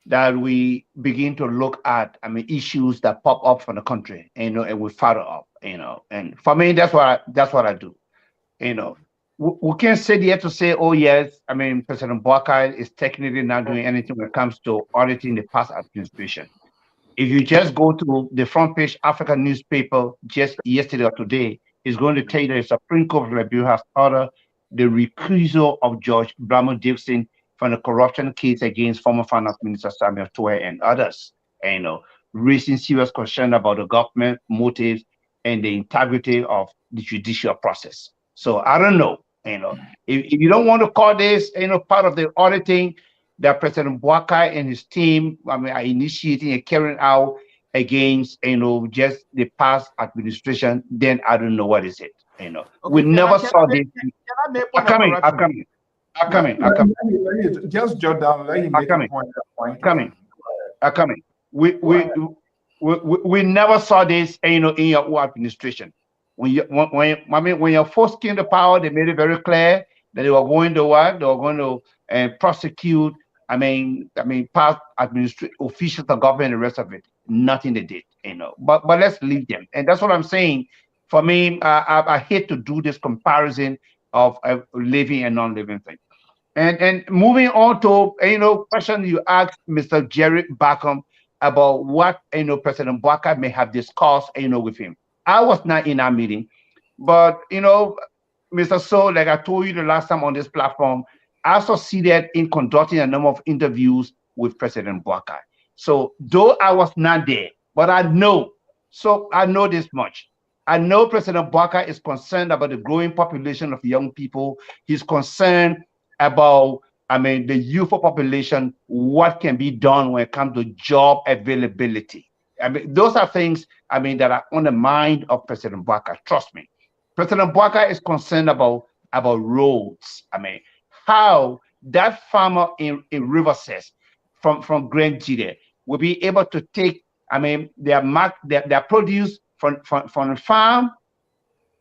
that we begin to look at, issues that pop up from the country, and we follow up, and for me, that's what I do. We can't sit here to say, oh yes, President Boakai is technically not doing anything when it comes to auditing the past administration. If you just go to the front page African newspaper just yesterday or today, it's going to tell you that the Supreme Court of Liberia has ordered the recusal of George Blamo Dixon from the corruption case against former Finance Minister Samuel Toye and others, raising serious concern about the government motives and the integrity of the judicial process. So I don't know, if you don't want to call this, part of the auditing that President Boakai and his team, are initiating and carrying out against, just the past administration, then I don't know what is it. We never saw this. I'm coming. Just jot down. Let him make a point. Coming. We never saw this, in your own administration. When your folks came to power, they made it very clear that they were going to work. They were going to prosecute. Past administrative officials, the government, and the rest of it. Nothing they did. But let's leave them. And that's what I'm saying. For me, I hate to do this comparison of a living and non-living thing. And moving on to question you asked Mr. Jerry Backham about what President Boakai may have discussed with him. I was not in our meeting, but Mr. So, like I told you the last time on this platform, I succeeded in conducting a number of interviews with President Boakai. So though I was not there, but I know this much. I know President Boakai is concerned about the growing population of young people. He's concerned about, the youth population, what can be done when it comes to job availability. Those are things, that are on the mind of President Boakai. Trust me. President Boakai is concerned about roads. How that farmer in Riverside from Grand Gide will be able to take, their produce from the farm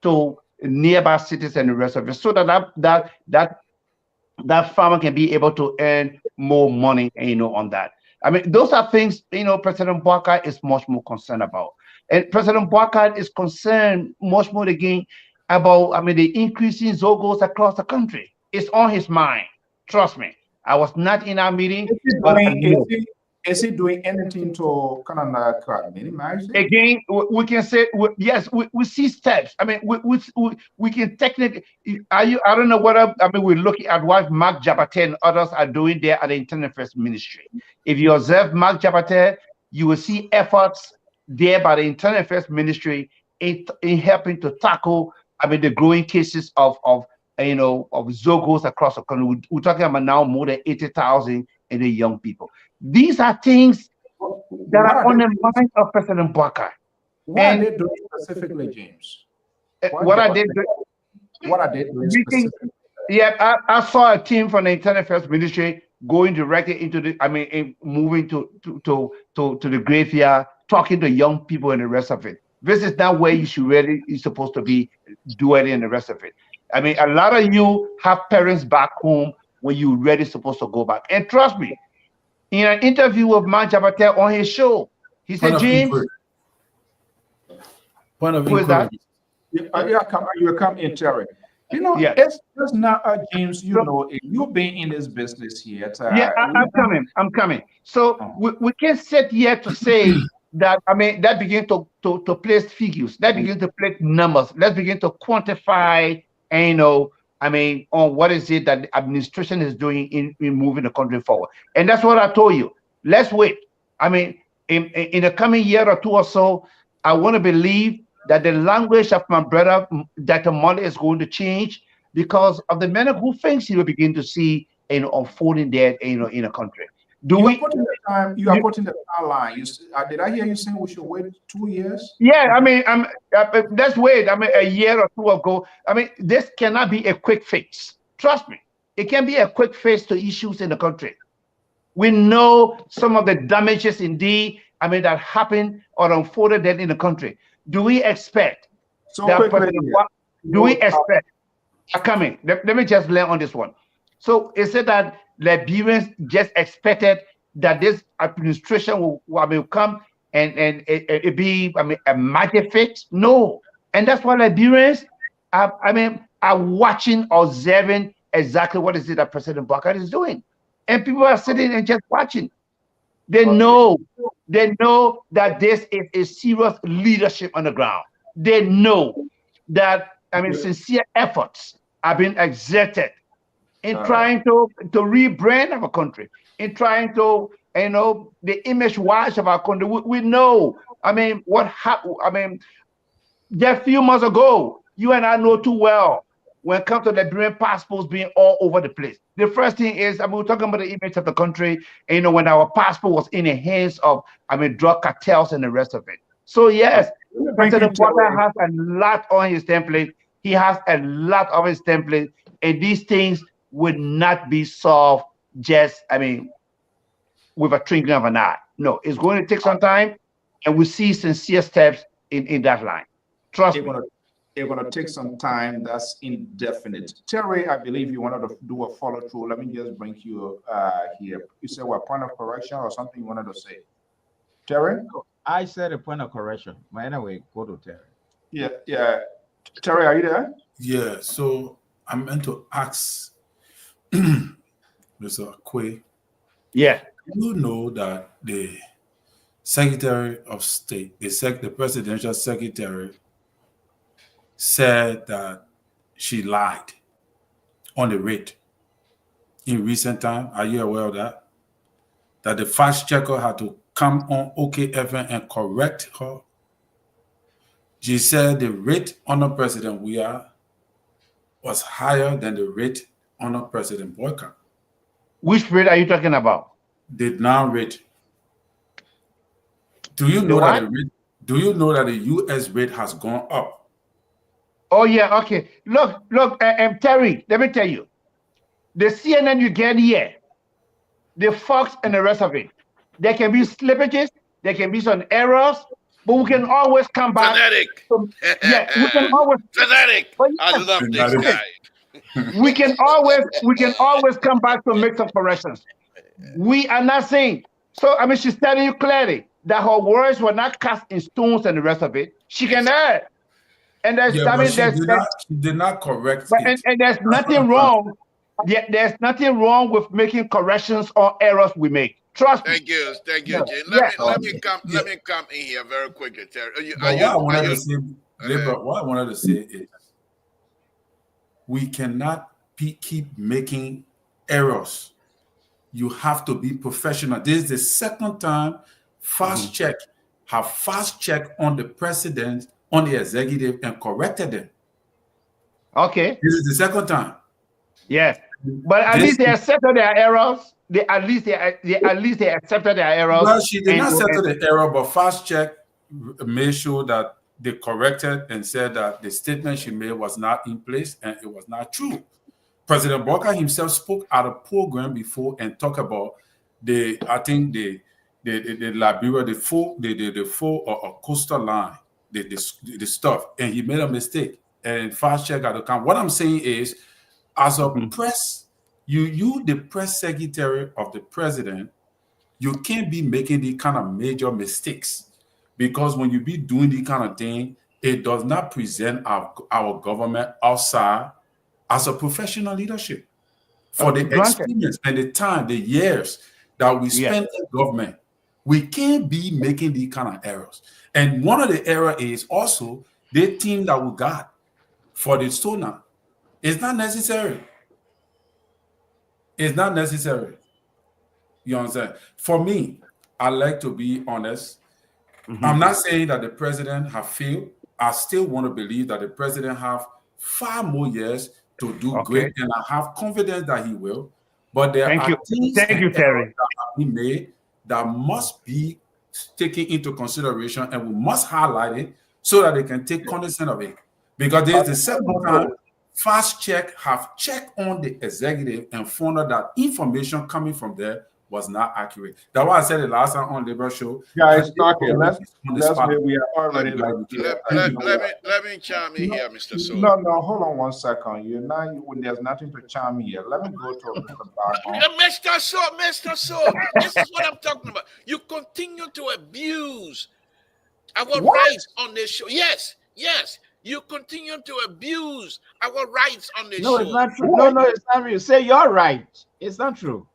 to nearby cities and the rest of it, so that farmer can be able to earn more money, on that. Those are things, President Boakai is much more concerned about. And President Boakai is concerned much more again about, the increasing Zogos across the country. It's on his mind. Trust me. I was not in our meeting. Is he doing anything to kind of minimize it? Again, we can say yes. We see steps. We can technically. I don't know whether we're looking at what Mark Jabate and others are doing there at the Internal Affairs Ministry. If you observe Mark Jabate, you will see efforts there by the Internal Affairs Ministry in helping to tackle the growing cases of Zogos across the country. We're talking about now more than 80,000 in the young people. These are things that are on the mind of President Boakai. What are they doing specifically, James? What are they doing specifically? Yeah, I saw a team from the Internal Affairs Ministry going directly into moving to the graveyard, talking to young people and the rest of it. This is not where you should really you're supposed to be doing and the rest of it. I mean, a lot of you have parents back home when you're really supposed to go back. And trust me, in an interview with Man Jabatel on his show, he Point said, of James, inquiry. Point of who is that? inquiry. You come in, Terry. You know, Yeah. it's not James. You So- know, you've been in this business here. Yeah, I'm coming. So we can't sit here to say that, I mean, that begin to place figures, that begin to place numbers, let's begin to quantify, and, you know, I mean, on what is it that the administration is doing in moving the country forward. And that's what I told you. Let's wait. I mean, in the coming year or two or so, I want to believe that the language of my brother, Dr. Molly, is going to change because of the manner who things he will begin to see, you know, unfolding there, you know, in a country. You are putting the timeline. Did I hear you saying we should wait 2 years? Yeah, I mean, let's wait. I mean, a year or two ago. I mean, this cannot be a quick fix. Trust me, it can be a quick fix to issues in the country. We know some of the damages, indeed, I mean, that happened or unfolded then in the country. Do we expect that? Do we expect? Coming. Let me just learn on this one. So is it that Liberians just expected that this administration will come and it be, I mean, a magic fix? No. And that's why Liberians are watching, observing exactly what is it that President Bakari is doing. And people are sitting and just watching. They know that this is a serious leadership on the ground. They know that, I mean, sincere efforts have been exerted in trying to rebrand our country, in trying to, you know, the image wise of our country. We know, I mean, what happened. I mean, just a few months ago, you and I know too well when it comes to Liberian passports being all over the place. The first thing is, I mean, we're talking about the image of the country, and, you know, when our passport was in the hands of, I mean, drug cartels and the rest of it. So yes, President Porter has a lot on his template. He has a lot of his template, and these things would not be solved just, I mean, with a twinkling of an eye. No, it's going to take some time, and we see sincere steps in that line. Trust me. It's going to take some time. That's indefinite. Terry, I believe you wanted to do a follow through. Let me just bring you here. You said what, point of correction or something you wanted to say? Terry? I said a point of correction. But anyway, go to Terry. Yeah. Terry, are you there? Yeah, so I meant to ask Mr. Akwe. Yeah. You know that the Secretary of State, the presidential secretary, said that she lied on the rate in recent time. Are you aware of that? That the fact checker had to come on OKFM and correct her. She said the rate under President Weah was higher than the rate under President Boyka. Which rate are you talking about? The non-rate. Do you know that the rate? Do you know that the U.S. rate has gone up? Oh yeah, okay. Look, Terry, let me tell you. The CNN you get here, the Fox and the rest of it, there can be slippages, there can be some errors, but we can always come back. Genetic. Yeah, we can always genetic. I love this guy. We can always come back to make some corrections. We are not saying. So I mean, she's telling you clearly that her words were not cast in stones and the rest of it. She can err. And there's, yeah, she did not correct it. And there's nothing wrong. There's nothing wrong with making corrections or errors we make. Trust me. Thank you, Jane. Let me come in here very quickly, Terry. What I wanted to say is, we cannot keep making errors. You have to be professional. This is the second time fast-check on the president, on the executive, and corrected them. Okay. This is the second time. Yes. But at least they accepted their errors. At least they accepted their errors. Well, she did not settle the error, but fast-check made sure that they corrected and said that the statement she made was not in place and it was not true. President Boyka himself spoke at a program before and talked about the Liberia, the full coastal line the stuff, and he made a mistake, and fast check got to come. What I'm saying is, as a press, you the press secretary of the president, you can't be making the kind of major mistakes, because when you be doing the kind of thing, it does not present our government outside as a professional leadership. For the experience and the time, the years that we spend in government, we can't be making these kind of errors. And one of the errors is also the team that we got for the sonar. It's not necessary. It's not necessary. You understand? For me, I like to be honest. I'm not saying that the president have failed. I still want to believe that the president have 5 more years to do great, and I have confidence that he will. But there are things Terry, that have been made that must be taken into consideration, and we must highlight it so that they can take cognizance of it. Because there's the second time fast check have checked on the executive and found out that information coming from there was not accurate. That's why I said the last time on Labor Show. Guys, talking. Let's we are already like. Let me chime in here, Mr. So. No, hold on 1 second. When there's nothing to chime here, let me go to Mr. Barker. Mr. So, this is what I'm talking about. You continue to abuse our rights on this show. Yes. You continue to abuse our rights on this show. No, it's not true. No, it's not true. Say you're right. It's not true.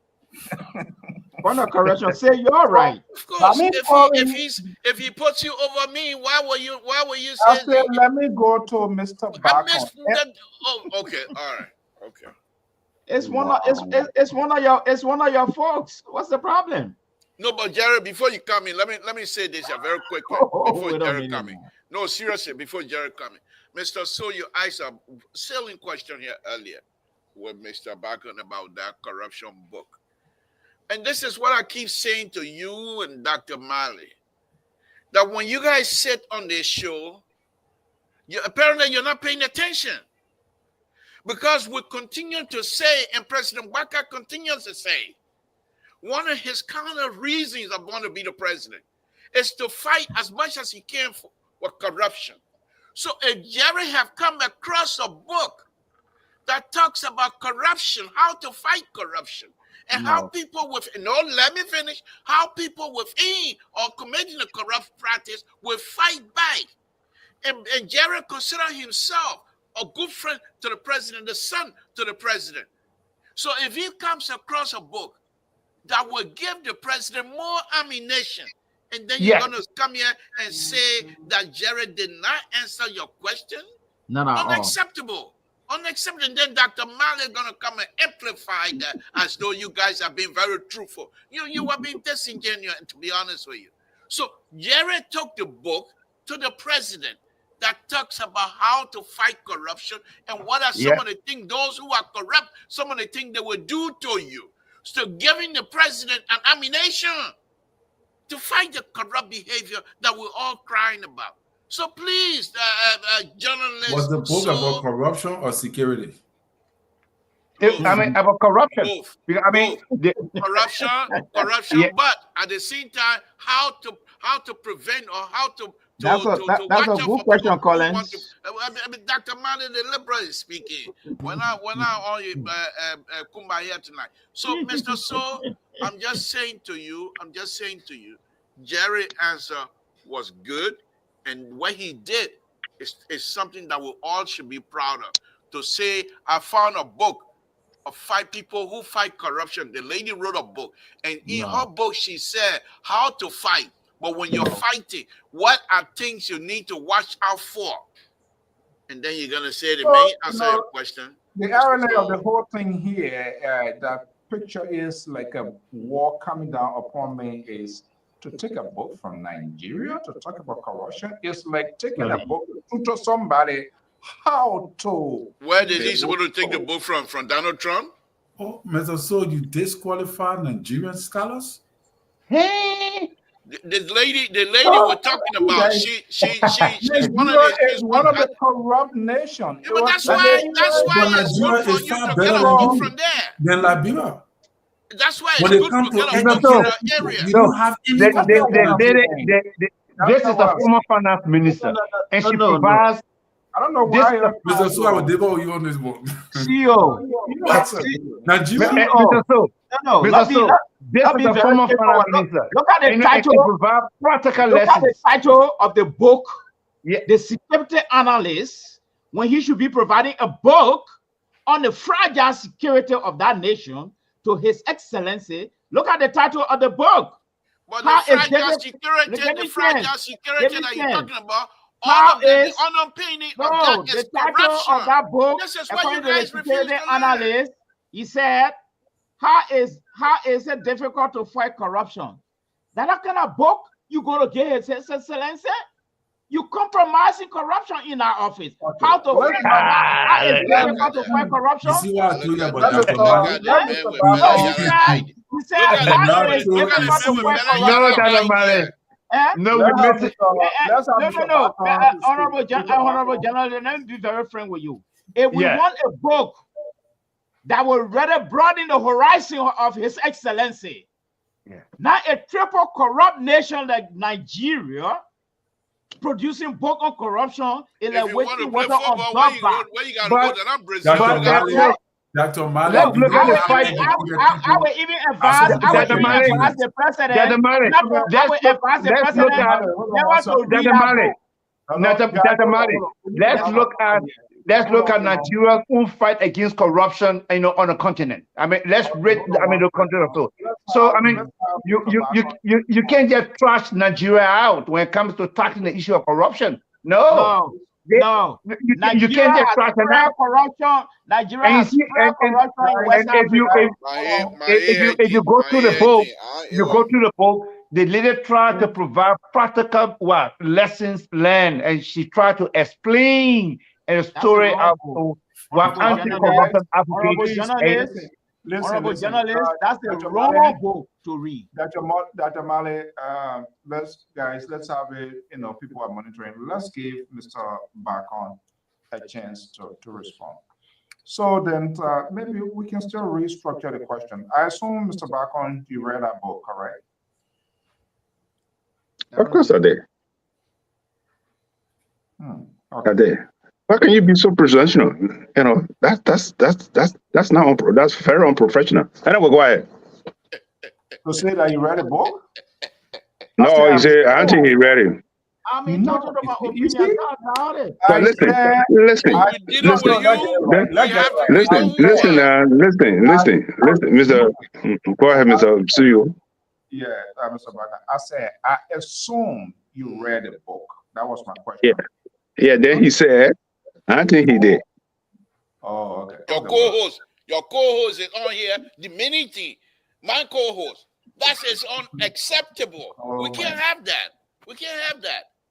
For no correction, say you're right. Of course, if he puts you over me, why will you say? I said, let me go to Mr. Barker. Okay, all right, okay. It's one of your folks. What's the problem? No, but Jared, before you come in, let me say this very quickly before Jared come in. No, seriously, before Jared come in, Mr. So you asked a selling question here earlier with Mr. Barker about that corruption book. And this is what I keep saying to you and Dr. Marley, that when you guys sit on this show, apparently you're not paying attention. Because we continue to say, and President Barker continues to say, one of his kind of reasons of want to be the president is to fight as much as he can for corruption. So if Jerry have come across a book that talks about corruption, how to fight corruption, and how people let me finish, how people within or committing a corrupt practice will fight back. And Jerry consider himself a good friend to the president, the son to the president. So if he comes across a book that will give the president more ammunition, and then you're going to come here and say that Jerry did not answer your question? No. Unacceptable. Unacceptable. And then Dr. Marley is going to come and amplify that as though you guys are being very truthful. You are being disingenuous, to be honest with you. So Jerry took the book to the president that talks about how to fight corruption and what are some of the things, those who are corrupt, some of the things they will do to you. So giving the president an ammunition to fight the corrupt behavior that we're all crying about. So please, journalists. Was the book about corruption or security? About corruption. Both. Corruption, but at the same time, how to prevent or how to that's a good question, Collins. Dr. Marley, the liberal is speaking. We're not all kumbaya tonight. So, Mr. So, I'm just saying to you, Jerry's answer was good, and what he did is something that we all should be proud of. To say, I found a book of 5 people who fight corruption. The lady wrote a book, and in her book, she said how to fight. But when you're fighting, what are things you need to watch out for? And then you're going to say the main answer your question. The irony of the whole thing here, that picture is like a war coming down upon me, is to take a book from Nigeria to talk about corruption. It's like taking a book to somebody how to. Where did he supposed to take the book from? From Donald Trump? Oh, Mr. So you disqualify Nigerian scholars? Hey. The lady we're talking about, she's one of the corrupt nations. Yeah, but that's why it's good for you to get a book from there. Then Liberia. That's why it's good to get a book from that area. You don't have any. This is the former finance minister, and she provides. I don't know why. Mr. So, I will debate you on this book. CEO. What? Nigeria? Mr. So, Mr. So, this is the former finance minister. Look at the title. Provide practical Look lessons. at the title of the book. Yeah. The security analyst, when he should be providing a book on the fragile security of that nation to His Excellency. Look at the title of the book. But the fragile security that you're talking about, all of them, the underpinning of that is the title corruption. of that book, This is what you according to the guys refuse security to learn. analyst, he said, how is it difficult to fight corruption? That kind of book you go to get His Excellency? You compromising corruption in our office. How to fight corruption? You see what I told you about Dr. Mali? He said, Honorable General, let me be very frank with you. If we want a book that will rather broaden the horizon of His Excellency, not a triple corrupt nation like Nigeria, producing book on corruption is like wasting water on dog. Where you got to go? That I'm Brazil. Dr. Mali, I will even advise the president. I will advise the president never to read let's look at Nigeria's own fight against corruption, on the continent. I mean, let's rate. The continent too. So I mean, you can't just trash Nigeria out when it comes to tackling the issue of corruption. No. You can't just trash corruption. Nigeria has corruption. If you go through the book, the lady tried to provide practical lessons learned, and she tried to explain a story of what anti-corruption advocates. Honorable journalist, that's the wrong book to read. Dr. Mali, let's have it. People are monitoring. Let's give Mr. Bakon a chance to respond. So then maybe we can still restructure the question. I assume, Mr. Bakon, you read that book, correct? Of course I did. Okay. I did. How can you be so presumptuous? That's that's very unprofessional. Anyway, go ahead. To say that you read a book? No, he said I don't think he read it. I mean, talking about opinion about it. So listen, Mr. Go ahead, Mr. CEO. Yeah, Mr. Baker. I said I assume you read the book. That was my question. Yeah. Then he said, I think he did. Oh, okay. Your co-host is on here demeaning my co-host. That is unacceptable. We can't have that.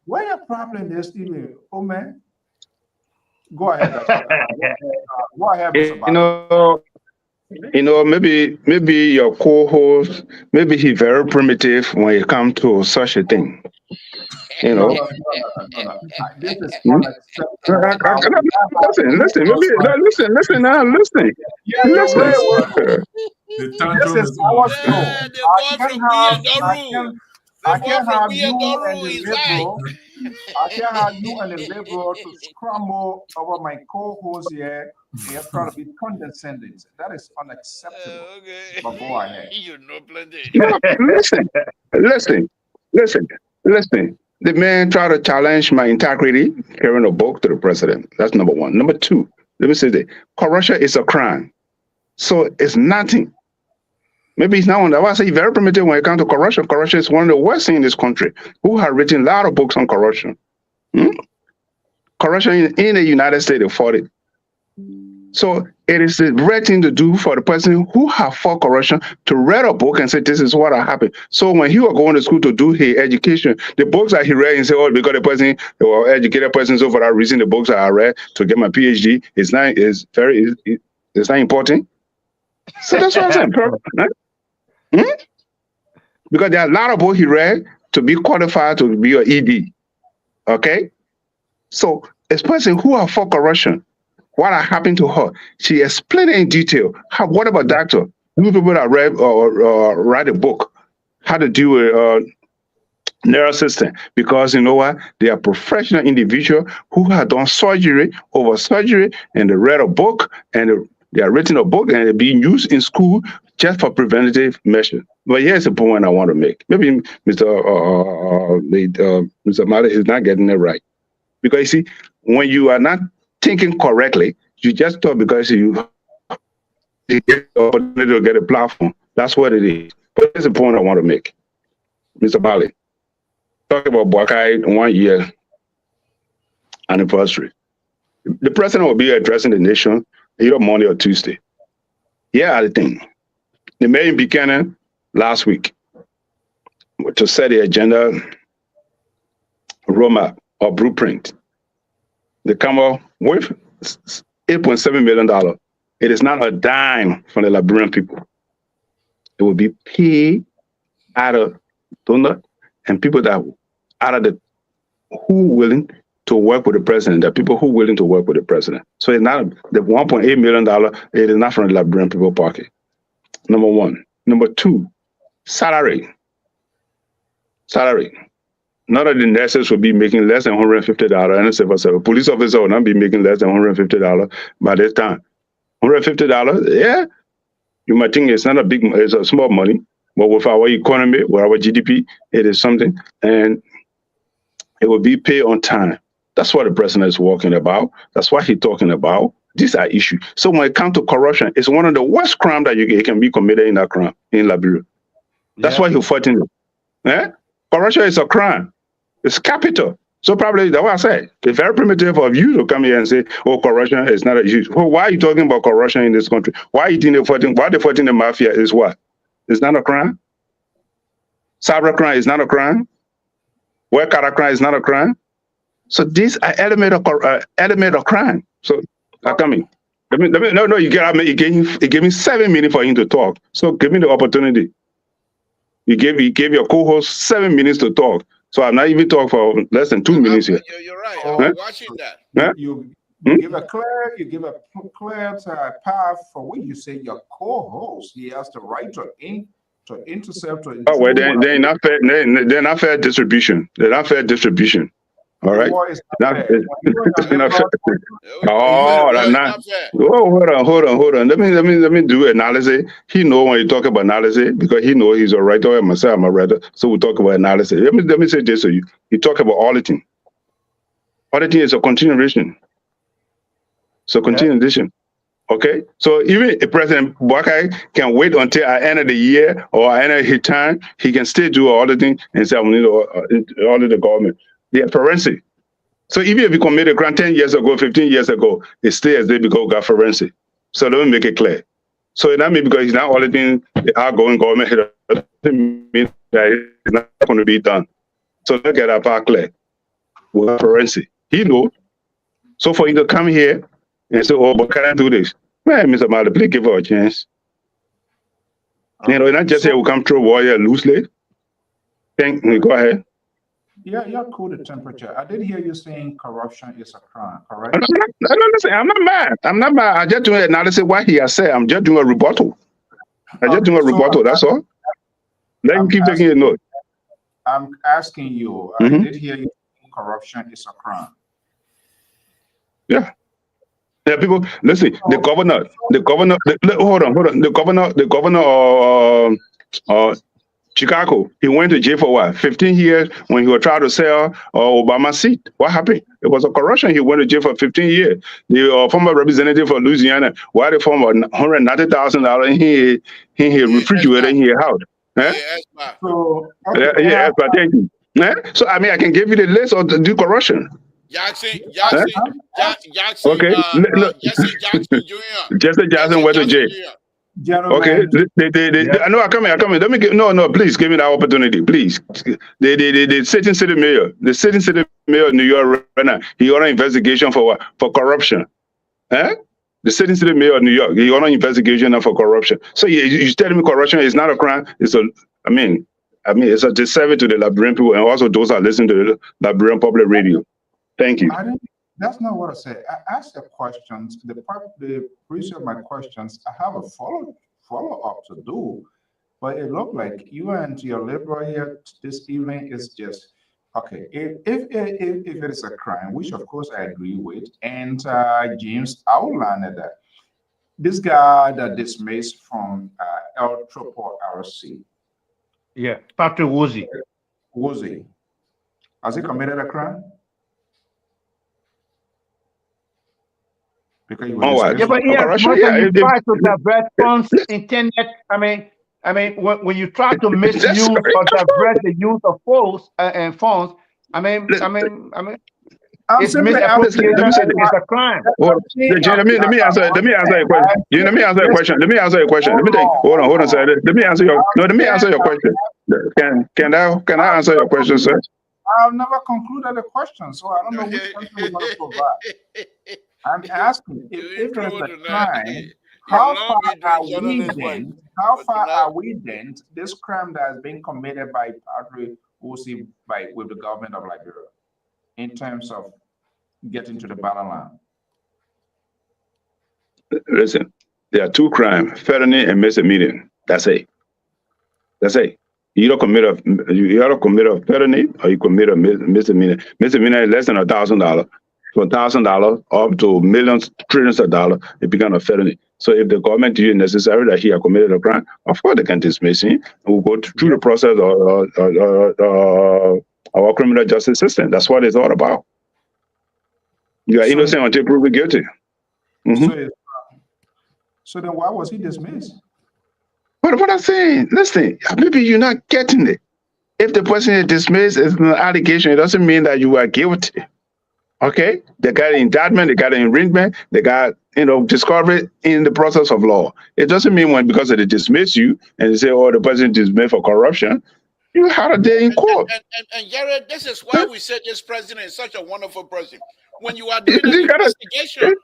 What your problem is, Stephen? Oh man. Go ahead. Go ahead, Mr. Baker. Maybe your co-host, maybe he's very primitive when it comes to such a thing. This is unacceptable. Listen now. Listen. This is our show. I can't have you and the liberal to scramble over my co-host here and try to be condescending. That is unacceptable. But go ahead. You know plenty. Listen. The man tried to challenge my integrity carrying a book to the president. That's number one. Number two, let me say that corruption is a crime. So it's nothing. Maybe it's not one. I say very primitive when it comes to corruption. Corruption is one of the worst things in this country. Who have written a lot of books on corruption? Corruption in the United States, they fought it. So it is the right thing to do for the person who have fought corruption to read a book and say, this is what happened. So when he was going to school to do his education, the books that he read and say, because the person, or educated person, so for that reason, the books that I read to get my PhD it's not important. So that's what I'm saying. Because there are a lot of books he read to be qualified to be an ED. Okay? So a person who have fought corruption, what happened to her, she explained in detail. What about doctor? New people that read or write a book, how to deal with nervous system, because you know what? They are professional individuals who have done surgery over surgery, and they read a book, and they are written a book, and they're being used in school just for preventative measures. But here's the point I want to make. Maybe Mr. Mata is not getting it right, because you see, when you are not thinking correctly, you just talk because you get the opportunity to get a platform. That's what it is. But here's the point I want to make, Mr. Bali. Talk about Buakai 1 year anniversary. The president will be addressing the nation either Monday or Tuesday. Yeah, the thing. The mayor Buchanan last week to set the agenda roadmap or blueprint. They come up with $8.7 million. It is not a dime from the Liberian people. It will be paid out of donor and people that out of the who willing to work with the president, the people who willing to work with the president. So it's not the $1.8 million, it is not from the Liberian people pocket. Number one. Number two, salary. Salary. None of the nurses will be making less than $150. And a police officer will not be making less than $150 by this time. $150, yeah. You might think it's not a big, it's a small money, but with our economy, with our GDP, it is something, and it will be paid on time. That's what the president is talking about. That's what he's talking about. These are issues. So when it comes to corruption, it's one of the worst crimes that it can be committed in that crime in Liberia. That's why he's fighting it. Eh? Corruption is a crime. It's capital. So probably that's what I say. It's very primitive of you to come here and say, "Oh, corruption is not a issue." Well, why are you talking about corruption in this country? Why are you fighting? Why they fighting the mafia? Is what? It's not a crime. Cyber crime is not a crime. Work crime is not a crime. So these are element of crime. So I come in. No. You gave me 7 minutes for him to talk. So give me the opportunity. You gave your co-host 7 minutes to talk. So I'm not even talking for less than 2 minutes here. You're right. I'm watching that. You give a clear path for when you say your co-host. He has the right to intercept. Oh well, they're not fair. They're not fair distribution. They're not fair distribution. All right. Not fair. Oh, that's not. Oh, hold on. Let me do analysis. He know when you talk about analysis because he know he's a writer and myself I'm a writer. So we talk about analysis. Let me say this to you. You talk about auditing. Auditing is a continuation. So continuation. Okay. So even President Buakai can wait until at the end of the year or at the end of his time, he can still do auditing and say, I need to audit the government. The forensic. So even if you commit a crime 10 years ago, 15 years ago, it stays as they got forensic. So let me make it clear. So it not mean because he's not auditing the outgoing government, it doesn't mean that it's not going to be done. So let's get that part clear. We have forensic. He knows. So for him to come here and say, "Oh, but can I do this?" Man, Mr. Mata, please give her a chance. You know, not just say we come through warrior loosely. Go ahead. Yeah, you're cool the temperature. I did hear you saying corruption is a crime, correct? I'm not mad. I'm not mad. I just doing analysis what he has said. I'm just doing a rebuttal. That's all. Let him keep taking a note. I'm asking you, I did hear you saying corruption is a crime. Yeah. Yeah, people, listen, the governor, hold on. The governor Chicago, he went to jail for what? 15 years when he was trying to sell Obama's seat. What happened? It was a corruption. He went to jail for 15 years. The former representative for Louisiana, why they form $190,000 in his refrigerator in his house? Thank you. So, I mean, I can give you the list of the corruption. Jackson Jackson went to jail. Okay, I know. I come here. Let me give. No. Please give me that opportunity, please. The sitting city mayor, of New York right now, he on an investigation for what? For corruption. The sitting city mayor of New York, he on an investigation for corruption. So you telling me corruption is not a crime? It's a. I mean, it's a disservice to the Liberian people and also those that listen to the Liberian public radio. Thank you. That's not what I said. I asked the questions. The reason of my questions, I have a follow-up to do. But it looked like you and your liberal here this evening is just okay. If it is a crime, which of course I agree with, and James outlined that this guy that dismissed from L-RC, Yeah, Patrick Woozy. Woozy, has he committed a crime? Because he was On what? Yeah, but On yes, corruption? most Yeah. you try to divert funds intended. When you try to misuse That's or right. That's divert the use of funds and funds, right. I'm it's simply Listen, misappropriation let me asking. say and this. it's a crime. Well, let me answer. Let me answer your question. Let me answer your question. Let me answer your question. Let me think. Hold on, sir. Let me answer your. No, let me answer your question. Can I answer your question, sir? I've never concluded the question, so I don't know which answer you're going to provide. I'm asking if there's a crime, how far are we then? How far are we then? This crime that has been committed by Patrick Woozy with the government of Liberia in terms of getting to the bottom line. Listen, there are two crimes: felony and misdemeanor. That's it. That's it. You either commit a felony or you commit a misdemeanor. Misdemeanor is less than $1,000. From $1,000 up to millions, trillions of dollars, it becomes a felony. So if the government deems necessary that he has committed a crime, of course they can dismiss him. We'll go through the process of our criminal justice system. That's what it's all about. You are innocent until proven guilty. Mm-hmm. So then why was he dismissed? But what I'm saying, listen, maybe you're not getting it. If the person is dismissed as an allegation, it doesn't mean that you are guilty. Okay? They got indictment, they got arraignment, they got, discovery in the process of law. It doesn't mean because they dismiss you and they say, oh, the person is dismissed for corruption, you had a day in court. And Jared, this is why we said this president is such a wonderful person. When you are doing an investigation,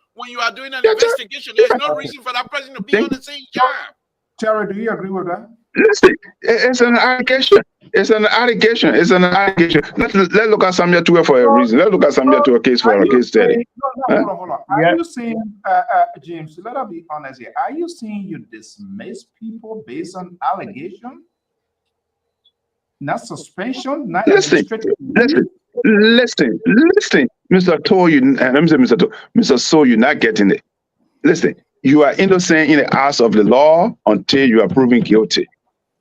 there's no reason for that person to be on the same job. Terry, do you agree with that? Listen, it's an allegation. It's an allegation. It's an allegation. Let's look at Samuel 2 for a reason. Let's look at Samuel 2 case for a case study. Hold on. Are you saying, James, let us be honest here. Are you saying you dismiss people based on allegation? Not suspension? Not listen, Mr. Toh, Mr. So, you're not getting it. Listen, you are innocent in the eyes of the law until you are proven guilty.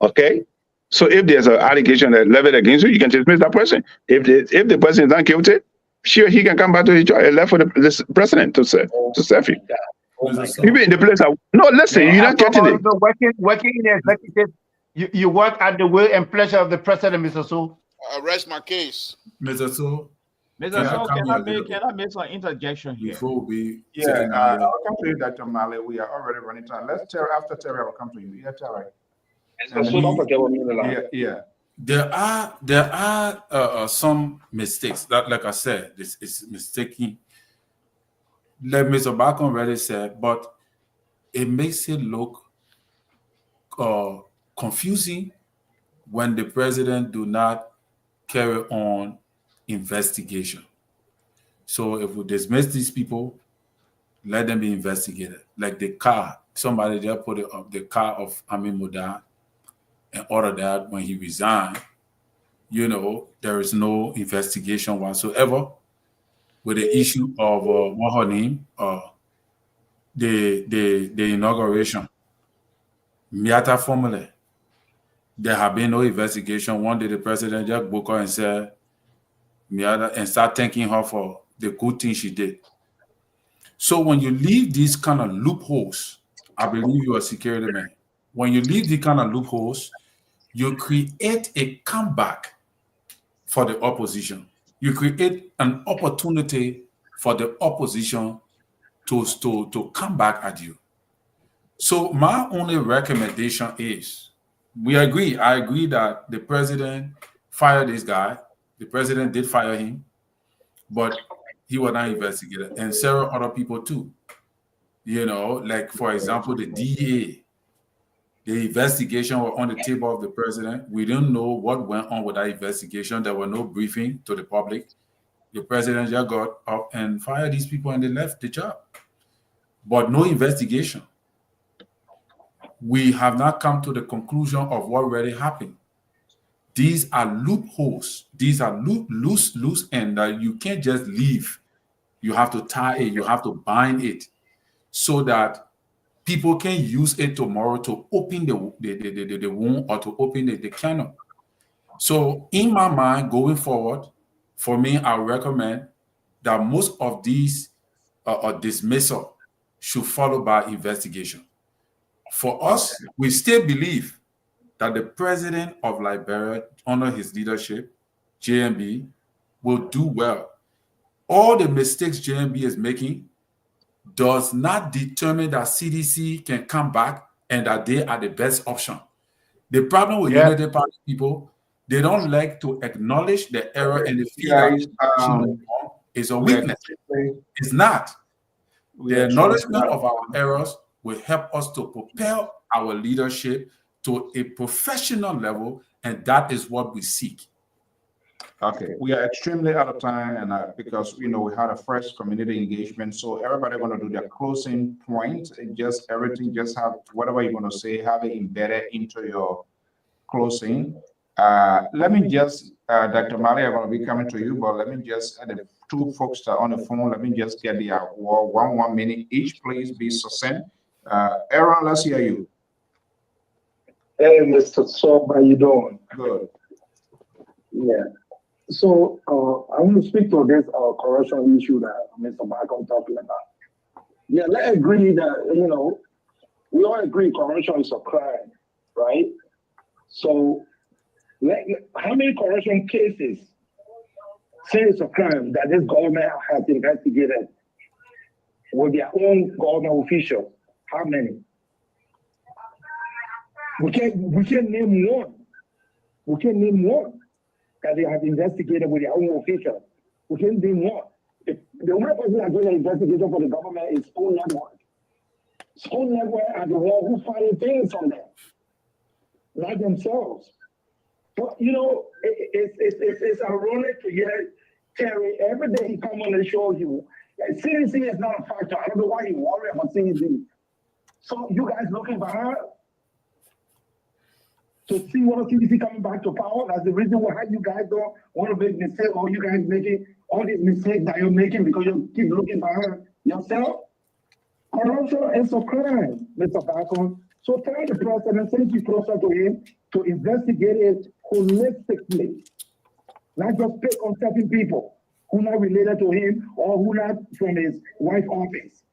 Okay? So if there's an allegation that leveled against you, you can dismiss that person. If the person is not guilty, sure, he can come back to his job and left for the president to serve you. Even in the place you're not getting it. Working in the executive, you work at the will and pleasure of the president, Mr. So. Arrest my case. Mr. So. Mr. So, can I make some interjection here? Before we I'll come to you, Dr. Mali. We are already running time. After Terry, I'll come to you. Yeah, Terry. There are some mistakes that, like I said, this is mistaking. Like Mr. Bacon already said, but it makes it look confusing when the president do not carry on investigation. So if we dismiss these people, let them be investigated. Like the car, somebody there put it up, the car of Amin Muda, and order that when he resigned, there is no investigation whatsoever with the issue of what her name, the inauguration. Miata formula. There have been no investigation. One day the president just booked her and said, Miata, and start thanking her for the good thing she did. So when you leave these kind of loopholes, I believe you are a security man. When you leave these kind of loopholes, you create a comeback for the opposition. You create an opportunity for the opposition to come back at you. So my only recommendation is, I agree that the president fired this guy. The president did fire him, but he was not investigated. And several other people too. Like for example, the DA. The investigation was on the table of the president. We don't know what went on with that investigation. There were no briefing to the public. The president just got up and fired these people and they left the job. But no investigation. we have not come to the conclusion of what really happened. These are loopholes. These are loose ends that you can't just leave. You have to tie it. You have to bind it so that people can use it tomorrow to open the wound or to open the canal. So in my mind, going forward, for me, I recommend that most of these dismissal should follow by investigation. For us, we still believe that the president of Liberia, under his leadership, JMB, will do well. All the mistakes JMB is making does not determine that CDC can come back and that they are the best option. The problem with Unity Party people, they don't like to acknowledge the error and the feel that is a weakness. It's not. The acknowledgement of our errors will help us to propel our leadership to a professional level, and that is what we seek. Okay, we are extremely out of time, and because we had a fresh community engagement, so everybody going to do their closing point. Just everything, just have whatever you're going to say, have it embedded into your closing. Let me just, Dr. Mali, I'm going to be coming to you, but let me just, the two folks that are on the phone, let me just get the 1 minute each. Please be succinct. Aaron, let's hear you. Hey, Mr. Sob, how you doing? Good. Yeah. So I want to speak to this corruption issue that Mr. Michael talking about. Yeah, let's agree that, we all agree corruption is a crime, right? So how many corruption cases say it's a crime that this government has investigated with their own government officials? How many? We can't name one. We can't name one that they have investigated with their own officials. We can't name one. The only person that's doing an investigation for the government is School Network. School Network are the one who find things on them, not themselves. But it's ironic to hear Terry every day he come on and show you that CDC is not a factor. I don't know why he worry about CDC. So you guys looking for her to see what CDC coming back to power? That's the reason why you guys don't want to make mistakes, or you guys making all these mistakes that you're making because you keep looking for her yourself. Corruption is a crime, Mr. Bacon. So tell the president, send you closer to him to investigate it holistically, not just pick on certain people who not related to him or who not from his wife's office.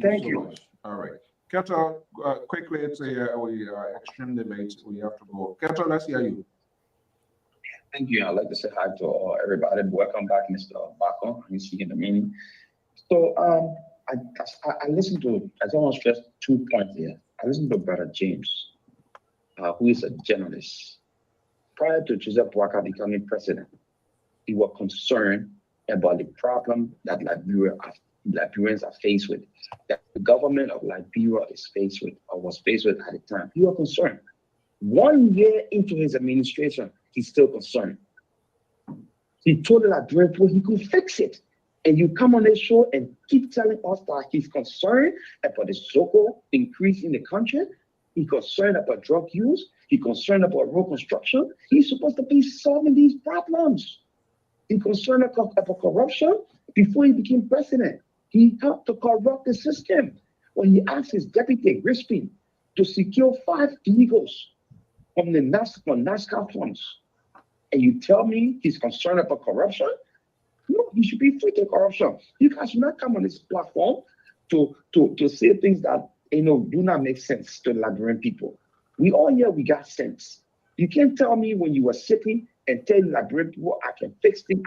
Thank you. Much. All right. Keto, quickly, we are extremely late. We have to go. Keto, let's hear you. Thank you. I'd like to say hi to everybody. Welcome back, Mr. Bako. He's speaking the meeting. So I listened to, I just want to stress 2 points here. I listened to Brother James, who is a journalist. Prior to Joseph Boakai becoming president, he was concerned about the problem that Liberians are faced with, that the government of Liberia is faced with, or was faced with at the time. He was concerned. 1 year into his administration, he's still concerned. He told the Liberian people he could fix it. And you come on this show and keep telling us that he's concerned about the so-called increase in the country. He's concerned about drug use. He's concerned about road construction. He's supposed to be solving these problems. He's concerned about corruption. Before he became president, he helped to corrupt the system when he asked his deputy, Grispin, to secure 5 vehicles from the NASCAR funds. And you tell me he's concerned about corruption? No, he should be free to corruption. You guys should not come on this platform to say things that do not make sense to the Liberian people. We all here, we got sense. You can't tell me when you were sitting and tell Liberian people, I can fix things,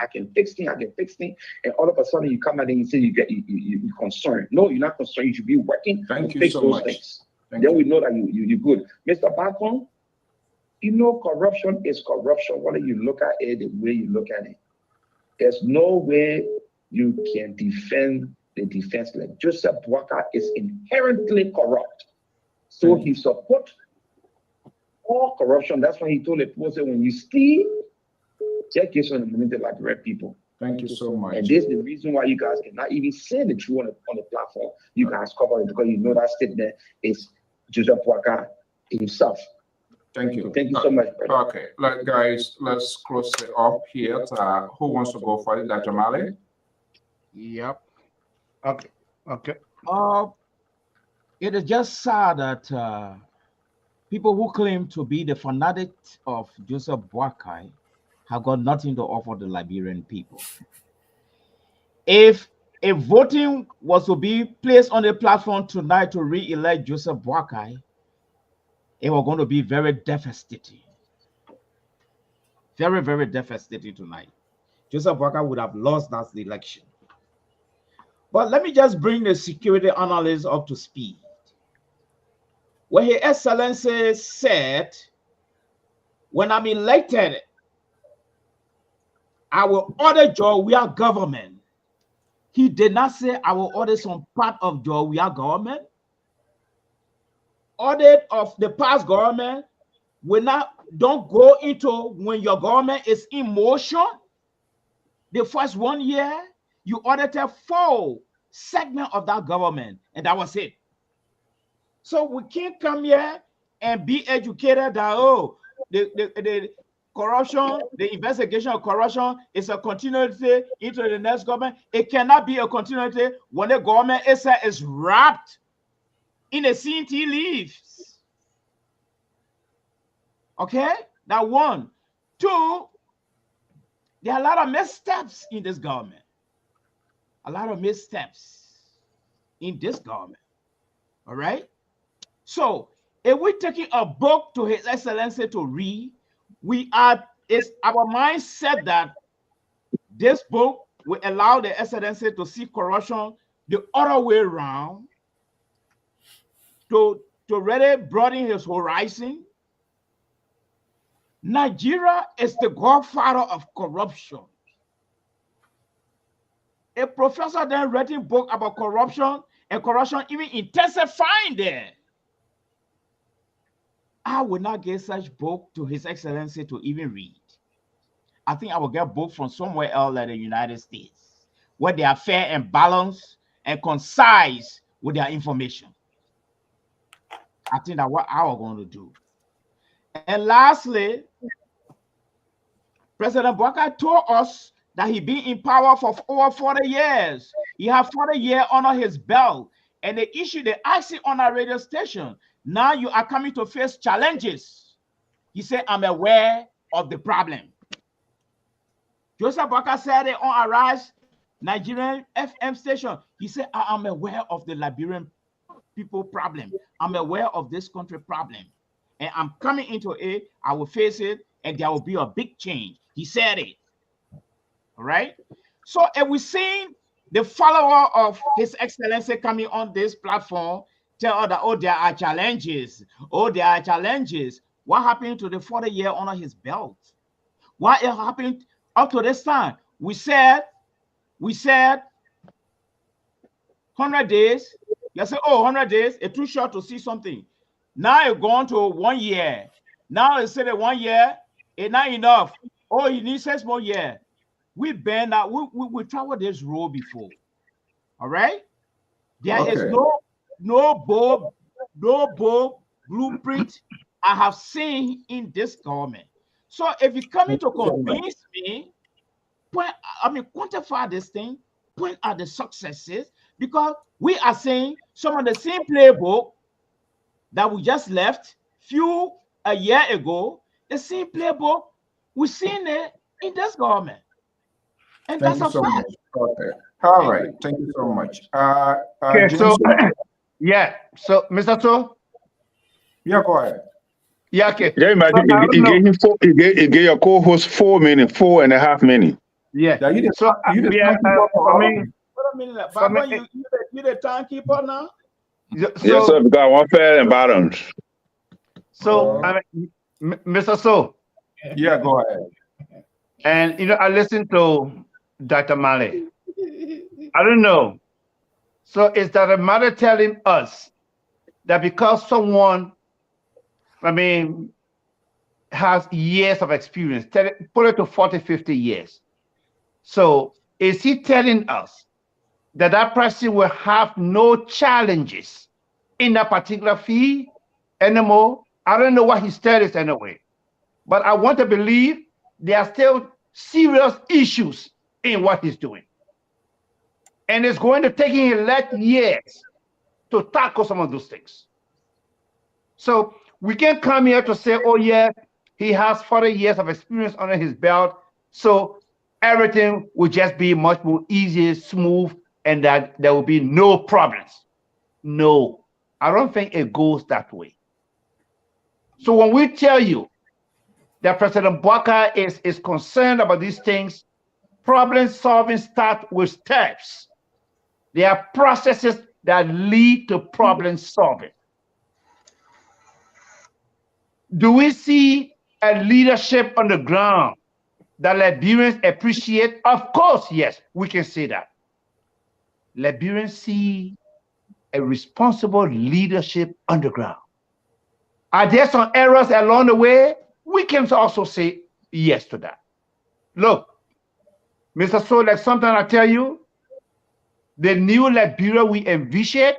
and all of a sudden you come out and you say you're concerned. No, you're not concerned. You should be working to fix those things. Then we know that you're good. Mr. Bacon, corruption is corruption, whether you look at it the way you look at it. There's no way you can defend the defenseless. Joseph Boakai is inherently corrupt. So he supports all corruption. That's why he told the people, when you steal, just give some money to Liberian people. Thank you so much. And this is the reason why you guys cannot even say the truth on the platform. You guys cover it because you know that statement is Joseph Boakai himself. Thank you. Thank you so much, brother. Okay, guys, let's close it up here. Who wants to go for it, Dr. Mali? Yep. Okay. Okay. It is just sad that people who claim to be the fanatics of Joseph Boakai have got nothing to offer the Liberian people. If voting was to be placed on the platform tonight to re-elect Joseph Boakai, it was going to be very devastating. Very, very devastating tonight. Joseph Boakai would have lost that election. But let me just bring the security analyst up to speed. When His Excellency said, when I'm elected, I will order Jowiya government. He did not say I will order some part of Jowiya government. Audit of the past government don't go into when your government is in motion. The first 1 year, you audited 4 segments of that government, and that was it. So we can't come here and be educated that, oh, the corruption, the investigation of corruption is a continuity into the next government. It cannot be a continuity when the government is wrapped in a CNT leaves. Okay, that one. 2, there are a lot of missteps in this government. A lot of missteps in this government. All right. So if we're taking a book to His Excellency to read, it's our mindset that this book will allow the Excellency to see corruption the other way around, to really broaden his horizon. Nigeria is the godfather of corruption. A professor then writing book about corruption, and corruption even intensifying there. I will not get such book to His Excellency to even read. I think I will get book from somewhere else like the United States, where they are fair and balanced and concise with their information. I think that's what I was going to do. And lastly, President Boakai told us that he been in power for over 40 years. He had 40 years under his belt, and they issued the IC on our radio station. Now you are coming to face challenges. He said, I'm aware of the problem. Joseph Boakai said it on Arise Nigerian FM station. He said, I am aware of the Liberian people problem. I'm aware of this country problem. And I'm coming into it. I will face it, and there will be a big change. He said it. All right. So if we see the follower of His Excellency coming on this platform, tell us that, oh, there are challenges. Oh, there are challenges. What happened to the 40-year under his belt? What happened up to this time? We said 100 days. You say, oh, 100 days, it's too short to see something. Now it's gone to 1 year. Now it's said that 1 year, it's not enough. Oh, you need 6 more years. We've been that we traveled this road before. All right. There is no bold blueprint I have seen in this government. So if you're coming to convince me, quantify this thing, point out the successes, because we are saying some of the same playbook that we just left a year ago, the same playbook we've seen it in this government. And Thank that's you a so fact. much. Okay. All right. Thank you so much. Okay, so James? yeah, so Mr. So, Yeah, go ahead. yeah, okay. Yeah, imagine So, I don't know. he gave your co-host 4.5 minutes. Yeah. Yeah, you So the for me, Wait a minute, for me, Baba, you the timekeeper now? Yes, sir. so We got one fair and bottoms. Mr. So, Yeah, go ahead. and I listened to Dr. Mali. I don't know. So is Dr. Mali telling us that because someone, has years of experience, put it to 40, 50 years. So is he telling us that that person will have no challenges in that particular field anymore I don't know what his status anyway, but I want to believe there are still serious issues in what he's doing. And it's going to take him 11 years to tackle some of those things. So we can't come here to say, oh yeah, he has 40 years of experience under his belt, so everything will just be much more easy, smooth, and that there will be no problems. No, I don't think it goes that way. So when we tell you that President Bwaka is concerned about these things, problem solving starts with steps. There are processes that lead to problem solving. Do we see a leadership on the ground that Liberians appreciate? Of course, yes, we can say that. Liberians see a responsible leadership on the ground. Are there some errors along the way? We can also say yes to that. Look, Mr. Solek, sometimes I tell you, the new Liberia we envision,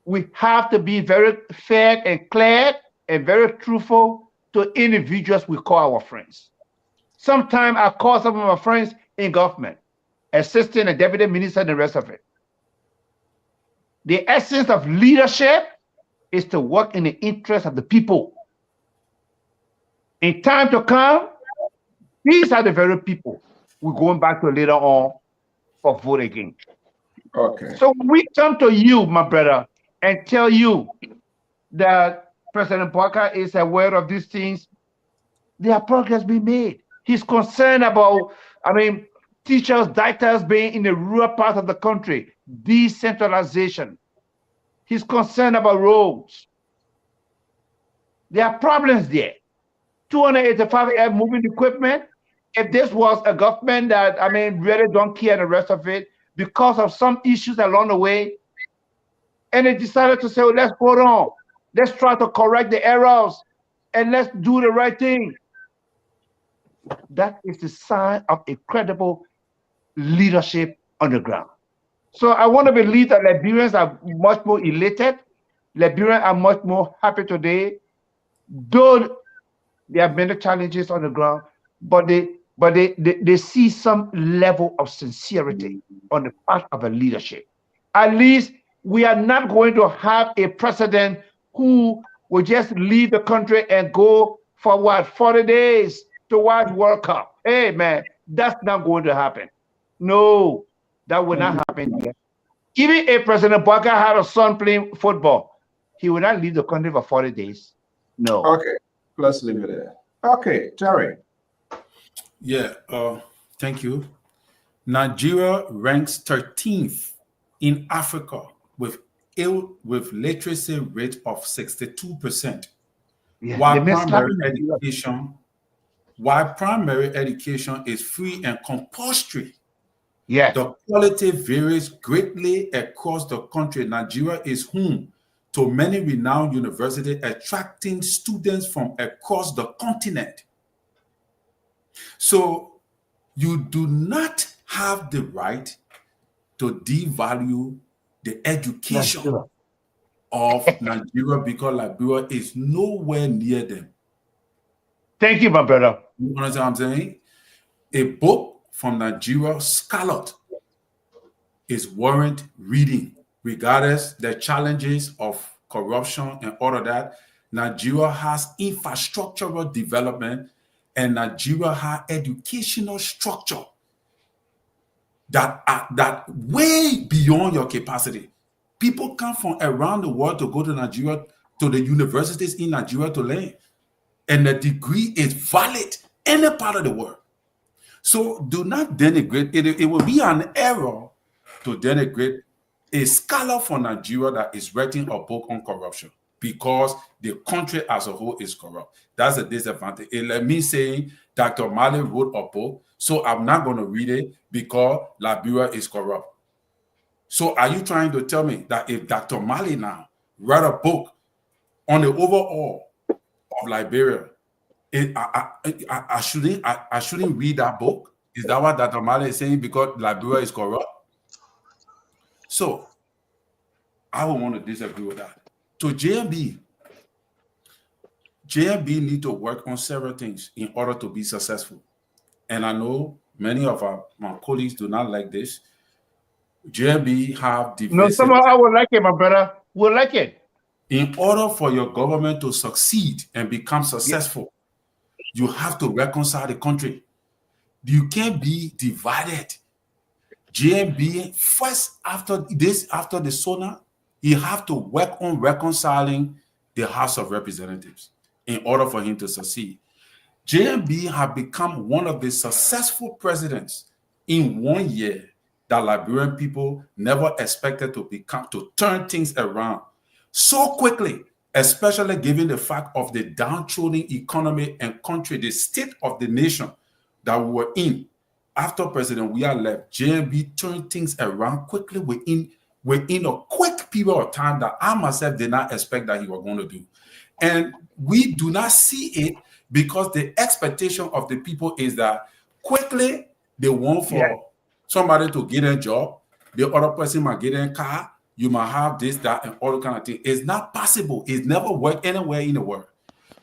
we have to be very fair and clear and very truthful to individuals we call our friends. Sometimes I call some of my friends in government, assistant and deputy minister and the rest of it. The essence of leadership is to work in the interest of the people. In time to come, these are the very people we're going back to later on for vote again. Okay. So we come to you, my brother, and tell you that President Bwaka is aware of these things. There are progress being made. He's concerned about, teachers, doctors being in the rural part of the country, decentralization. He's concerned about roads. There are problems there. 285 air moving equipment. If this was a government that, really don't care and the rest of it, because of some issues along the way, and they decided to say, well, let's hold on. Let's try to correct the errors and let's do the right thing. That is the sign of a credible leadership on the ground. So I want to believe that Liberians are much more elated. Liberians are much more happy today, though there are many challenges on the ground, but they see some level of sincerity on the part of a leadership. At least we are not going to have a president who will just leave the country and go for what, 40 days to watch World Cup. Hey man, that's not going to happen. No, that will not happen here. Even if President Bwaka had a son playing football, he would not leave the country for 40 days. No. Okay, let's leave it there. Okay, Terry. Yeah, thank you. Nigeria ranks 13th in Africa with literacy rate of 62%. Yeah, while primary education is free and compulsory, yes, the quality varies greatly across the country. Nigeria is home to many renowned universities, attracting students from across the continent. So you do not have the right to devalue the education of Nigeria because Liberia is nowhere near them. Thank you, my brother. You understand what I'm saying? A book from Nigeria Scarlet is warrant reading, regardless the challenges of corruption and all of that. Nigeria has infrastructural development and Nigeria has educational structure that way beyond your capacity. People come from around the world to go to Nigeria, to the universities in Nigeria to learn. And the degree is valid any part of the world. So do not denigrate. It will be an error to denigrate a scholar from Nigeria that is writing a book on corruption because the country as a whole is corrupt. That's a disadvantage. Let me say Dr. Mali wrote a book, so I'm not going to read it because Liberia is corrupt. So are you trying to tell me that if Dr. Mali now wrote a book on the overall of Liberia, I shouldn't read that book? Is that what Dr. Mali is saying because Liberia is corrupt? So I would want to disagree with that. To JMB, JMB need to work on several things in order to be successful. And I know many of my colleagues do not like this. JMB have divisive. No, somehow I would like it, my brother. Would like it. In order for your government to succeed and become successful, you have to reconcile the country. You can't be divided. JMB first after the SONA, he have to work on reconciling the House of Representatives in order for him to succeed. JMB have become one of the successful presidents in 1 year that Liberian people never expected to turn things around so quickly, especially given the fact of the downtrodden economy and country, the state of the nation that we were in. After President Weah left, JMB turned things around quickly within a quick period of time that I myself did not expect that he was going to do. And we do not see it because the expectation of the people is that quickly they want for somebody to get a job, the other person might get a car, you might have this, that, and all kind of things. It's not possible. It's never worked anywhere in the world.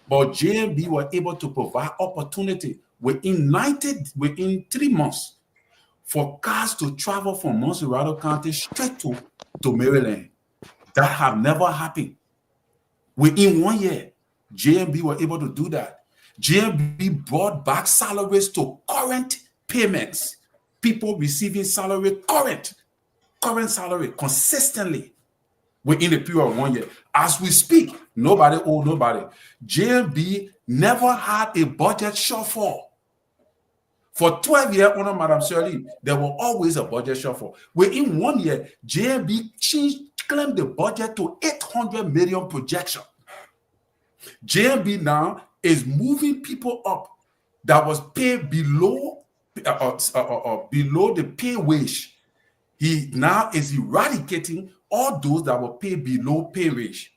But JMB were able to provide opportunity within 3 months for cars to travel from Monserrado County straight to Maryland. That have never happened. Within 1 year, JMB were able to do that. JMB brought back salaries to current payments. People receiving salary, current salary consistently within the period of 1 year. As we speak, nobody owe nobody. JMB never had a budget shortfall. For 12 years under Madam Shirley, there was always a budget shortfall. Within 1 year, JMB claimed the budget to 800 million projection. JMB now is moving people up that was paid below the pay wage. He now is eradicating all those that were paid below pay wage.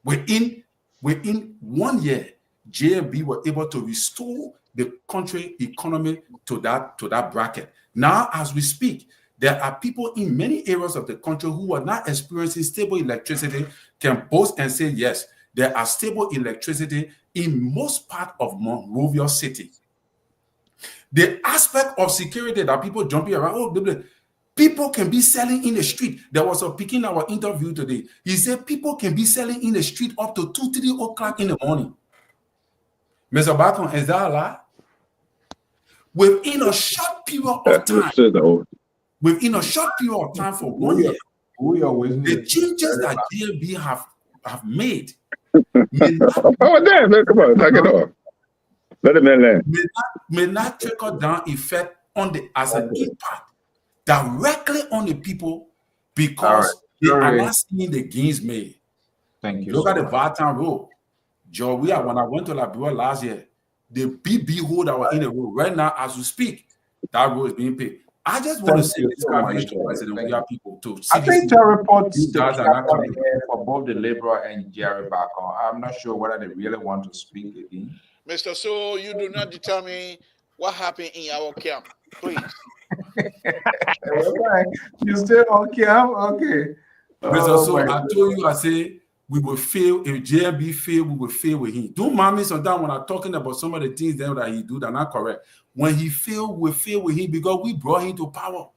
Within 1 year, JMB were able to restore the country economy to that bracket. Now, as we speak, there are people in many areas of the country who are not experiencing stable electricity can boast and say, yes, there are stable electricity in most part of Monrovia City. The aspect of security that people jumping around, people can be selling in the street. There was a picking our interview today. He said people can be selling in the street up to 2-3 o'clock in the morning. Mr. Bacon, is that a lie? Within a short period of time, for 1 year, the changes that JMB have made may not trickle down effect as an impact directly on the people because they are not seeing the gains made. Thank you. Look at the Vartan Road. Joria, when I went to Liberia last year, the BB hole that was in the road, right now, as we speak, that road is being paid. I just want to say this to President Weah people too. I think the reports are coming here for both the Laborer and Jerry Bacon. I'm not sure whether they really want to speak again. Mr. So, you do not determine what happened in our camp, please. You still on camp? Okay. Mr. So, I told you, I say, we will fail. If JMB fail, we will fail with him. Don't mind me sometimes when I'm talking about some of the things that he do that are not correct. When he fail, we fail with him because we brought him to power.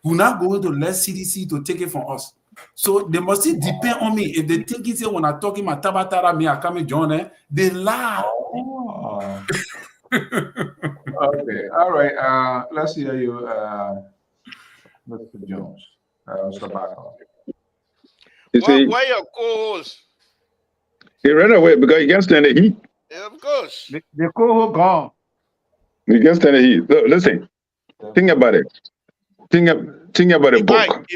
We're not going to let CDC to take it from us. So they must depend on me. If they think it's when I'm talking about Tabatara, me, I come and join them, they lie. Oh. Okay. All right. Let's hear you, Mr. Jones. Mr. Bacon. Why your co-host? He ran away because he can't stand the heat. Yeah, of course. The co-host gone. He can't stand the heat. Look, listen, think about it. Think about the book.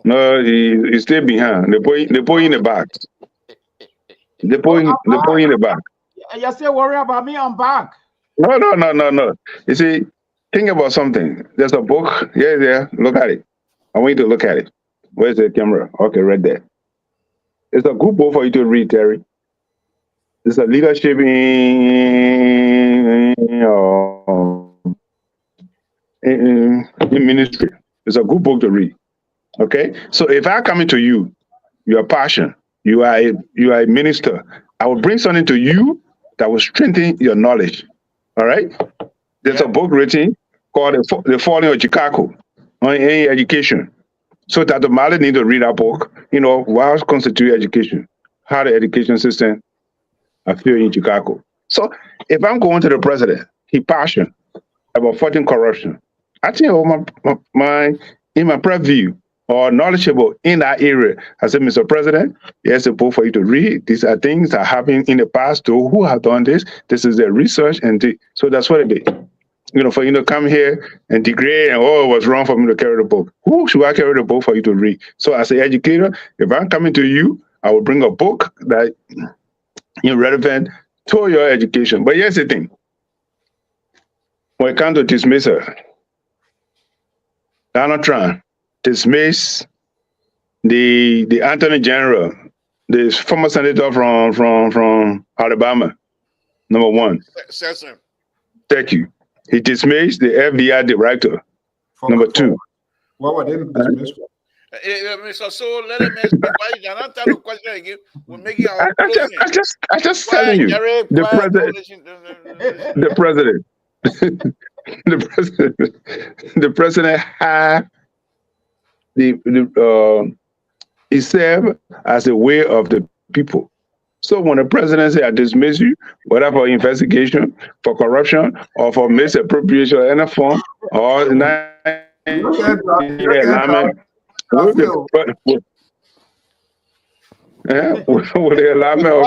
No, he stayed behind. They put in the back. They put in the back. You say worry about me, I'm back. No. You see, think about something. There's a book. Yeah. Look at it. I want you to look at it. Where's the camera? Okay, right there. It's a good book for you to read, Terry. It's a leadership in ministry. It's a good book to read. Okay, so if I come into you, you are passion. You are a minister. I will bring something to you that will strengthen your knowledge. All right? There's a book written called The Falling of Chicago on education. So Dr. Mali need to read that book. What constitutes education? How the education system appear in Chicago. So if I'm going to the president, he passionate about fighting corruption. I think in my preview or knowledgeable in that area, I said, Mr. President, here's a book for you to read. These are things that happened in the past too. Who have done this? This is their research, so that's what it is. For you to come here and degrade and it was wrong for me to carry the book. Who should I carry the book for you to read? So as an educator, if I'm coming to you, I will bring a book that is relevant to your education. But here's the thing. When it comes to dismissal, Donald Trump dismissed the Attorney General, the former senator from Alabama, number one. Cesar. Thank you. He dismissed the FBI director, number two. What were they dismissed? Mr. So let him ask me why you cannot tell the question again. We're making our closing. I just telling you. The president had he served as a way of the people. So when the president said, I dismiss you, whether for investigation, for corruption, or for misappropriation of any form, or alignment, with the alignment of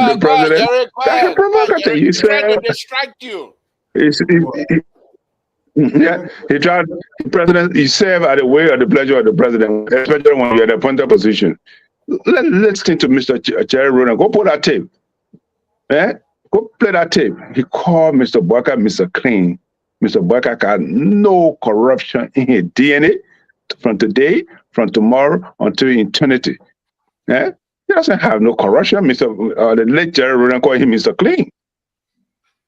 the president, that's a provocative. You said to distract you. He tried. The president, he served at the way of the pleasure of the president, especially when you're at the appointed position. Let's listen to Mr. Jerry Ronan. Go pull that tape. Go play that tape. He called Mr. Bwaka Mr. Clean. Mr. Bwaka got no corruption in his DNA from today, from tomorrow until eternity. He doesn't have no corruption. The late Jerry Ronan called him Mr. Clean.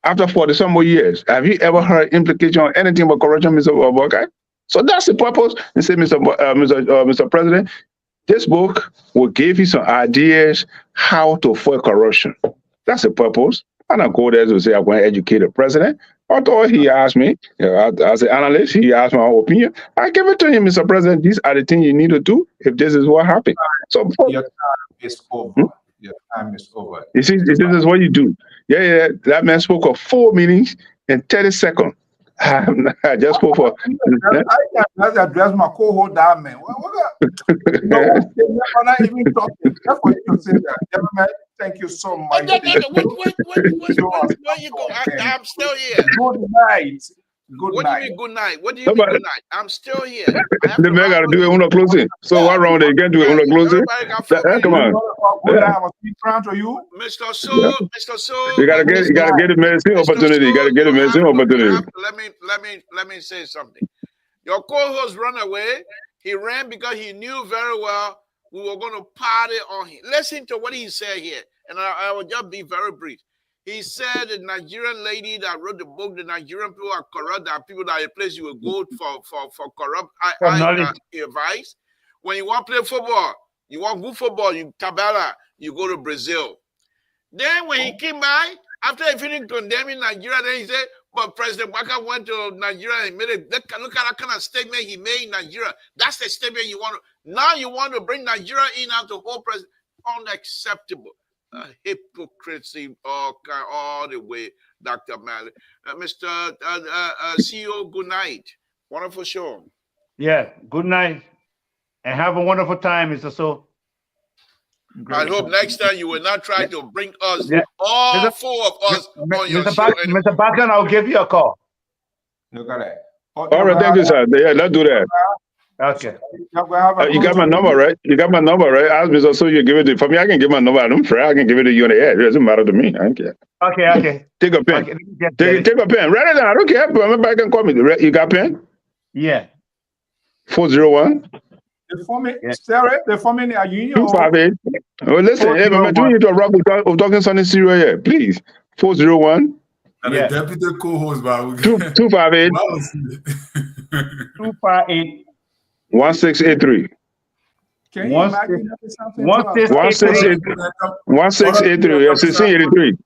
After 40-some more years, have you ever heard implication on anything about corruption, Mr. Bwaka? So that's the purpose. And say, Mr. President, this book will give you some ideas how to fight corruption. That's the purpose. I don't go there to say I'm going to educate the president. Although he asked me, as an analyst, he asked my opinion. I give it to him, Mr. President. These are the things you need to do if this is what happened. So your time is over. Your time is over. You see, this is what you do. Yeah. That man spoke for 4 minutes and 30 seconds. I just spoke for. I can address my co-host, that man. They're not even talking. Just for you to say that. Gentlemen, thank you so much. Where you go? I'm still here. Good night. What do you mean good night? What do you mean good night? I'm still here. The man got to do it on a closing. So what wrong with it? You can't do it on a closing? Come on. Mr. So. You gotta get a medicine opportunity. You gotta get a medicine opportunity. Let me say something. Your co-host ran away. He ran because he knew very well we were going to party on him. Listen to what he said here, and I will just be very brief. He said the Nigerian lady that wrote the book, the Nigerian people are corrupt. There are people that a place you will go for corrupt advice. When you want to play football, you want good football, you Tabela, you go to Brazil. Then when he came by, after he finished condemning Nigeria, then he said, but President Bwaka went to Nigeria and made look at that kind of statement he made in Nigeria. That's the statement you want to. Now you want to bring Nigeria in after the whole president. Unacceptable. Hypocrisy all the way, Dr. Malley. Mr. CEO, good night. Wonderful show. Yeah, good night. And have a wonderful time, Mr. So. I hope next time you will not try to bring us, all four of us, on your show. Mr. Bakan, I'll give you a call. Look at that. All right, thank you, sir. Yeah, let's do that. Okay. You got my number, right? You got my number, right? Ask me so you give it to for me. I can give my number. I don't care. I can give it to you on the air. It doesn't matter to me. I don't care. Okay. Take a pen. Take a pen. Write it down. I don't care. But I can call me. You got a pen? Yeah. 401. The forming are you 258. Well, listen, hey, I'm doing it to rock of talking something serious here. Please. 401. And the deputy co-host, 258. 258. 1683. Can you imagine something? 1683. 1683. Yes, 1683.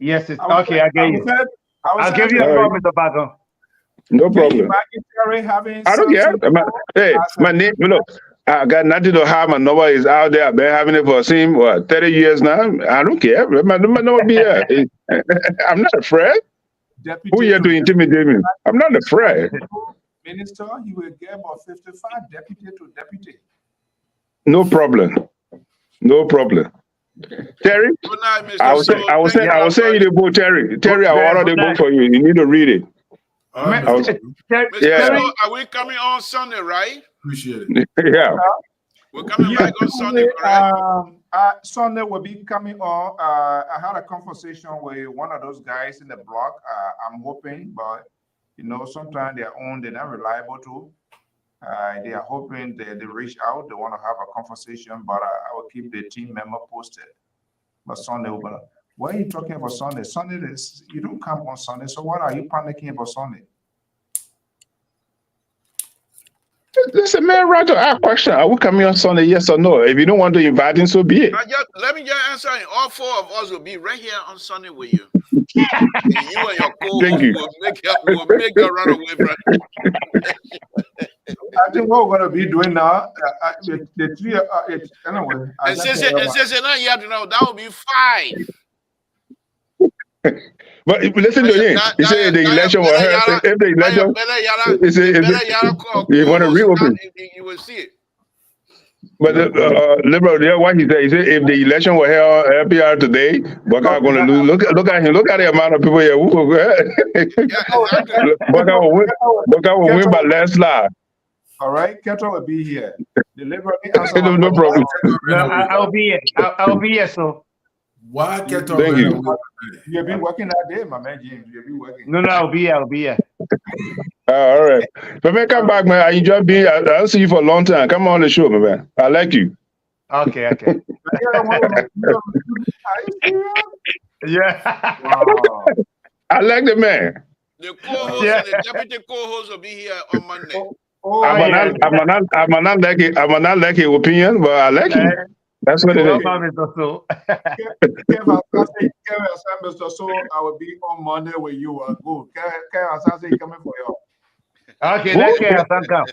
Yes, it's okay. I get you. I'll give you a call, Mr. Bago. No Can you problem. imagine Terry having I don't care. something? Hey, my name, look, I got nothing to hide. My number is out there. I've been having it for 30 years now. I don't care. My number be here. I'm not afraid. Who here to intimidate me? I'm not afraid. Minister, he will get about 55 deputy to deputy. No problem. No problem. Terry, Good night, Mr. I will say you the book, Terry. Terry, I will order the book for you. You need to read it. Mr. Yeah. So are we coming on Sunday, right? Appreciate it. Yeah. We're coming back on Sunday, correct? Sunday will be coming on. I had a conversation with one of those guys in the block. I'm hoping, but sometimes they're not reliable too. They are hoping they reach out. They want to have a conversation, but I will keep the team member posted. But Sunday, why are you talking about Sunday? Sunday is, you don't come on Sunday, so what are you panicking about Sunday? Listen, man, right to our question. Are we coming on Sunday, yes or no? If you don't want to invite him, so be it. Let me just answer it. All four of us will be right here on Sunday with you. And you and your co-host will make a run away from it. I think what we're going to be doing now, the three, anyway. And since not yet, that will be 5. But listen to him. He said the election will happen. If the election, he said you want to reopen. You will see it. But liberal, what he said if the election were held LPR today, Baka going to lose. Look at him. Look at the amount of people here. Baka will win by landslide. All right, Keto will be here. The liberal no problem. I'll be here. I'll be here, so. Why Keto? Thank you. You've been working that day, my man, James. You've been working. No, I'll be here. All right. But man, come back, man. I enjoy being. I'll see you for a long time. Come on the show, man. I like you. Okay. Yeah. Wow. I like the man. The co-host and the deputy co-host will be here on Monday. I'm not like his opinion, but I like him. That's what it is. Mr. So I will be on Monday with you. Good. Kevin coming for you. Okay, let's get come.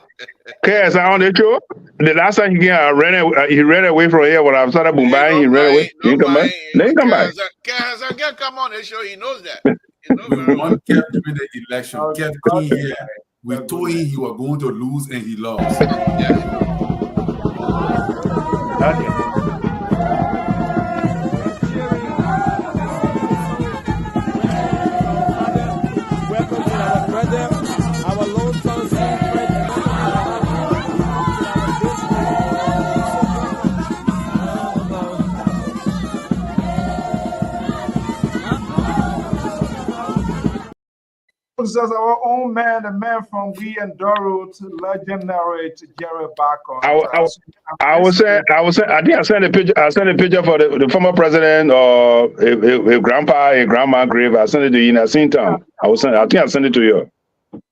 Kevin on the show. The last time he ran away from here when I started Mumbai. He ran away. He come back. Then he come back. Kevin come on the show. He knows that. We want Kev to win the election. Kev came here. We told him he was going to lose, and he lost. Okay. Welcome to our brother, our long-term friend. As our own man, the man from we and Doro to legendary to Jerry Bacon. I think I sent a picture. I sent a picture for the former president or a grandpa, a grandma grave. I sent it to you in a same time. I think I sent it to you.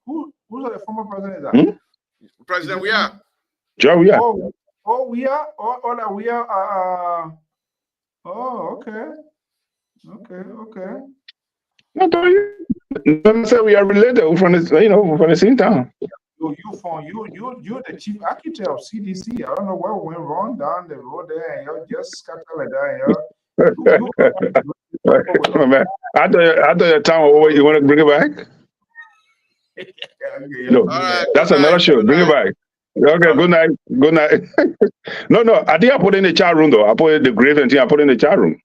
Who's the former president? President, we are. Joe, we are. We are. We are. Okay. Don't say we are related from the same town. You're the chief architect of CDC. I don't know what went wrong down the road there, and you're just scattered like that. Man, I thought your town. You want to bring it back? No, that's another show. Bring it back. Okay, good night. No, I think I put in the chat room though. I put the grave and thing. I put in the chat room.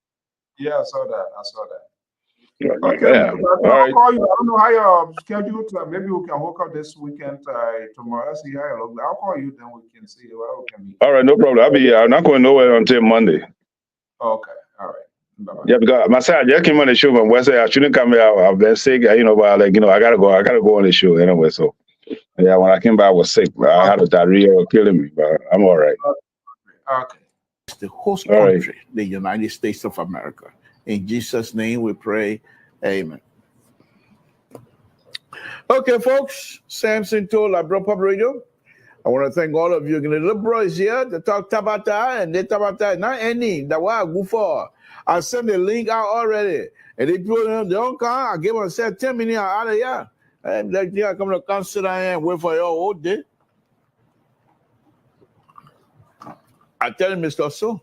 Yeah, I saw that. Okay, yeah. I'll call you. I don't know how your schedule. Maybe we can work out this weekend tomorrow. Let's see how it looks. I'll call you, then we can see where we can meet. All right, no problem. I'll be here. I'm not going nowhere until Monday. Okay, all right. Bye-bye. Yeah, because myself, I just came on the show from West. I shouldn't come here. I've been sick, but I gotta go. I gotta go on the show anyway. So, yeah, when I came back, I was sick. I had a diarrhea killing me, but I'm all right. Okay. It's the host country, the United States of America. In Jesus' name we pray. Amen. Okay, folks. Samson told our Pop Radio. I want to thank all of you. The liberal is here to talk Tabata, and they Tabata, not any, that what I go for. I sent the link out already. And if people don't come, I give them say 10 minutes out of here. And like I come to consider and wait for your whole day. I tell him, Mr. So.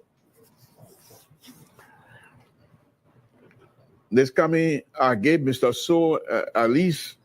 This coming, I gave Mr. So at least